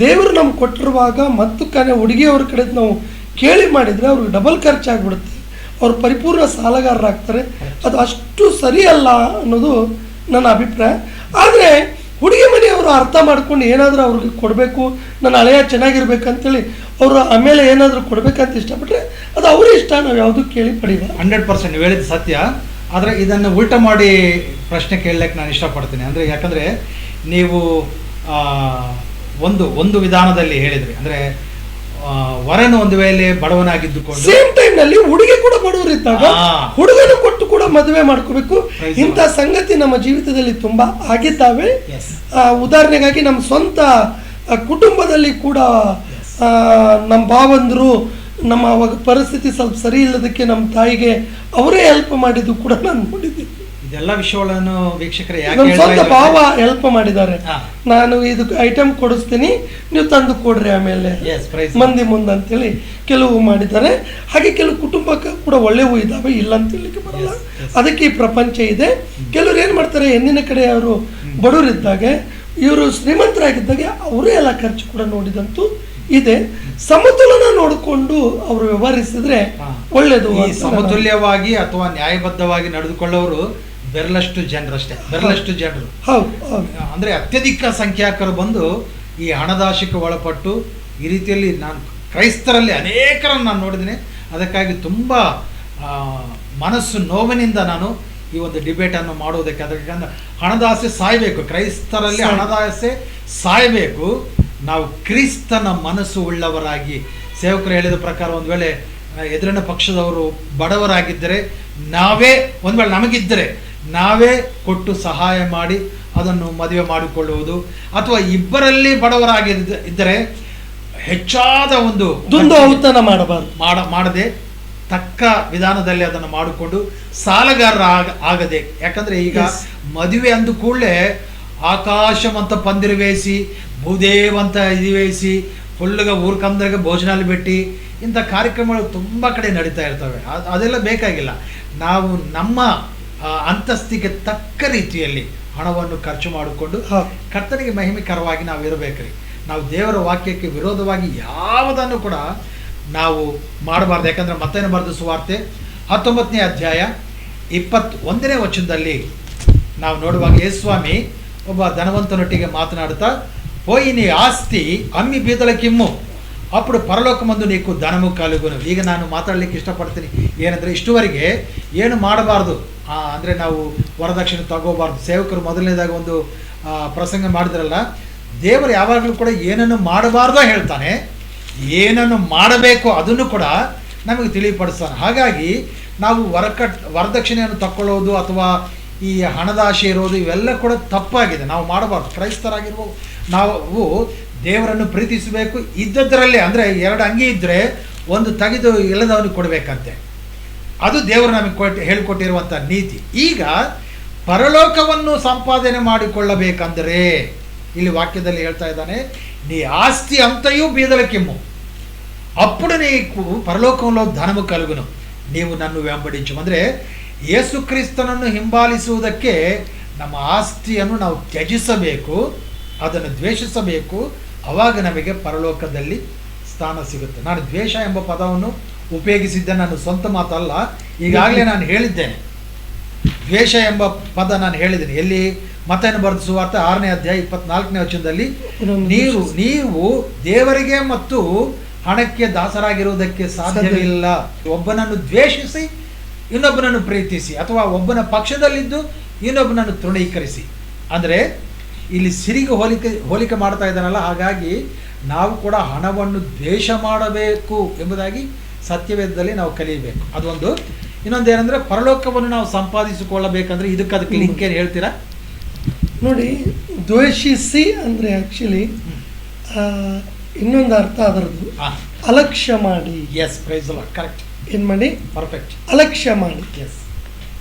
ದೇವರು ನಮ್ಗೆ ಕೊಟ್ಟಿರುವಾಗ ಮತ್ತು ಹುಡುಗಿಯವ್ರ ಕಡೆ ನಾವು ಕೇಳಿ ಮಾಡಿದರೆ ಅವ್ರಿಗೆ ಡಬಲ್ ಖರ್ಚಾಗ್ಬಿಡುತ್ತೆ, ಅವ್ರು ಪರಿಪೂರ್ಣ ಸಾಲಗಾರರಾಗ್ತಾರೆ. ಅದು ಅಷ್ಟು ಸರಿಯಲ್ಲ ಅನ್ನೋದು ನನ್ನ ಅಭಿಪ್ರಾಯ. ಆದರೆ ಹುಡುಗಿ ಮನೆಯವರು ಅರ್ಥ ಮಾಡ್ಕೊಂಡು ಏನಾದರೂ ಅವ್ರಿಗೆ ಕೊಡಬೇಕು, ನನ್ನ ಹಳೆಯ ಚೆನ್ನಾಗಿರ್ಬೇಕಂತೇಳಿ ಅವರು ಆಮೇಲೆ ಏನಾದರೂ ಕೊಡಬೇಕಂತ ಇಷ್ಟಪಟ್ಟರೆ ಅದು ಅವರೇ ಇಷ್ಟ, ನಾವು ಯಾವುದೂ ಕೇಳಿ ಪಡಿಬಾರ್ದು. 100% ನೀವು ಹೇಳಿದ್ದು ಸತ್ಯ. ಆದರೆ ಇದನ್ನು ಉಲ್ಟ ಮಾಡಿ ಪ್ರಶ್ನೆ ಕೇಳಲಿಕ್ಕೆ ನಾನು ಇಷ್ಟಪಡ್ತೀನಿ. ಅಂದರೆ ಯಾಕಂದರೆ ನೀವು ಒಂದು ವಿಧಾನದಲ್ಲಿ ಹೇಳಿದ್ರಿ, ಅಂದರೆ ವರನು ಒಂದು ವೇಳೆ ಬಡವನಾಗಿದ್ದುಕೊಂಡು ಸೇಮ್ ಟೈಮ್ನಲ್ಲಿ ಹುಡುಗಿ ಕೂಡ ಬಡವರಿದ್ದಾಗ ಹುಡುಗನ ಕೊಟ್ಟು ಕೂಡ ಮದುವೆ ಮಾಡ್ಕೋಬೇಕು. ಇಂಥ ಸಂಗತಿ ನಮ್ಮ ಜೀವಿತದಲ್ಲಿ ತುಂಬ ಆಗಿದ್ದಾವೆ. ಉದಾಹರಣೆಗಾಗಿ ನಮ್ಮ ಸ್ವಂತ ಕುಟುಂಬದಲ್ಲಿ ಕೂಡ ನಮ್ಮ ಭಾವಂದರು ನಮ್ಮ ಅವಾಗ ಪರಿಸ್ಥಿತಿ ಸ್ವಲ್ಪ ಸರಿ ಇಲ್ಲದಕ್ಕೆ ನಮ್ಮ ತಾಯಿಗೆ ಅವರೇ ಹೆಲ್ಪ್ ಮಾಡಿದ್ದು ಕೂಡ ನಾನು ನೋಡಿದ್ದೀನಿ. ಇದೆಲ್ಲ ವಿಷಯಗಳನ್ನು ವೀಕ್ಷಕರೇ ಯಾಕೆ ನಮ್ಮ ಹೇಳ್ತಾ ಸ್ವಂತ ಇದ್ದಾರೆ? ಭಾವ ಹೆಲ್ಪ್ ಮಾಡಿದ್ದಾರೆ. ಹಾ. ನಾನು ಇದು ಐಟಮ್ ಕೊಡಿಸ್ತೀನಿ, ನೀವು ತಂದು ಕೊಡ್ರಿ ಆಮೇಲೆ Yes, praise the ಮಂದಿ ಮುಂದೆ ಅಂತೇಳಿ ಕೆಲವು ಮಾಡಿದ್ದಾರೆ. ಹಾಗೆ ಕೆಲವು ಕುಟುಂಬಕ್ಕೆ ಕೂಡ ಒಳ್ಳೆವು ಇದ್ದಾವೆ, ಇಲ್ಲ ಅಂತ ಹೇಳಲಿಕ್ಕೆ ಬರಲ್ಲ. Yes, yes. ಅದಕ್ಕೆ ಈ ಪ್ರಪಂಚ ಇದೆ. ಕೆಲವರು ಏನು ಮಾಡ್ತಾರೆ, ಹೆಣ್ಣಿನ ಕಡೆ ಅವರು ಬಡವರಿದ್ದಾಗ, ಇವರು ಶ್ರೀಮಂತರಾಗಿದ್ದಾಗ ಅವರೇ ಎಲ್ಲ ಖರ್ಚು ಕೂಡ ನೋಡಿದಂತೂ ಇದೆ. ಸಮತೋಲನ ನೋಡಿಕೊಂಡು ಅವರು ವ್ಯವಹರಿಸಿದ್ರೆ ಹಾ. ಒಳ್ಳೇದು. ಈ ಅಂತ ನಾನು- ಸಮತುಲ್ಯವಾಗಿ ಅಥವಾ ನ್ಯಾಯಬದ್ಧವಾಗಿ ನಡೆದುಕೊಳ್ಳೋರು ಬೆರಳಷ್ಟು ಜನರಷ್ಟೇ, ಬೆರಳಷ್ಟು ಜನರು. ಹೌದು ಹೌದು ಅಂದ್ರೆ ಅತ್ಯಧಿಕ ಸಂಖ್ಯಾಕರು ಬಂದು ಈ ಹಣದಾಶಕ್ಕೆ ಒಳಪಟ್ಟು ಈ ರೀತಿಯಲ್ಲಿ ನಾನು ಕ್ರೈಸ್ತರಲ್ಲಿ ಅನೇಕರನ್ನು ನಾನು ನೋಡಿದ್ದೀನಿ. ಅದಕ್ಕಾಗಿ ತುಂಬ ಮನಸ್ಸು ನೋವಿನಿಂದ ನಾನು ಈ ಒಂದು ಡಿಬೇಟನ್ನು ಮಾಡುವುದಕ್ಕೆ, ಅದಕ್ಕೆ ಹಣದಾಸೆ ಸಾಯಬೇಕು, ಕ್ರೈಸ್ತರಲ್ಲಿ ಹಣದಾಸೆ ಸಾಯಬೇಕು. ನಾವು ಕ್ರಿಸ್ತನ ಮನಸ್ಸು ಉಳ್ಳವರಾಗಿ, ಸೇವಕರು ಹೇಳಿದ ಪ್ರಕಾರ ಒಂದು ವೇಳೆ ಎದುರಿನ ಪಕ್ಷದವರು ಬಡವರಾಗಿದ್ದರೆ ನಾವೇ, ಒಂದು ವೇಳೆ ನಮಗಿದ್ದರೆ ನಾವೇ ಕೊಟ್ಟು ಸಹಾಯ ಮಾಡಿ ಅದನ್ನು ಮದುವೆ ಮಾಡಿಕೊಳ್ಳುವುದು, ಅಥವಾ ಇಬ್ಬರಲ್ಲಿ ಇದ್ದರೆ ಹೆಚ್ಚಾದ ಒಂದು ದುಂದು ಔತಣ ಮಾಡಬಾರ್ದು, ಮಾಡದೆ ತಕ್ಕ ವಿಧಾನದಲ್ಲಿ ಅದನ್ನು ಮಾಡಿಕೊಂಡು ಸಾಲಗಾರರ ಆಗದೆ. ಯಾಕಂದ್ರೆ ಈಗ Yes. ಮದುವೆ ಅಂದ ಕೂಡಲೇ ಆಕಾಶವಂತ ಪಂದಿರು ವೇಸಿ, ಭೂದೇವಂತ ಇದು ವೇಸಿ, ಫುಲ್ಗ ಊರ್ಕಂದ್ರಾಗ ಭೋಜನಾಲು ಬಿಟ್ಟು ಇಂಥ ಕಾರ್ಯಕ್ರಮಗಳು ತುಂಬ ಕಡೆ ನಡೀತಾ ಇರ್ತವೆ. ಅದೆಲ್ಲ ಬೇಕಾಗಿಲ್ಲ. ನಾವು ನಮ್ಮ ಅಂತಸ್ತಿಗೆ ತಕ್ಕ ರೀತಿಯಲ್ಲಿ ಹಣವನ್ನು ಖರ್ಚು ಮಾಡಿಕೊಂಡು ಕರ್ತನಿಗೆ ಮಹಿಮೆಕರವಾಗಿ ನಾವು ಇರಬೇಕ್ರಿ. ನಾವು ದೇವರ ವಾಕ್ಯಕ್ಕೆ ವಿರೋಧವಾಗಿ ಯಾವುದನ್ನು ಕೂಡ ನಾವು ಮಾಡಬಾರ್ದು. ಯಾಕಂದರೆ ಮತ್ತೇನು ಬರೆದ ಸುವಾರ್ತೆ 19ನೇ ಅಧ್ಯಾಯ 21ನೇ ವಚನದಲ್ಲಿ ನಾವು ನೋಡುವಾಗ ಯೇಸುಸ್ವಾಮಿ ಒಬ್ಬ ಧನವಂತನೊಟ್ಟಿಗೆ ಮಾತನಾಡುತ್ತಾ, పోయి నీ ఆస్తి అమ్మి బీదలకిమ్ము అప్పుడు పరలోకమందు నీకు ధనము కలుగును. ಈಗ ನಾನು ಮಾತಾಡಲಿಕ್ಕೆ ಇಷ್ಟಪಡ್ತೀನಿ ಏನಂದರೆ, ಇಷ್ಟುವರೆಗೆ ಏನು ಮಾಡಬಾರ್ದು ಅಂದರೆ ನಾವು ವರದಕ್ಷಿಣೆ ತಗೋಬಾರ್ದು. ಸೇವಕರು ಮೊದಲನೇದಾಗ ಒಂದು ಪ್ರಸಂಗ ಮಾಡಿದ್ರಲ್ಲ, ದೇವರು ಯಾವಾಗಲೂ ಕೂಡ ಏನನ್ನು ಮಾಡಬಾರ್ದೋ ಹೇಳ್ತಾನೆ, ಏನನ್ನು ಮಾಡಬೇಕು ಅದನ್ನು ಕೂಡ ನಮಗೆ ತಿಳಿಪಡಿಸ್ತಾನೆ. ಹಾಗಾಗಿ ನಾವು ವರದಕ್ಷಿಣೆಯನ್ನು ತಕ್ಕೊಳ್ಳೋದು ಅಥವಾ ಈ ಹಣದ ಆಶೆ ಇರೋದು ಇವೆಲ್ಲ ಕೂಡ ತಪ್ಪಾಗಿದೆ, ನಾವು ಮಾಡಬಾರ್ದು. ಕ್ರೈಸ್ತರಾಗಿರುವ ನಾವು ದೇವರನ್ನು ಪ್ರೀತಿಸಬೇಕು. ಇದ್ದದರಲ್ಲೇ ಅಂದರೆ 2 ಅಂಗಿ ಇದ್ದರೆ ಒಂದು ತೆಗೆದು ಇಲ್ಲದವನಿಗೆ ಕೊಡಬೇಕಂತೆ, ಅದು ದೇವರು ನಮಗೆ ಹೇಳಿಕೊಟ್ಟಿರುವಂಥ ನೀತಿ. ಈಗ ಪರಲೋಕವನ್ನು ಸಂಪಾದನೆ ಮಾಡಿಕೊಳ್ಳಬೇಕಂದರೆ ಇಲ್ಲಿ ವಾಕ್ಯದಲ್ಲಿ ಹೇಳ್ತಾ ಇದ್ದಾನೆ, నీ ఆస్తి అంతయు బీదలకిమ్ము అప్పుడు నీకు పరలోకంలో ధనము కలుగును, ನೀವು ನನ್ನು వెంబడించు. ಅಂದರೆ ಯೇಸು ಕ್ರಿಸ್ತನನ್ನು ಹಿಂಬಾಲಿಸುವುದಕ್ಕೆ ನಮ್ಮ ಆಸ್ತಿಯನ್ನು ನಾವು ತ್ಯಜಿಸಬೇಕು, ಅದನ್ನು ದ್ವೇಷಿಸಬೇಕು. ಆವಾಗ ನಮಗೆ ಪರಲೋಕದಲ್ಲಿ ಸ್ಥಾನ ಸಿಗುತ್ತೆ. ನಾನು ದ್ವೇಷ ಎಂಬ ಪದವನ್ನು ಉಪಯೋಗಿಸಿದ್ದೆ, ನನ್ನ ಸ್ವಂತ ಮಾತಲ್ಲ, ಈಗಾಗಲೇ ನಾನು ಹೇಳಿದ್ದೇನೆ. ದ್ವೇಷ ಎಂಬ ಪದ ನಾನು ಹೇಳಿದ್ದೀನಿ. ಎಲ್ಲಿ? ಮತ್ತೇನು ಬರೆದ ಸುವಾರ್ತೆ 6ನೇ ಅಧ್ಯಾಯ 24ನೇ ವಚನದಲ್ಲಿ, ನೀವು ದೇವರಿಗೆ ಮತ್ತು ಹಣಕ್ಕೆ ದಾಸರಾಗಿರುವುದಕ್ಕೆ ಸಾಧ್ಯವಿಲ್ಲ. ಒಬ್ಬನನ್ನು ದ್ವೇಷಿಸಿ ಇನ್ನೊಬ್ಬನನ್ನು ಪ್ರೀತಿಸಿ, ಅಥವಾ ಒಬ್ಬನ ಪಕ್ಷದಲ್ಲಿದ್ದು ಇನ್ನೊಬ್ಬನನ್ನು ತೃಣೀಕರಿಸಿ. ಅಂದರೆ ಇಲ್ಲಿ ಸಿರಿಗೆ ಹೋಲಿಕೆ ಮಾಡ್ತಾ ಇದ್ದಾನಲ್ಲ. ಹಾಗಾಗಿ ನಾವು ಕೂಡ ಹಣವನ್ನು ದ್ವೇಷ ಮಾಡಬೇಕು ಎಂಬುದಾಗಿ ಸತ್ಯವೇದದಲ್ಲಿ ನಾವು ಕಲಿಯಬೇಕು. ಅದೊಂದು. ಇನ್ನೊಂದೇನೆಂದರೆ, ಪರಲೋಕವನ್ನು ನಾವು ಸಂಪಾದಿಸಿಕೊಳ್ಳಬೇಕಂದ್ರೆ ಅದಕ್ಕೆ ಲಿಂಕ್ ಏನು ಹೇಳ್ತೀರಾ? ನೋಡಿ, ದ್ವೇಷಿಸಿ ಅಂದರೆ ಆ್ಯಕ್ಚುಲಿ ಇನ್ನೊಂದು ಅರ್ಥ ಅದರದ್ದು, ಅಲಕ್ಷ್ಯ ಮಾಡಿ. Yes, praise the lord. Correct. ಏನು ಮಾಡಿ? ಪರ್ಫೆಕ್ಟ್. ಅಲಕ್ಷ್ಯ ಮಾಡಿ. ಎಸ್,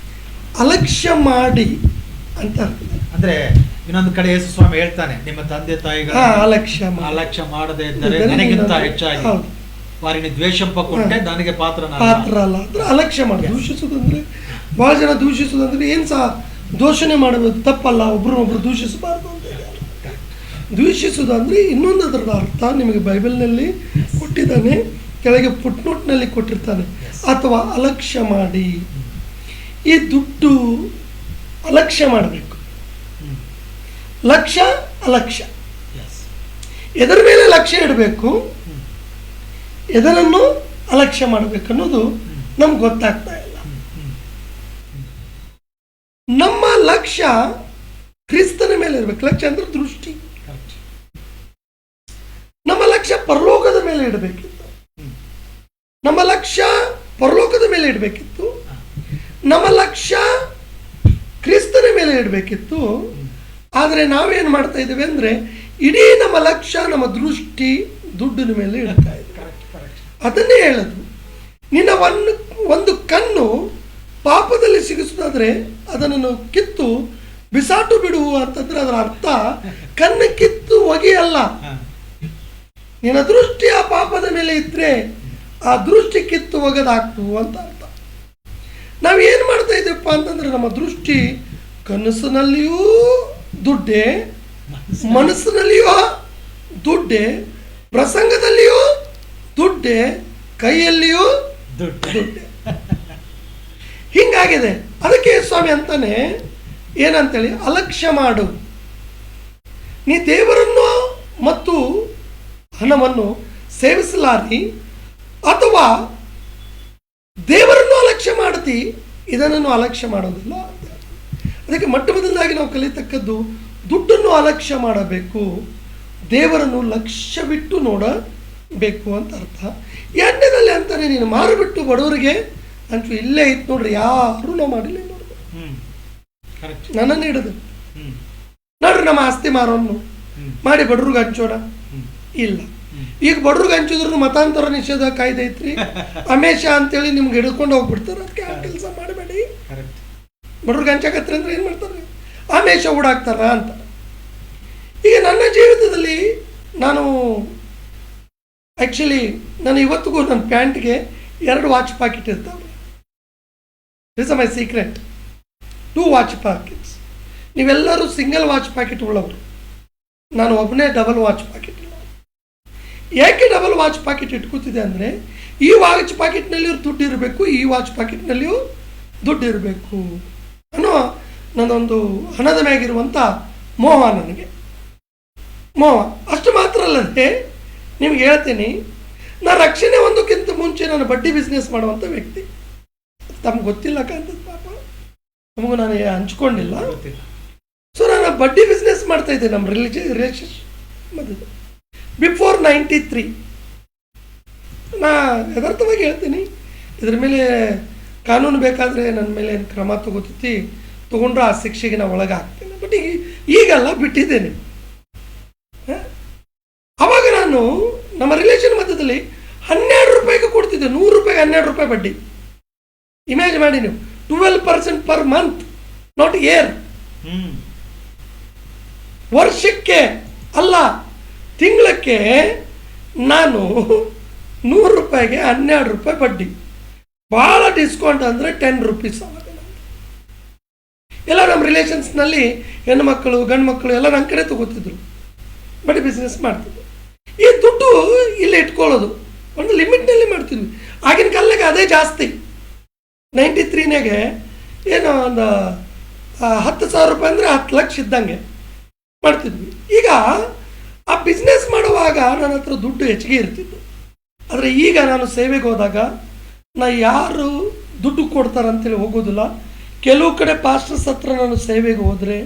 ಅಲಕ್ಷ್ಯ ಮಾಡಿ ಅಂತ ಅಂದರೆ ಇನ್ನೊಂದು ಕಡೆ ಯೇಸು ಸ್ವಾಮಿ ಹೇಳ್ತಾನೆ, ನಿಮ್ಮ ತಂದೆ ತಾಯಿಗಳ ಅಲಕ್ಷ್ಯ ಮಾಡದೆ ಇದ್ದರೆ ನನಗಿಂತ ಹೆಚ್ಚಾಗಿ ವಾರಿನ ದ್ವೇಷಪ್ಪ ಕೊಟ್ಟೆ ನನಗೆ ಪಾತ್ರ ಅಲ್ಲ. ಅಂದ್ರೆ ಅಲಕ್ಷ್ಯ ಮಾಡಿ. ದೂಷಿಸೋದಂದ್ರೆ, ಭಾಳ ಜನ ದೂಷಿಸೋದಂದ್ರೆ ಏನು ಸಹ ದೋಷಣೆ ಮಾಡಬೇಕು, ತಪ್ಪಲ್ಲ, ಒಬ್ರು ದೂಷಿಸಬಾರ್ದು ಅಂತ. ದ್ವೇಷಿಸೋದು ಅಂದರೆ ಇನ್ನೊಂದು ಅದರದ ಅರ್ಥ ನಿಮಗೆ ಬೈಬಲ್ನಲ್ಲಿ ಕೊಟ್ಟಿದ್ದಾನೆ, ಕೆಳಗೆ ಫುಟ್ನೋಟ್ನಲ್ಲಿ ಕೊಟ್ಟಿರ್ತಾನೆ. ಅಥವಾ ಅಲಕ್ಷ್ಯ ಮಾಡಿ, ಈ ದುಡ್ಡು ಅಲಕ್ಷ್ಯ ಮಾಡಬೇಕು. ಲಕ್ಷ್ಯ ಅಲಕ್ಷ್ಯ, ಎದರ ಮೇಲೆ ಲಕ್ಷ್ಯ ಇಡಬೇಕು, ಎದರನ್ನು ಅಲಕ್ಷ್ಯ ಮಾಡಬೇಕು ಅನ್ನೋದು ನಮ್ಗೆ ಗೊತ್ತಾಗ್ತಾ ಇಲ್ಲ. ನಮ್ಮ ಲಕ್ಷ್ಯ ಕ್ರಿಸ್ತನ ಮೇಲೆ ಇರಬೇಕು. ಲಕ್ಷ್ಯ ಅಂದ್ರೆ ದೃಷ್ಟಿ. ನಮ್ಮ ಲಕ್ಷ್ಯ ಪರಲೋಕದ ಮೇಲೆ ಇಡಬೇಕಿತ್ತು. ನಮ್ಮ ಲಕ್ಷ್ಯ ಪರಲೋಕದ ಮೇಲೆ ಇಡಬೇಕಿತ್ತು. ನಮ್ಮ ಲಕ್ಷ್ಯ ಕ್ರಿಸ್ತನ ಮೇಲೆ ಇಡಬೇಕಿತ್ತು. ಆದರೆ ನಾವೇನು ಮಾಡ್ತಾ ಇದ್ದೇವೆ ಅಂದರೆ, ಇಡೀ ನಮ್ಮ ಲಕ್ಷ್ಯ, ನಮ್ಮ ದೃಷ್ಟಿ ದುಡ್ಡಿನ ಮೇಲೆ ಇಡ್ತಾ ಇದ್ದೇವೆ. ಅದನ್ನೇ ಹೇಳೋದು, ನಿನ್ನ ಒಂದು ಕಣ್ಣು ಪಾಪದಲ್ಲಿ ಸಿಗಿಸೋದಾದ್ರೆ ಅದನ್ನು ಕಿತ್ತು ಬಿಸಾಟು ಬಿಡು ಅಂತಂದ್ರೆ ಅದರ ಅರ್ಥ ಕನ್ನ ಕಿತ್ತು ಒಗೆಯಲ್ಲ. ನಿನ್ನ ದೃಷ್ಟಿ ಆ ಪಾಪದ ಮೇಲೆ ಇದ್ರೆ ಆ ದೃಷ್ಟಿ ಕಿತ್ತು ಒಗೆದಾಕ್ತು ಅಂತ ಅರ್ಥ. ನಾವು ಏನು ಮಾಡ್ತಾ ಇದ್ದೀವಪ್ಪ ಅಂತಂದ್ರೆ ನಮ್ಮ ದೃಷ್ಟಿ ಕನಸಿನಲ್ಲಿಯೂ ದುಡ್ಡೆ, ಮನಸ್ಸಿನಲ್ಲಿಯೂ ದುಡ್ಡೆ, ಪ್ರಸಂಗದಲ್ಲಿಯೂ ದುಡ್ಡೆ, ಕೈಯಲ್ಲಿಯೂ ದುಡ್ಡೆ. ಹಿಂಗಾಗಿದೆ. ಅದಕ್ಕೆ ಸ್ವಾಮಿ ಅಂತಾನೆ ಏನಂತೇಳಿ, ಅಲಕ್ಷ್ಯ ಮಾಡು. ನೀ ದೇವರನ್ನು ಮತ್ತು ಹಣವನ್ನು ಸೇವಿಸಲಾರಿ ಅಥವಾ ದೇವರನ್ನು ಅಲಕ್ಷ್ಯ ಮಾಡ್ತಿ, ಇದನ್ನು ಅಲಕ್ಷ್ಯ ಮಾಡೋದಿಲ್ಲ. ಅದಕ್ಕೆ ಮೊಟ್ಟ ಮೊದಲಾಗಿ ನಾವು ಕಲಿತಕ್ಕದ್ದು ದುಡ್ಡನ್ನು ಅಲಕ್ಷ್ಯ ಮಾಡಬೇಕು, ದೇವರನ್ನು ಲಕ್ಷ್ಯವಿಟ್ಟು ನೋಡಬೇಕು ಅಂತ ಅರ್ಥ. ಎರಡನೇದಲ್ಲಿ ಅಂತಾನೆ, ನೀನು ಮಾರಿಬಿಟ್ಟು ಬಡವರಿಗೆ ಹಂಚು, ಇಲ್ಲೇ ಇತ್ತು ನೋಡ್ರಿ, ಯಾರು ನಾವು ಮಾಡಿಲ್ಲ ನೋಡ್ರಿ, ನನ್ನನ್ನು ಹಿಡಿದು ನೋಡ್ರಿ ನಮ್ಮ ಆಸ್ತಿ ಮಾರೋನು ಮಾಡಿ ಬಡ್ರಿಗೆ ಹಂಚೋಣ. ಇಲ್ಲ, ಈಗ ಬಡ್ರಿಗೆ ಹಂಚಿದ್ರು ಮತಾಂತರ ನಿಷೇಧ ಕಾಯ್ದೆ ಐತ್ರಿ, ಅಮೇಶ ಅಂತೇಳಿ ನಿಮ್ಗೆ ಹಿಡ್ಕೊಂಡು ಹೋಗ್ಬಿಡ್ತಾರೆ. ಅದಕ್ಕೆ ಆ ಕೆಲಸ ಮಾಡಬೇಡಿ. ಬಡ್ರಿಗೆ ಹಂಚಾಕತ್ರಿ ಅಂದ್ರೆ ಏನು ಮಾಡ್ತಾರೆ, ಆಮೇಶ ಓಡಾಕ್ತಾರ ಅಂತ. ಈಗ ನನ್ನ ಜೀವಿತದಲ್ಲಿ ನಾನು ಆ್ಯಕ್ಚುಲಿ ನಾನು ಇವತ್ತಿಗೂ ನನ್ನ ಪ್ಯಾಂಟ್ಗೆ 2 ವಾಚ್ ಪಾಕೆಟ್ ಇರ್ತಾವೆ. This is my secret. 2 watch pockets. ನೀವೆಲ್ಲರೂ ಸಿಂಗಲ್ ವಾಚ್ ಪಾಕೆಟ್ ಉಳ್ಳವರು, ನಾನು ಒಬ್ಬನೇ ಡಬಲ್ ವಾಚ್ ಪಾಕೆಟ್ ಇಲ್ಲ. ಯಾಕೆ ಡಬಲ್ ವಾಚ್ ಪಾಕೆಟ್ ಇಟ್ಕೋತಿದೆ ಅಂದರೆ, ಈ ವಾಚ್ ಪಾಕೆಟ್ನಲ್ಲಿಯೂ ದುಡ್ಡು ಇರಬೇಕು, ಈ ವಾಚ್ ಪಾಕೆಟ್ನಲ್ಲಿಯೂ ದುಡ್ಡು ಇರಬೇಕು ಅನ್ನೋ ನನ್ನೊಂದು ಹಣದ ಮ್ಯಾಗಿರುವಂಥ ಮೋಹ, ನನಗೆ ಮೋಹ. ಅಷ್ಟು ಮಾತ್ರ ಅಲ್ಲದೆ ನಿಮ್ಗೆ ಹೇಳ್ತೀನಿ, ನಾನು ರಕ್ಷಣೆ ಒಂದಕ್ಕಿಂತ ಮುಂಚೆ ನಾನು ಬಡ್ಡಿ ಬಿಸ್ನೆಸ್ ಮಾಡುವಂಥ ವ್ಯಕ್ತಿ. ತಮ್ಗೆ ಗೊತ್ತಿಲ್ಲ ಕಾಂತದ ಪಾಪ, ನಮಗೂ ನಾನು ಹಂಚ್ಕೊಂಡಿಲ್ಲ. ಸೊ ನಾನು ಬಡ್ಡಿ ಬಿಸ್ನೆಸ್ ಮಾಡ್ತಾ ಇದ್ದೆ ನಮ್ಮ ರಿಲೇಷನ್ಶಿಪ್ ಮದುವೆ ಬಿಫೋರ್ 93. ನಾ ಯಥಾರ್ಥವಾಗಿ ಹೇಳ್ತೀನಿ, ಇದ್ರ ಮೇಲೆ ಕಾನೂನು ಬೇಕಾದರೆ ನನ್ನ ಮೇಲೆ ಏನು ಕ್ರಮ ತೊಗೊಂಡ್ರೆ ಆ ಶಿಕ್ಷೆಗೆ ನಾವು ಒಳಗಾಗ್ತೇನೆ. ಬಟ್ ಈಗೆಲ್ಲ ಬಿಟ್ಟಿದ್ದೇನೆ. ಅವಾಗ ನಾನು ನಮ್ಮ ರಿಲೇಷನ್ ಮಧ್ಯದಲ್ಲಿ 12 ರೂಪಾಯಿಗೆ ಕೊಡ್ತಿದ್ದೆ, 100 ರೂಪಾಯಿಗೆ 12 ರೂಪಾಯಿ ಬಡ್ಡಿ. ಇಮ್ಯಾಜ್ ಮಾಡಿ ನೀವು, 12% ಪರ್ ಮಂತ್, ನಾಟ್ ಇಯರ್. ವರ್ಷಕ್ಕೆ ಅಲ್ಲ, ತಿಂಗಳಕ್ಕೆ ನಾನು 100 ರೂಪಾಯಿಗೆ 12 ರೂಪಾಯಿ ಬಡ್ಡಿ. ಭಾಳ ಡಿಸ್ಕೌಂಟ್ ಅಂದರೆ 10 ರೂಪೀಸ್. ಅವಾಗ ಎಲ್ಲ ನಮ್ಮ ರಿಲೇಷನ್ಸ್ನಲ್ಲಿ ಹೆಣ್ಣುಮಕ್ಕಳು ಗಂಡು ಮಕ್ಕಳು ಎಲ್ಲ ನನ್ನ ಕಡೆ ತಗೋತಿದ್ರು, ಬಡ್ಡಿ ಬಿಸ್ನೆಸ್ ಮಾಡ್ತಿದ್ರು. ಈ ದುಡ್ಡು ಇಲ್ಲೇ ಇಟ್ಕೊಳ್ಳೋದು ಒಂದು ಲಿಮಿಟ್ನಲ್ಲಿ ಮಾಡ್ತಿದ್ವಿ. ಆಗಿನ ಕಾಲಕ್ಕೆ ಅದೇ ಜಾಸ್ತಿ. 93ನಾಗೆ ಏನೋ ಒಂದು 10,000 ರೂಪಾಯಿ ಅಂದರೆ 10 ಲಕ್ಷ ಇದ್ದಂಗೆ ಮಾಡ್ತಿದ್ವಿ. ಈಗ ಆ ಬಿಸ್ನೆಸ್ ಮಾಡುವಾಗ ನನ್ನ ಹತ್ರ ದುಡ್ಡು ಹೆಚ್ಚಿಗೆ ಇರ್ತಿತ್ತು. ಆದರೆ ಈಗ ನಾನು ಸೇವೆಗೆ ಹೋದಾಗ ನಾ ಯಾರು ದುಡ್ಡು ಕೊಡ್ತಾರಂತೇಳಿ ಹೋಗೋದಿಲ್ಲ. ಕೆಲವು ಕಡೆ ಪಾಸ್ಟರ್ಸ್ ಹತ್ರ ನಾನು ಸೇವೆಗೆ ಹೋದರೆ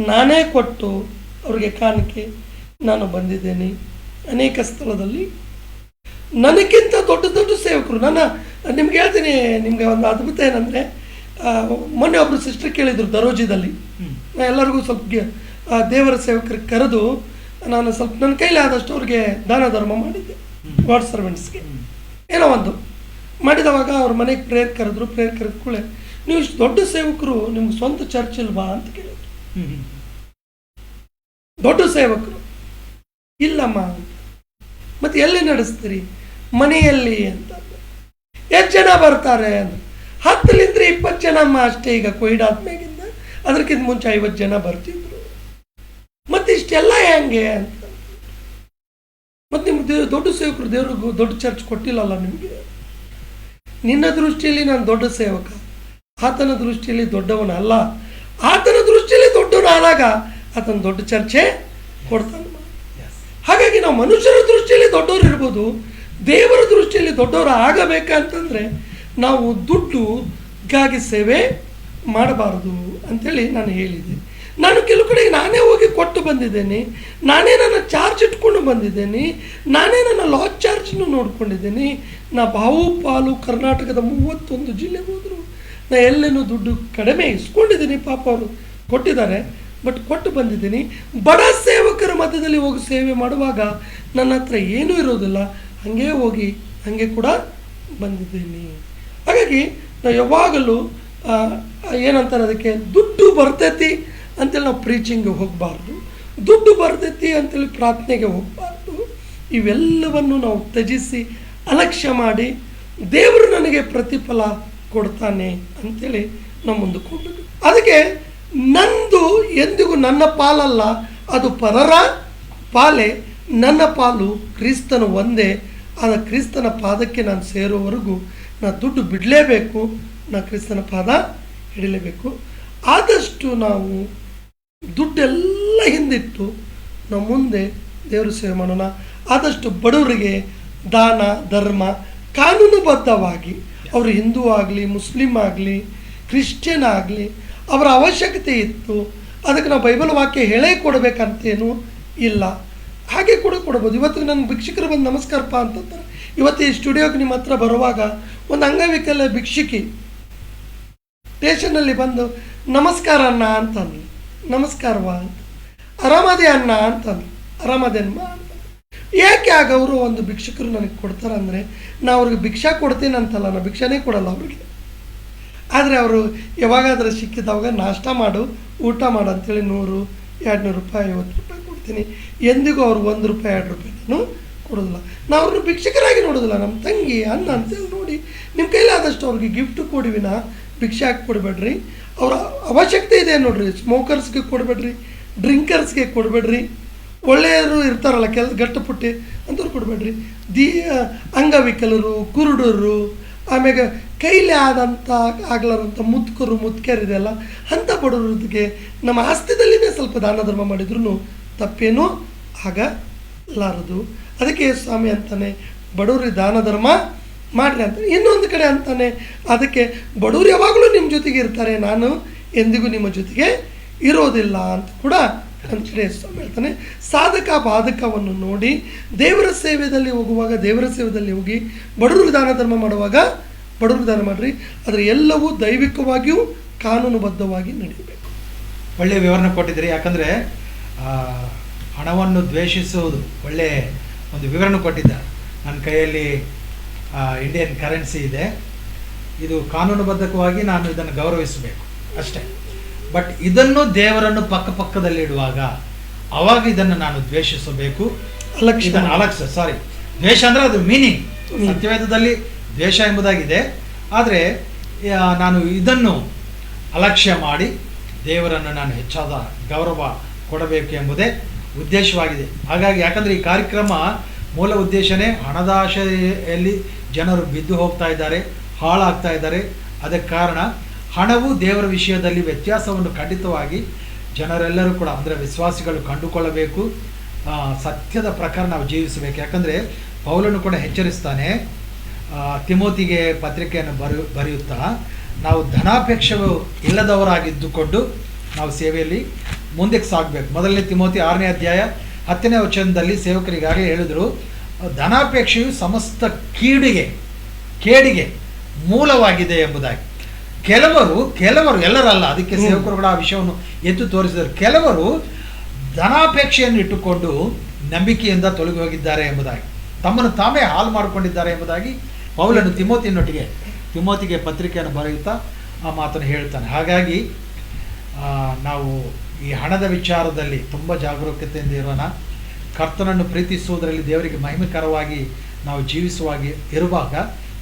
ನಾನೇ ಕೊಟ್ಟು ಅವ್ರಿಗೆ ಕಾಣಿಕೆ ನಾನು ಬಂದಿದ್ದೇನೆ. ಅನೇಕ ಸ್ಥಳದಲ್ಲಿ ನನಗಿಂತ ದೊಡ್ಡ ದೊಡ್ಡ ಸೇವಕರು, ನಿಮ್ಗೆ ಹೇಳ್ತೀನಿ, ನಿಮಗೆ ಒಂದು ಅದ್ಭುತ ಏನಂದರೆ, ಮೊನ್ನೆ ಒಬ್ಬರು ಸಿಸ್ಟರ್ ಕೇಳಿದರು ದರೋಜಿದಲ್ಲಿ. ನಾ ಎಲ್ಲರಿಗೂ ಸ್ವಲ್ಪ ದೇವರ ಸೇವಕರಿಗೆ ಕರೆದು ನಾನು ಸ್ವಲ್ಪ ನನ್ನ ಕೈಲಿ ಆದಷ್ಟು ಅವ್ರಿಗೆ ದಾನ ಧರ್ಮ ಮಾಡಿದ್ದೆ. ಗಾಡ್ ಸರ್ವೆಂಟ್ಸ್ಗೆ ಏನೋ ಒಂದು ಮಾಡಿದವಾಗ ಅವ್ರ ಮನೆಗೆ ಪ್ರೇಯರ್ ಕರೆದ್ರು. ಪ್ರೇಯರ್ ಕರೆದ ಕೂಡಲೇ, ನೀವು ಇಷ್ಟು ದೊಡ್ಡ ಸೇವಕರು, ನಿಮ್ಗೆ ಸ್ವಂತ ಚರ್ಚ್ ಇಲ್ವಾ ಅಂತ ಕೇಳಿದ್ರು. ದೊಡ್ಡ ಸೇವಕರು ಇಲ್ಲಮ್ಮ. ಮತ್ತೆ ಎಲ್ಲಿ ನಡೆಸ್ತೀರಿ? ಮನೆಯಲ್ಲಿ ಅಂತ. ಎಷ್ಟು ಜನ ಬರ್ತಾರೆ ಅಂದ್ರೆ 10ರಿಂದ 20 ಜನ ಅಮ್ಮ ಅಷ್ಟೇ. ಈಗ ಕೊಯ್ಡ್ ಆದ್ಮೇಗಿಂದ ಅದಕ್ಕಿಂತ ಮುಂಚೆ 50 ಜನ ಬರ್ತಿದ್ರು. ಮತ್ತೆ ಇಷ್ಟೆಲ್ಲ ಹೆಂಗೆ ಅಂತ. ಮತ್ತೆ ನಿಮ್ಗೆ ದೊಡ್ಡ ಸೇವಕರು ದೇವ್ರಿಗೂ ದೊಡ್ಡ ಚರ್ಚ್ ಕೊಟ್ಟಿಲ್ಲಲ್ಲ ನಿಮಗೆ. ನಿನ್ನ ದೃಷ್ಟಿಯಲ್ಲಿ ನಾನು ದೊಡ್ಡ ಸೇವಕ, ಆತನ ದೃಷ್ಟಿಯಲ್ಲಿ ದೊಡ್ಡವನಲ್ಲ. ಆತನ ದೃಷ್ಟಿಯಲ್ಲಿ ದೊಡ್ಡವನಾದಾಗ ಆತನ ದೊಡ್ಡ ಚರ್ಚೆ ಕೊಡ್ತಾನೆ. ಹಾಗಾಗಿ ನಾವು ಮನುಷ್ಯರ ದೃಷ್ಟಿಯಲ್ಲಿ ದೊಡ್ಡವರು ಇರ್ಬೋದು, ದೇವರ ದೃಷ್ಟಿಯಲ್ಲಿ ದೊಡ್ಡವರು ಆಗಬೇಕಂತಂದರೆ ನಾವು ದುಡ್ಡುಗಾಗಿ ಸೇವೆ ಮಾಡಬಾರ್ದು ಅಂಥೇಳಿ ನಾನು ಹೇಳಿದ್ದೆ. ನಾನು ಕೆಲವು ಕಡೆಗೆ ನಾನೇ ಹೋಗಿ ಕೊಟ್ಟು ಬಂದಿದ್ದೇನೆ, ನಾನೇ ನನ್ನ ಚಾರ್ಜ್ ಇಟ್ಕೊಂಡು ಬಂದಿದ್ದೇನೆ, ನಾನೇ ನನ್ನ ಲಾಡ್ಜ್ ಚಾರ್ಜನ್ನು ನೋಡ್ಕೊಂಡಿದ್ದೇನೆ. ನಾ ಬಾವು ಪಾಲು ಕರ್ನಾಟಕದ 31 ಜಿಲ್ಲೆಗೆ ಹೋದರು ನಾ ಎಲ್ಲೇನೂ ದುಡ್ಡು ಕಡಿಮೆ ಇಸ್ಕೊಂಡಿದ್ದೀನಿ. ಪಾಪ ಅವರು ಕೊಟ್ಟಿದ್ದಾರೆ, ಬಟ್ ಕೊಟ್ಟು ಬಂದಿದ್ದೀನಿ. ಬಡ ಸೇವಕರ ಮಧ್ಯದಲ್ಲಿ ಹೋಗಿ ಸೇವೆ ಮಾಡುವಾಗ ನನ್ನ ಹತ್ರ ಏನೂ ಇರೋದಿಲ್ಲ, ಹಾಗೇ ಹೋಗಿ ಹಾಗೆ ಕೂಡ ಬಂದಿದ್ದೀನಿ. ಹಾಗಾಗಿ ನಾವು ಯಾವಾಗಲೂ ಏನಂತಾರೆ ಅದಕ್ಕೆ, ದುಡ್ಡು ಬರ್ತೈತಿ ಅಂತೇಳಿ ನಾವು ಪ್ರೀಚಿಂಗ್ಗೆ ಹೋಗಬಾರ್ದು, ದುಡ್ಡು ಬರ್ತೈತಿ ಅಂತೇಳಿ ಪ್ರಾರ್ಥನೆಗೆ ಹೋಗಬಾರ್ದು. ಇವೆಲ್ಲವನ್ನು ನಾವು ತ್ಯಜಿಸಿ ಅಲಕ್ಷ್ಯ ಮಾಡಿ ದೇವರು ನನಗೆ ಪ್ರತಿಫಲ ಕೊಡ್ತಾನೆ ಅಂಥೇಳಿ ನಾವು ಮುಂದಕ್ಕೆ ಹೋಗ್ಬೇಕು. ಅದಕ್ಕೆ ನಂದು ಎಂದಿಗೂ ನನ್ನ ಪಾಲಲ್ಲ, ಅದು ಪರರ ಪಾಲೆ, ನನ್ನ ಪಾಲು ಕ್ರಿಸ್ತನು ಒಂದೇ. ಆದ ಕ್ರಿಸ್ತನ ಪಾದಕ್ಕೆ ನಾನು ಸೇರೋವರೆಗೂ ನಾನು ದುಡ್ಡು ಬಿಡಲೇಬೇಕು, ನಾನು ಕ್ರಿಸ್ತನ ಪಾದ ಹಿಡಿಲೇಬೇಕು. ಆದಷ್ಟು ನಾವು ದುಡ್ಡೆಲ್ಲ ಹಿಂದಿಟ್ಟು ನಾವು ಮುಂದೆ ದೇವರು ಸೇವೆ ಮಾಡೋಣ. ಆದಷ್ಟು ಬಡವರಿಗೆ ದಾನ ಧರ್ಮ ಕಾನೂನುಬದ್ಧವಾಗಿ, ಅವರು ಹಿಂದೂ ಆಗಲಿ, ಮುಸ್ಲಿಂ ಆಗಲಿ, ಕ್ರಿಶ್ಚಿಯನ್ ಆಗಲಿ, ಅವರ ಅವಶ್ಯಕತೆ ಇತ್ತು, ಅದಕ್ಕೆ ನಾವು ಬೈಬಲ್ ವಾಕ್ಯ ಹೇಳೇ ಕೊಡಬೇಕಂತೇನೂ ಇಲ್ಲ, ಹಾಗೆ ಕೂಡ ಕೊಡ್ಬೋದು. ಇವತ್ತು ನನ್ನ ಭಿಕ್ಷುಕರು ಬಂದು ನಮಸ್ಕಾರಪ್ಪ ಅಂತಂತಾರೆ. ಇವತ್ತು ಈ ಸ್ಟುಡಿಯೋಗೆ ನಿಮ್ಮ ಹತ್ರ ಬರುವಾಗ ಒಂದು ಅಂಗವಿಕಲ ಭಿಕ್ಷುಕಿ ಸ್ಟೇಷನಲ್ಲಿ ಬಂದು ನಮಸ್ಕಾರ ಅಣ್ಣ ಅಂತಂದ್ಲು. ನಮಸ್ಕಾರವಾ ಅಂತ. ಆರಾಮದೇ ಅಣ್ಣ ಅಂತಂದ್ಲು. ಆರಾಮದೇನ್ಮ ಅಂತ. ಯಾಕೆ ಆಗ ಅವರು ಒಂದು ಭಿಕ್ಷುಕರು ನನಗೆ ಕೊಡ್ತಾರೆ ಅಂದರೆ, ನಾ ಅವ್ರಿಗೆ ಭಿಕ್ಷಾ ಕೊಡ್ತೀನಿ ಅಂತಲ್ಲ, ನಾನು ಭಿಕ್ಷಾನೇ ಕೊಡಲ್ಲ ಅವ್ರಿಗೆ. ಆದರೆ ಅವರು ಯಾವಾಗಾದರೂ ಸಿಕ್ಕಿದವಾಗ ನಾಷ್ಟ ಮಾಡು, ಊಟ ಮಾಡು ಅಂತೇಳಿ 100, 200 ರೂಪಾಯಿ, 50 ರೂಪಾಯಿ ಕೊಡ್ತೀನಿ. ಎಂದಿಗೂ ಅವ್ರು 1 ರೂಪಾಯಿ 2 ರೂಪಾಯಿ ನಾನು ಕೊಡೋದಿಲ್ಲ. ನಾವು ಅವ್ರನ್ನ ಭಿಕ್ಷಕರಾಗಿ ನೋಡೋದಿಲ್ಲ, ನಮ್ಮ ತಂಗಿ ಅನ್ನ ಅಂತೇಳಿ ನೋಡಿ ನಿಮ್ಮ ಕೈಲಾದಷ್ಟು ಅವ್ರಿಗೆ ಗಿಫ್ಟ್ ಕೊಡಿವಿನ ಭಿಕ್ಷೆ ಹಾಕಿ ಕೊಡಬೇಡ್ರಿ. ಅವರ ಅವಶ್ಯಕತೆ ಇದೆ ನೋಡ್ರಿ, ಸ್ಮೋಕರ್ಸ್ಗೆ ಕೊಡಬೇಡ್ರಿ, ಡ್ರಿಂಕರ್ಸ್ಗೆ ಕೊಡಬೇಡ್ರಿ, ಒಳ್ಳೆಯವರು ಇರ್ತಾರಲ್ಲ ಗಟ್ಟಪುಟ್ಟಿ ಅಂಥವ್ರು ಕೊಡಬೇಡ್ರಿ. ಅಂಗವಿಕಲರು, ಕುರುಡರು, ಆಮ್ಯಾಗ ಕೈಲಿ ಆದಂಥ ಆಗ್ಲಾರಂಥ ಮುತ್ಕರು ಮುತ್ಕರಿದೆಯಲ್ಲ ಅಂಥ ಬಡವರಿಗೆ ನಮ್ಮ ಆಸ್ತಿದಲ್ಲಿನೇ ಸ್ವಲ್ಪ ದಾನ ಧರ್ಮ ಮಾಡಿದ್ರೂ ತಪ್ಪೇನೂ ಆಗಲಾರದು. ಅದಕ್ಕೆ ಸ್ವಾಮಿ ಅಂತಾನೆ ಬಡವರಿಗೆ ದಾನ ಧರ್ಮ ಮಾಡಿರಿ ಅಂತಾನೆ. ಇನ್ನೊಂದು ಕಡೆ ಅಂತಾನೆ, ಅದಕ್ಕೆ ಬಡವರು ಯಾವಾಗಲೂ ನಿಮ್ಮ ಜೊತೆಗೆ ಇರ್ತಾರೆ, ನಾನು ಎಂದಿಗೂ ನಿಮ್ಮ ಜೊತೆಗೆ ಇರೋದಿಲ್ಲ ಅಂತ ಕೂಡ ಅಂತೇಳಿ ಸ್ವಾಮಿ ಹೇಳ್ತಾನೆ. ಸಾಧಕ ಬಾಧಕವನ್ನು ನೋಡಿ ದೇವರ ಸೇವೆಯಲ್ಲಿ ಹೋಗುವಾಗ ದೇವರ ಸೇವೆಯಲ್ಲಿ ಹೋಗಿ, ಬಡವರಿಗೆ ದಾನ ಧರ್ಮ ಮಾಡುವಾಗ ಬಡವರಿಗೆ ದಾನ ಮಾಡಿರಿ. ಆದರೆ ಎಲ್ಲವೂ ದೈವಿಕವಾಗಿಯೂ ಕಾನೂನುಬದ್ಧವಾಗಿ ನಡೆಯಬೇಕು. ಒಳ್ಳೆಯ ವಿವರಣೆ ಕೊಟ್ಟಿದ್ದೀರಿ. ಯಾಕಂದರೆ ಹಣವನ್ನು ದ್ವೇಷಿಸುವುದು ಒಳ್ಳೆಯ ಒಂದು ವಿವರಣೆ ಕೊಟ್ಟಿದ್ದಾರೆ. ನನ್ನ ಕೈಯಲ್ಲಿ ಇಂಡಿಯನ್ ಕರೆನ್ಸಿ ಇದೆ, ಇದು ಕಾನೂನುಬದ್ಧವಾಗಿ ನಾನು ಇದನ್ನು ಗೌರವಿಸಬೇಕು ಅಷ್ಟೇ. ಬಟ್ ಇದನ್ನು ದೇವರನ್ನು ಪಕ್ಕದಲ್ಲಿಡುವಾಗ ಅವಾಗ ಇದನ್ನು ನಾನು ದ್ವೇಷಿಸಬೇಕು. ಸಾರಿ, ದ್ವೇಷ ಅಂದರೆ ಅದು ಮೀನಿಂಗ್ ಸತ್ಯವೇದದಲ್ಲಿ ದ್ವೇಷ ಎಂಬುದಾಗಿದೆ. ಆದರೆ ನಾನು ಇದನ್ನು ಅಲಕ್ಷ್ಯ ಮಾಡಿ ದೇವರನ್ನು ನಾನು ಹೆಚ್ಚಾದ ಗೌರವ ಕೊಡಬೇಕು ಎಂಬುದೇ ಉದ್ದೇಶವಾಗಿದೆ. ಹಾಗಾಗಿ ಯಾಕಂದರೆ ಈ ಕಾರ್ಯಕ್ರಮ ಮೂಲ ಉದ್ದೇಶನೇ ಹಣದ ಆಶೆಯಲ್ಲಿ ಜನರು ಬಿದ್ದು ಹೋಗ್ತಾ ಇದ್ದಾರೆ, ಹಾಳಾಗ್ತಾ ಇದ್ದಾರೆ. ಅದಕ್ಕೆ ಕಾರಣ ಹಣವು ದೇವರ ವಿಷಯದಲ್ಲಿ ವ್ಯತ್ಯಾಸವನ್ನು ಖಂಡಿತವಾಗಿ ಜನರೆಲ್ಲರೂ ಕೂಡ, ಅಂದರೆ ವಿಶ್ವಾಸಿಗಳು ಕಂಡುಕೊಳ್ಳಬೇಕು. ಸತ್ಯದ ಪ್ರಕಾರ ನಾವು ಜೀವಿಸಬೇಕು. ಯಾಕಂದರೆ ಪೌಲನು ಕೂಡ ಎಚ್ಚರಿಸ್ತಾನೆ, ತಿಮೋತಿಗೆ ಪತ್ರಿಕೆಯನ್ನು ಬರೆಯುತ್ತಾ, ನಾವು ಧನಾಪೇಕ್ಷವು ಇಲ್ಲದವರಾಗಿದ್ದುಕೊಂಡು ನಾವು ಸೇವೆಯಲ್ಲಿ ಮುಂದಕ್ಕೆ ಸಾಗಬೇಕು. ಮೊದಲನೇ ತಿಮೋತಿ 6ನೇ ಅಧ್ಯಾಯ 10ನೇ ವಚನದಲ್ಲಿ ಸೇವಕರಿಗಾಗಲೇ ಹೇಳಿದರು, ಧನಾಪೇಕ್ಷೆಯು ಸಮಸ್ತ ಕೇಡಿಗೆ ಮೂಲವಾಗಿದೆ ಎಂಬುದಾಗಿ. ಕೆಲವರು ಎಲ್ಲರಲ್ಲ, ಅದಕ್ಕೆ ಸೇವಕರು ಕೂಡ ಆ ವಿಷಯವನ್ನು ಎತ್ತು ತೋರಿಸಿದರು. ಕೆಲವರು ಧನಾಪೇಕ್ಷೆಯನ್ನು ಇಟ್ಟುಕೊಂಡು ನಂಬಿಕೆಯಿಂದ ತೊಲಗಿ ಹೋಗಿದ್ದಾರೆ ಎಂಬುದಾಗಿ, ತಮ್ಮನ್ನು ತಾವೇ ಹಾಳು ಮಾಡಿಕೊಂಡಿದ್ದಾರೆ ಎಂಬುದಾಗಿ ಪೌಲನು ತಿಮೋತಿಗೆ ಪತ್ರಿಕೆಯನ್ನು ಬರೆಯುತ್ತಾ ಆ ಮಾತನ್ನು ಹೇಳ್ತಾನೆ. ಹಾಗಾಗಿ ನಾವು ಈ ಹಣದ ವಿಚಾರದಲ್ಲಿ ತುಂಬ ಜಾಗರೂಕತೆಯಿಂದ ಇರೋಣ. ಕರ್ತನನ್ನು ಪ್ರೀತಿಸುವುದರಲ್ಲಿ ದೇವರಿಗೆ ಮಹಿಮೆಕರವಾಗಿ ನಾವು ಜೀವಿಸುವಾಗಿ ಇರುವಾಗ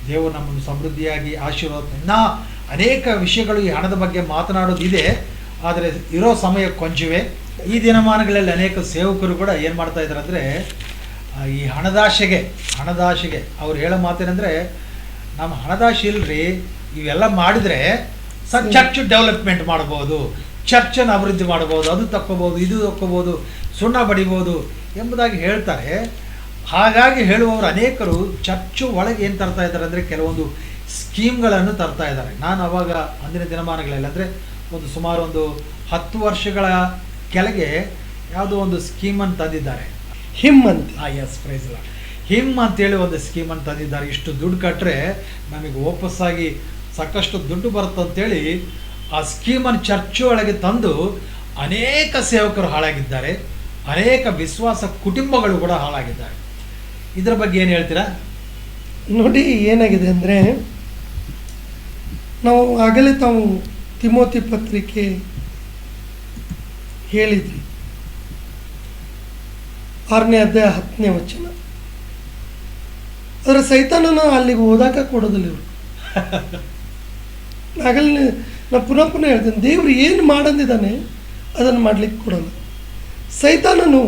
ದೇವರು ನಮ್ಮನ್ನು ಸಮೃದ್ಧಿಯಾಗಿ ಆಶೀರ್ವಾದ. ಇನ್ನೂ ಅನೇಕ ವಿಷಯಗಳು ಈ ಹಣದ ಬಗ್ಗೆ ಮಾತನಾಡೋದಿದೆ, ಆದರೆ ಇರೋ ಸಮಯ ಕೊಂಚವೇ. ಈ ದಿನಮಾನಗಳಲ್ಲಿ ಅನೇಕ ಸೇವಕರು ಕೂಡ ಏನು ಮಾಡ್ತಾ ಇದ್ದಾರೆ ಅಂದರೆ, ಈ ಹಣದಾಶೆಗೆ ಅವ್ರು ಹೇಳೋ ಮಾತೇನೆಂದರೆ, ನಮ್ಮ ಹಣದಾಶೆ ಇಲ್ರಿ, ಇವೆಲ್ಲ ಮಾಡಿದರೆ ಚರ್ಚ್ ಡೆವಲಪ್ಮೆಂಟ್ ಮಾಡ್ಬೋದು, ಚರ್ಚನ್ನು ಅಭಿವೃದ್ಧಿ ಮಾಡ್ಬೋದು, ಅದು ತಕ್ಕೋಬೋದು, ಇದು ತಕ್ಕೋಬೋದು, ಸುಣ್ಣ ಬಡಿಬೋದು ಎಂಬುದಾಗಿ ಹೇಳ್ತಾರೆ. ಹಾಗಾಗಿ ಹೇಳುವವರು ಅನೇಕರು ಚರ್ಚು ಒಳಗೆ ಏನು ತರ್ತಾ ಇದ್ದಾರೆ ಅಂದರೆ, ಕೆಲವೊಂದು ಸ್ಕೀಮ್ಗಳನ್ನು ತರ್ತಾ ಇದ್ದಾರೆ. ನಾನು ಅವಾಗ ಅಂದಿನ ದಿನಮಾನಗಳಲ್ಲಿ ಅಂದರೆ ಸುಮಾರು 10 ವರ್ಷಗಳ ಕೆಳಗೆ ಯಾವುದೋ ಒಂದು ಸ್ಕೀಮನ್ನು ತಂದಿದ್ದಾರೆ, ಹಿಮ್ ಅಂತ. ಎಸ್, ಪ್ರೈಸ್ ಇಲ್ಲ, ಹಿಮ್ ಅಂತೇಳಿ ಒಂದು ಸ್ಕೀಮನ್ನು ತಂದಿದ್ದಾರೆ. ಇಷ್ಟು ದುಡ್ಡು ಕಟ್ಟರೆ ನಮಗೆ ವಾಪಸ್ಸಾಗಿ ಸಾಕಷ್ಟು ದುಡ್ಡು ಬರುತ್ತಂತೇಳಿ ಆ ಸ್ಕೀಮನ್ನು ಚರ್ಚ್ ಒಳಗೆ ತಂದು ಅನೇಕ ಸೇವಕರು ಹಾಳಾಗಿದ್ದಾರೆ, ಅನೇಕ ವಿಶ್ವಾಸ ಕುಟುಂಬಗಳು ಕೂಡ ಹಾಳಾಗಿದ್ದಾರೆ. ಇದರ ಬಗ್ಗೆ ಏನು ಹೇಳ್ತೀರಾ? ನೋಡಿ, ಏನಾಗಿದೆ ಅಂದರೆ, ನಾವು ಆಗಲೇ ತಾವು ತಿಮೋತಿ ಪತ್ರಿಕೆ ಹೇಳಿದ್ರಿ, 6ನೇ ಅಧ್ಯಾಯ 10ನೇ ವಚನ. ಅದರ ಸೈತಾನನ ಅಲ್ಲಿಗೆ ಓದಾಕ ಕೊಡೋದಿಲ್ಲ ಇವರು. ಆಗಲೇ ನಾನು ಪುನಃ ಹೇಳ್ತೇನೆ, ದೇವರು ಏನು ಮಾಡಂದಿದ್ದಾನೆ ಅದನ್ನು ಮಾಡ್ಲಿಕ್ಕೆ ಕೊಡಲ್ಲ. ಸೈತಾನನು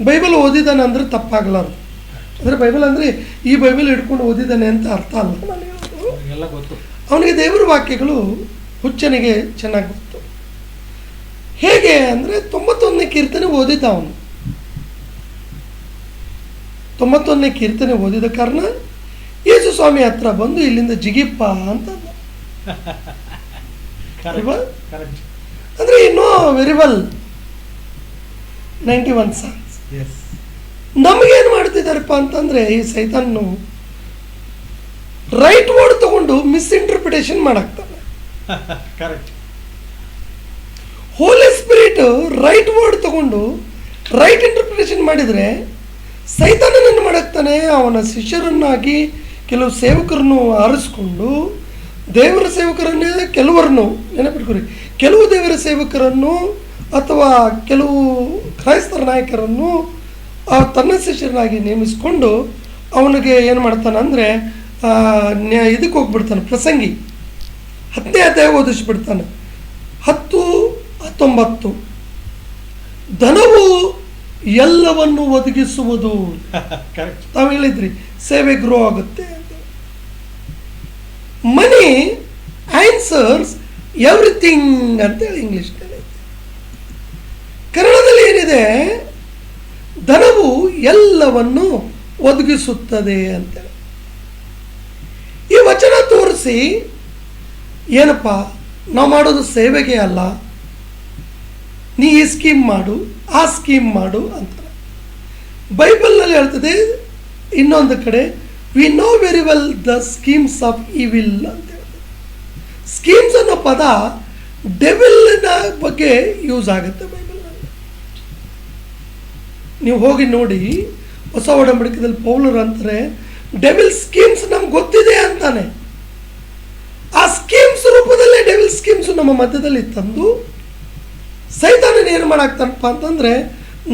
ಬೈಬಲ್ ಓದಿದ್ದಾನೆ ಅಂದರೆ ತಪ್ಪಾಗಲಾರ್ದು. ಅಂದರೆ ಬೈಬಲ್ ಅಂದರೆ ಈ ಬೈಬಲ್ ಹಿಡ್ಕೊಂಡು ಓದಿದ್ದಾನೆ ಅಂತ ಅರ್ಥ ಅಲ್ಲ. ನಾನು ಹೇಳೋದು ಗೊತ್ತು, ಅವನಿಗೆ ದೇವರ ವಾಕ್ಯಗಳು ಹುಚ್ಚನಿಗೆ ಚೆನ್ನಾಗಿ ಗೊತ್ತು. ಹೇಗೆ ಅಂದರೆ 91ನೇ ಕೀರ್ತನೆ ಓದಿದ್ದ ಅವನು. 91ನೇ ಕೀರ್ತನೆ ಓದಿದ ಕಾರಣ ಯೇಸು ಸ್ವಾಮಿ ಹತ್ರ ಬಂದು ಇಲ್ಲಿಂದ ಜಿಗಿಪ್ಪ ಅಂತ ಅಂದರೆ ಇನ್ನೂ ವೆರಿ ವೆಲ್ 91 ಸಾಂಗ್ಸ್. ನಮಗೇನು ಮಾಡ್ತಿದ್ದಾರಪ್ಪ ಅಂತಂದರೆ ಈ ಸೈತಾನು ರೈಟ್ ವರ್ಡ್ ತಗೊಂಡು ಮಿಸ್ಇಂಟರ್ಪ್ರಿಟೇಷನ್ ಮಾಡಾಕ್ತಾನೆ. ಹೋಲಿ ಸ್ಪಿರಿಟ್ ರೈಟ್ ವರ್ಡ್ ತಗೊಂಡು ರೈಟ್ ಇಂಟರ್ಪ್ರಿಟೇಷನ್ ಮಾಡಿದರೆ ಸೈತಾನನನ್ನು ಮಾಡಾಕ್ತಾನೆ. ಅವನ ಶಿಷ್ಯರನ್ನಾಗಿ ಕೆಲವು ಸೇವಕರನ್ನು ಆರಿಸ್ಕೊಂಡು ದೇವರ ಸೇವಕರನ್ನೇ ಕೆಲವರನ್ನು ನೆನಪಿಟ್ಕೊರಿ, ಕೆಲವು ದೇವರ ಸೇವಕರನ್ನು ಅಥವಾ ಕೆಲವು ಕ್ರೈಸ್ತರ ನಾಯಕರನ್ನು ತನ್ನ ಶಿಷ್ಯರನ್ನಾಗಿ ನೇಮಿಸಿಕೊಂಡು ಅವನಿಗೆ ಏನು ಮಾಡ್ತಾನೆ ಅಂದರೆ ಇದಕ್ಕೆ ಹೋಗ್ಬಿಡ್ತಾನೆ. ಪ್ರಸಂಗಿ 10ನೇ ಅಧ್ಯಾಯ ಓದಿಸ್ಬಿಡ್ತಾನೆ. 10:19 ಧನವು ಎಲ್ಲವನ್ನು ಒದಗಿಸುವುದು. ತಾವು ಹೇಳಿದ್ರಿ ಸೇವೆ ಗ್ರೋ ಆಗುತ್ತೆ ಅಂತ. ಮನಿ ಆನ್ಸರ್ಸ್ ಎವ್ರಿಥಿಂಗ್ ಅಂತೇಳಿ ಇಂಗ್ಲಿಷ್ನಲ್ಲಿ. ಕನ್ನಡದಲ್ಲಿ ಏನಿದೆ, ಧನವು ಎಲ್ಲವನ್ನು ಒದಗಿಸುತ್ತದೆ ಅಂತೇಳಿ. ಈ ವಚನ ತೋರಿಸಿ ಏನಪ್ಪ ನಾವು ಮಾಡೋದು ಸೇವೆಗೆ ಅಲ್ಲ, ನೀ ಈ ಸ್ಕೀಮ್ ಮಾಡು ಆ ಸ್ಕೀಮ್ ಮಾಡು ಅಂತಾರೆ. ಬೈಬಲ್ನಲ್ಲಿ ಹೇಳ್ತದೆ ಇನ್ನೊಂದು ಕಡೆ, we know very well the schemes of evil ಅಂತ ಹೇಳ್ತದೆ. ಸ್ಕೀಮ್ಸ್ ಅನ್ನೋ ಪದ ಡೆವಿಲ್ನ ಬಗ್ಗೆ ಯೂಸ್ ಆಗುತ್ತೆ ಬೈಬಲ್ನಲ್ಲಿ. ನೀವು ಹೋಗಿ ನೋಡಿ, ಹೊಸ ಒಡಂಬಡಿಕೆಯಲ್ಲಿ ಪೌಲರು ಅಂತಾರೆ ಡೆವಿಲ್ ಸ್ಕೀಮ್ಸ್ ನಮ್ಗೆ ಗೊತ್ತಿದೆ ಅಂತಾನೆ. ಆ ಸ್ಕೀಮ್ಸ್ ರೂಪದಲ್ಲೇ ಡೆವಿಲ್ ಸ್ಕೀಮ್ಸ್ ನಮ್ಮ ಮಧ್ಯದಲ್ಲಿ ತಂದು ಸೈತಾನನ ಏನು ಮಾಡಾಕ್ತಾನಪ್ಪ ಅಂತಂದರೆ,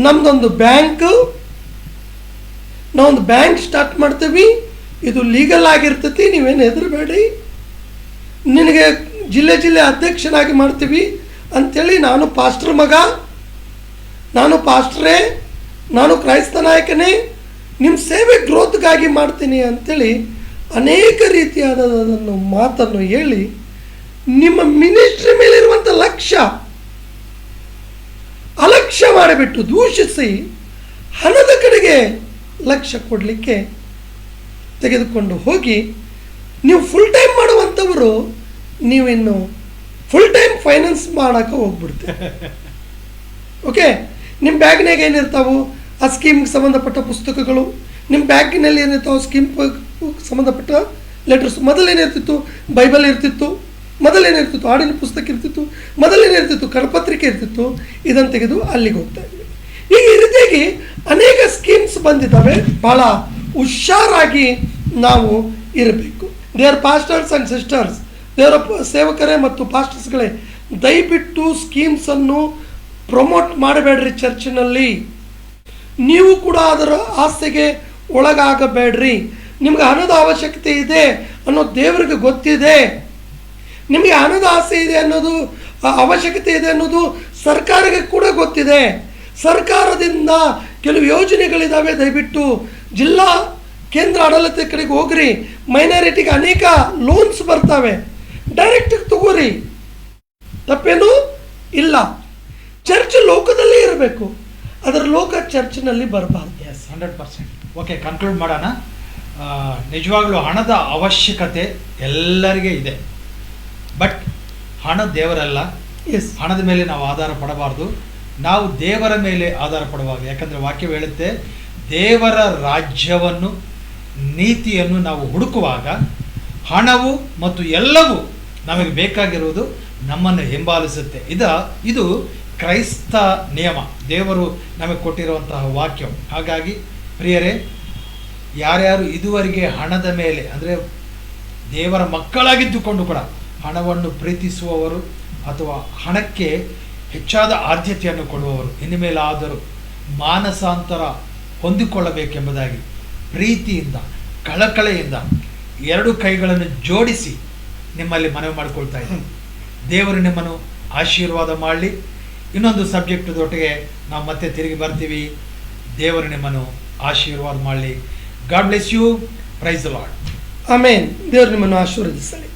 ನಮ್ದೊಂದು ಬ್ಯಾಂಕ್, ನಾವೊಂದು ಬ್ಯಾಂಕ್ ಸ್ಟಾರ್ಟ್ ಮಾಡ್ತೀವಿ, ಇದು ಲೀಗಲ್ ಆಗಿರ್ತೈತಿ, ನೀವೇನು ಹೆದರಬೇಡಿ, ನಿನಗೆ ಜಿಲ್ಲೆ ಅಧ್ಯಕ್ಷನಾಗಿ ಮಾಡ್ತೀವಿ ಅಂಥೇಳಿ, ನಾನು ಪಾಸ್ಟರ್ ಮಗ, ನಾನು ಪಾಸ್ಟ್ರೇ, ನಾನು ಕ್ರೈಸ್ತ ನಾಯಕನೇ, ನಿಮ್ಮ ಸೇವೆ ಗ್ರೋತ್ಗಾಗಿ ಮಾಡ್ತೀನಿ ಅಂಥೇಳಿ ಅನೇಕ ರೀತಿಯಾದದನ್ನು ಮಾತನ್ನು ಹೇಳಿ ನಿಮ್ಮ ಮಿನಿಸ್ಟ್ರಿ ಮೇಲಿರುವಂಥ ಲಕ್ಷ್ಯ ಅಲಕ್ಷ್ಯ ಮಾಡಿಬಿಟ್ಟು ದೂಷಿಸಿ ಹಣದ ಕಡೆಗೆ ಲಕ್ಷ್ಯ ಕೊಡಲಿಕ್ಕೆ ತೆಗೆದುಕೊಂಡು ಹೋಗಿ, ನೀವು ಫುಲ್ ಟೈಮ್ ಮಾಡುವಂಥವರು ನೀವಿನ್ನು ಫುಲ್ ಟೈಮ್ ಫೈನಾನ್ಸ್ ಮಾಡೋಕೆ ಹೋಗ್ಬಿಡ್ತೀವಿ. ಓಕೆ, ನಿಮ್ಮ ಬ್ಯಾಗ್ನಾಗ ಏನಿರ್ತಾವೆ ಆ ಸ್ಕೀಮ್ಗೆ ಸಂಬಂಧಪಟ್ಟ ಪುಸ್ತಕಗಳು, ನಿಮ್ಮ ಬ್ಯಾಗಿನಲ್ಲಿ ಏನಿರ್ತಾವೆ ಸ್ಕೀಮ್ ಸಂಬಂಧಪಟ್ಟ ಲೆಟರ್ಸ್. ಮೊದಲೇನಿರ್ತಿತ್ತು ಬೈಬಲ್ ಇರ್ತಿತ್ತು, ಮೊದಲೇನಿರ್ತಿತ್ತು ಹಾಡಿನ ಪುಸ್ತಕ ಇರ್ತಿತ್ತು, ಮೊದಲೇನಿರ್ತಿತ್ತು ಕರಪತ್ರಿಕೆ ಇರ್ತಿತ್ತು. ಇದನ್ನು ತೆಗೆದು ಅಲ್ಲಿಗೆ ಹೋಗ್ತಾ ಇದ್ವಿ. ಈಗ ಈ ರೀತಿಯಾಗಿ ಅನೇಕ ಸ್ಕೀಮ್ಸ್ ಬಂದಿದ್ದಾವೆ. ಭಾಳ ಹುಷಾರಾಗಿ ನಾವು ಇರಬೇಕು. ದೇವರ ಪಾಸ್ಟರ್ಸ್ ಆ್ಯಂಡ್ ಸಿಸ್ಟರ್ಸ್, ದೇವರ ಸೇವಕರೇ ಮತ್ತು ಪಾಸ್ಟರ್ಸ್ಗಳೇ, ದಯವಿಟ್ಟು ಸ್ಕೀಮ್ಸನ್ನು ಪ್ರಮೋಟ್ ಮಾಡಬೇಡ್ರಿ. ಚರ್ಚಿನಲ್ಲಿ ನೀವು ಕೂಡ ಅದರ ಆಸೆಗೆ ಒಳಗಾಗಬೇಡ್ರಿ. ನಿಮ್ಗೆ ಹಣದ ಅವಶ್ಯಕತೆ ಇದೆ ಅನ್ನೋ ದೇವರಿಗೆ ಗೊತ್ತಿದೆ. ನಿಮಗೆ ಹಣದ ಆಸೆ ಇದೆ ಅನ್ನೋದು, ಅವಶ್ಯಕತೆ ಇದೆ ಅನ್ನೋದು ಸರ್ಕಾರಕ್ಕೆ ಕೂಡ ಗೊತ್ತಿದೆ. ಸರ್ಕಾರದಿಂದ ಕೆಲವು ಯೋಜನೆಗಳಿದ್ದಾವೆ, ದಯವಿಟ್ಟು ಜಿಲ್ಲಾ ಕೇಂದ್ರ ಆಡಳಿತ ಕಡೆಗೆ ಹೋಗ್ರಿ. ಮೈನಾರಿಟಿಗೆ ಅನೇಕ ಲೋನ್ಸ್ ಬರ್ತವೆ, ಡೈರೆಕ್ಟಾಗಿ ತಗೋರಿ, ತಪ್ಪೇನೂ ಇಲ್ಲ. ಚರ್ಚ್ ಲೋಕದಲ್ಲೇ ಇರಬೇಕು, ಅದರ ಲೋಕ ಚರ್ಚ್ನಲ್ಲಿ ಬರಬಾರ್ದು. ಎಸ್, 100%. ಓಕೆ, ಕನ್ಕ್ಲೂಡ್ ಮಾಡೋಣ. ನಿಜವಾಗ್ಲೂ ಹಣದ ಅವಶ್ಯಕತೆ ಎಲ್ಲರಿಗೆ ಇದೆ, ಬಟ್ ಹಣ ದೇವರಲ್ಲ. ಎಸ್, ಹಣದ ಮೇಲೆ ನಾವು ಆಧಾರ ಪಡಬಾರ್ದು, ನಾವು ದೇವರ ಮೇಲೆ ಆಧಾರ ಪಡಬಾರ್ದು. ಯಾಕಂದರೆ ವಾಕ್ಯ ಹೇಳುತ್ತೆ, ದೇವರ ರಾಜ್ಯವನ್ನು ನೀತಿಯನ್ನು ನಾವು ಹುಡುಕುವಾಗ ಹಣವು ಮತ್ತು ಎಲ್ಲವೂ ನಮಗೆ ಬೇಕಾಗಿರುವುದು ನಮ್ಮನ್ನು ಹಿಂಬಾಲಿಸುತ್ತೆ. ಇದು ಕ್ರೈಸ್ತ ನಿಯಮ, ದೇವರು ನಮಗೆ ಕೊಟ್ಟಿರುವಂತಹ ವಾಕ್ಯ. ಹಾಗಾಗಿ ಪ್ರಿಯರೇ, ಯಾರ್ಯಾರು ಇದುವರೆಗೆ ಹಣದ ಮೇಲೆ ಅಂದರೆ ದೇವರ ಮಕ್ಕಳಾಗಿದ್ದುಕೊಂಡು ಕೂಡ ಹಣವನ್ನು ಪ್ರೀತಿಸುವವರು ಅಥವಾ ಹಣಕ್ಕೆ ಹೆಚ್ಚಾದ ಆದ್ಯತೆಯನ್ನು ಕೊಡುವವರು ಇನ್ನು ಮೇಲಾದರೂ ಮಾನಸಾಂತರ ಹೊಂದಿಕೊಳ್ಳಬೇಕೆಂಬುದಾಗಿ ಪ್ರೀತಿಯಿಂದ ಕಳಕಳೆಯಿಂದ ಎರಡು ಕೈಗಳನ್ನು ಜೋಡಿಸಿ ನಿಮ್ಮಲ್ಲಿ ಮನವಿ ಮಾಡಿಕೊಳ್ತಾ ಇದ್ದೀನಿ. ದೇವರು ನಿಮ್ಮನ್ನು ಆಶೀರ್ವಾದ ಮಾಡಲಿ. ಇನ್ನೊಂದು ಸಬ್ಜೆಕ್ಟದೊಟ್ಟಿಗೆ ನಾವು ಮತ್ತೆ ತಿರುಗಿ ಬರ್ತೀವಿ. ದೇವರು ನಿಮ್ಮನ್ನು ಆಶೀರ್ವಾದ ಮಾಡಲಿ. God bless you. Praise the Lord. Amen. ದೇವರು ನಿಮ್ಮನ್ನು ಆಶೀರ್ವದಿಸಲಿ.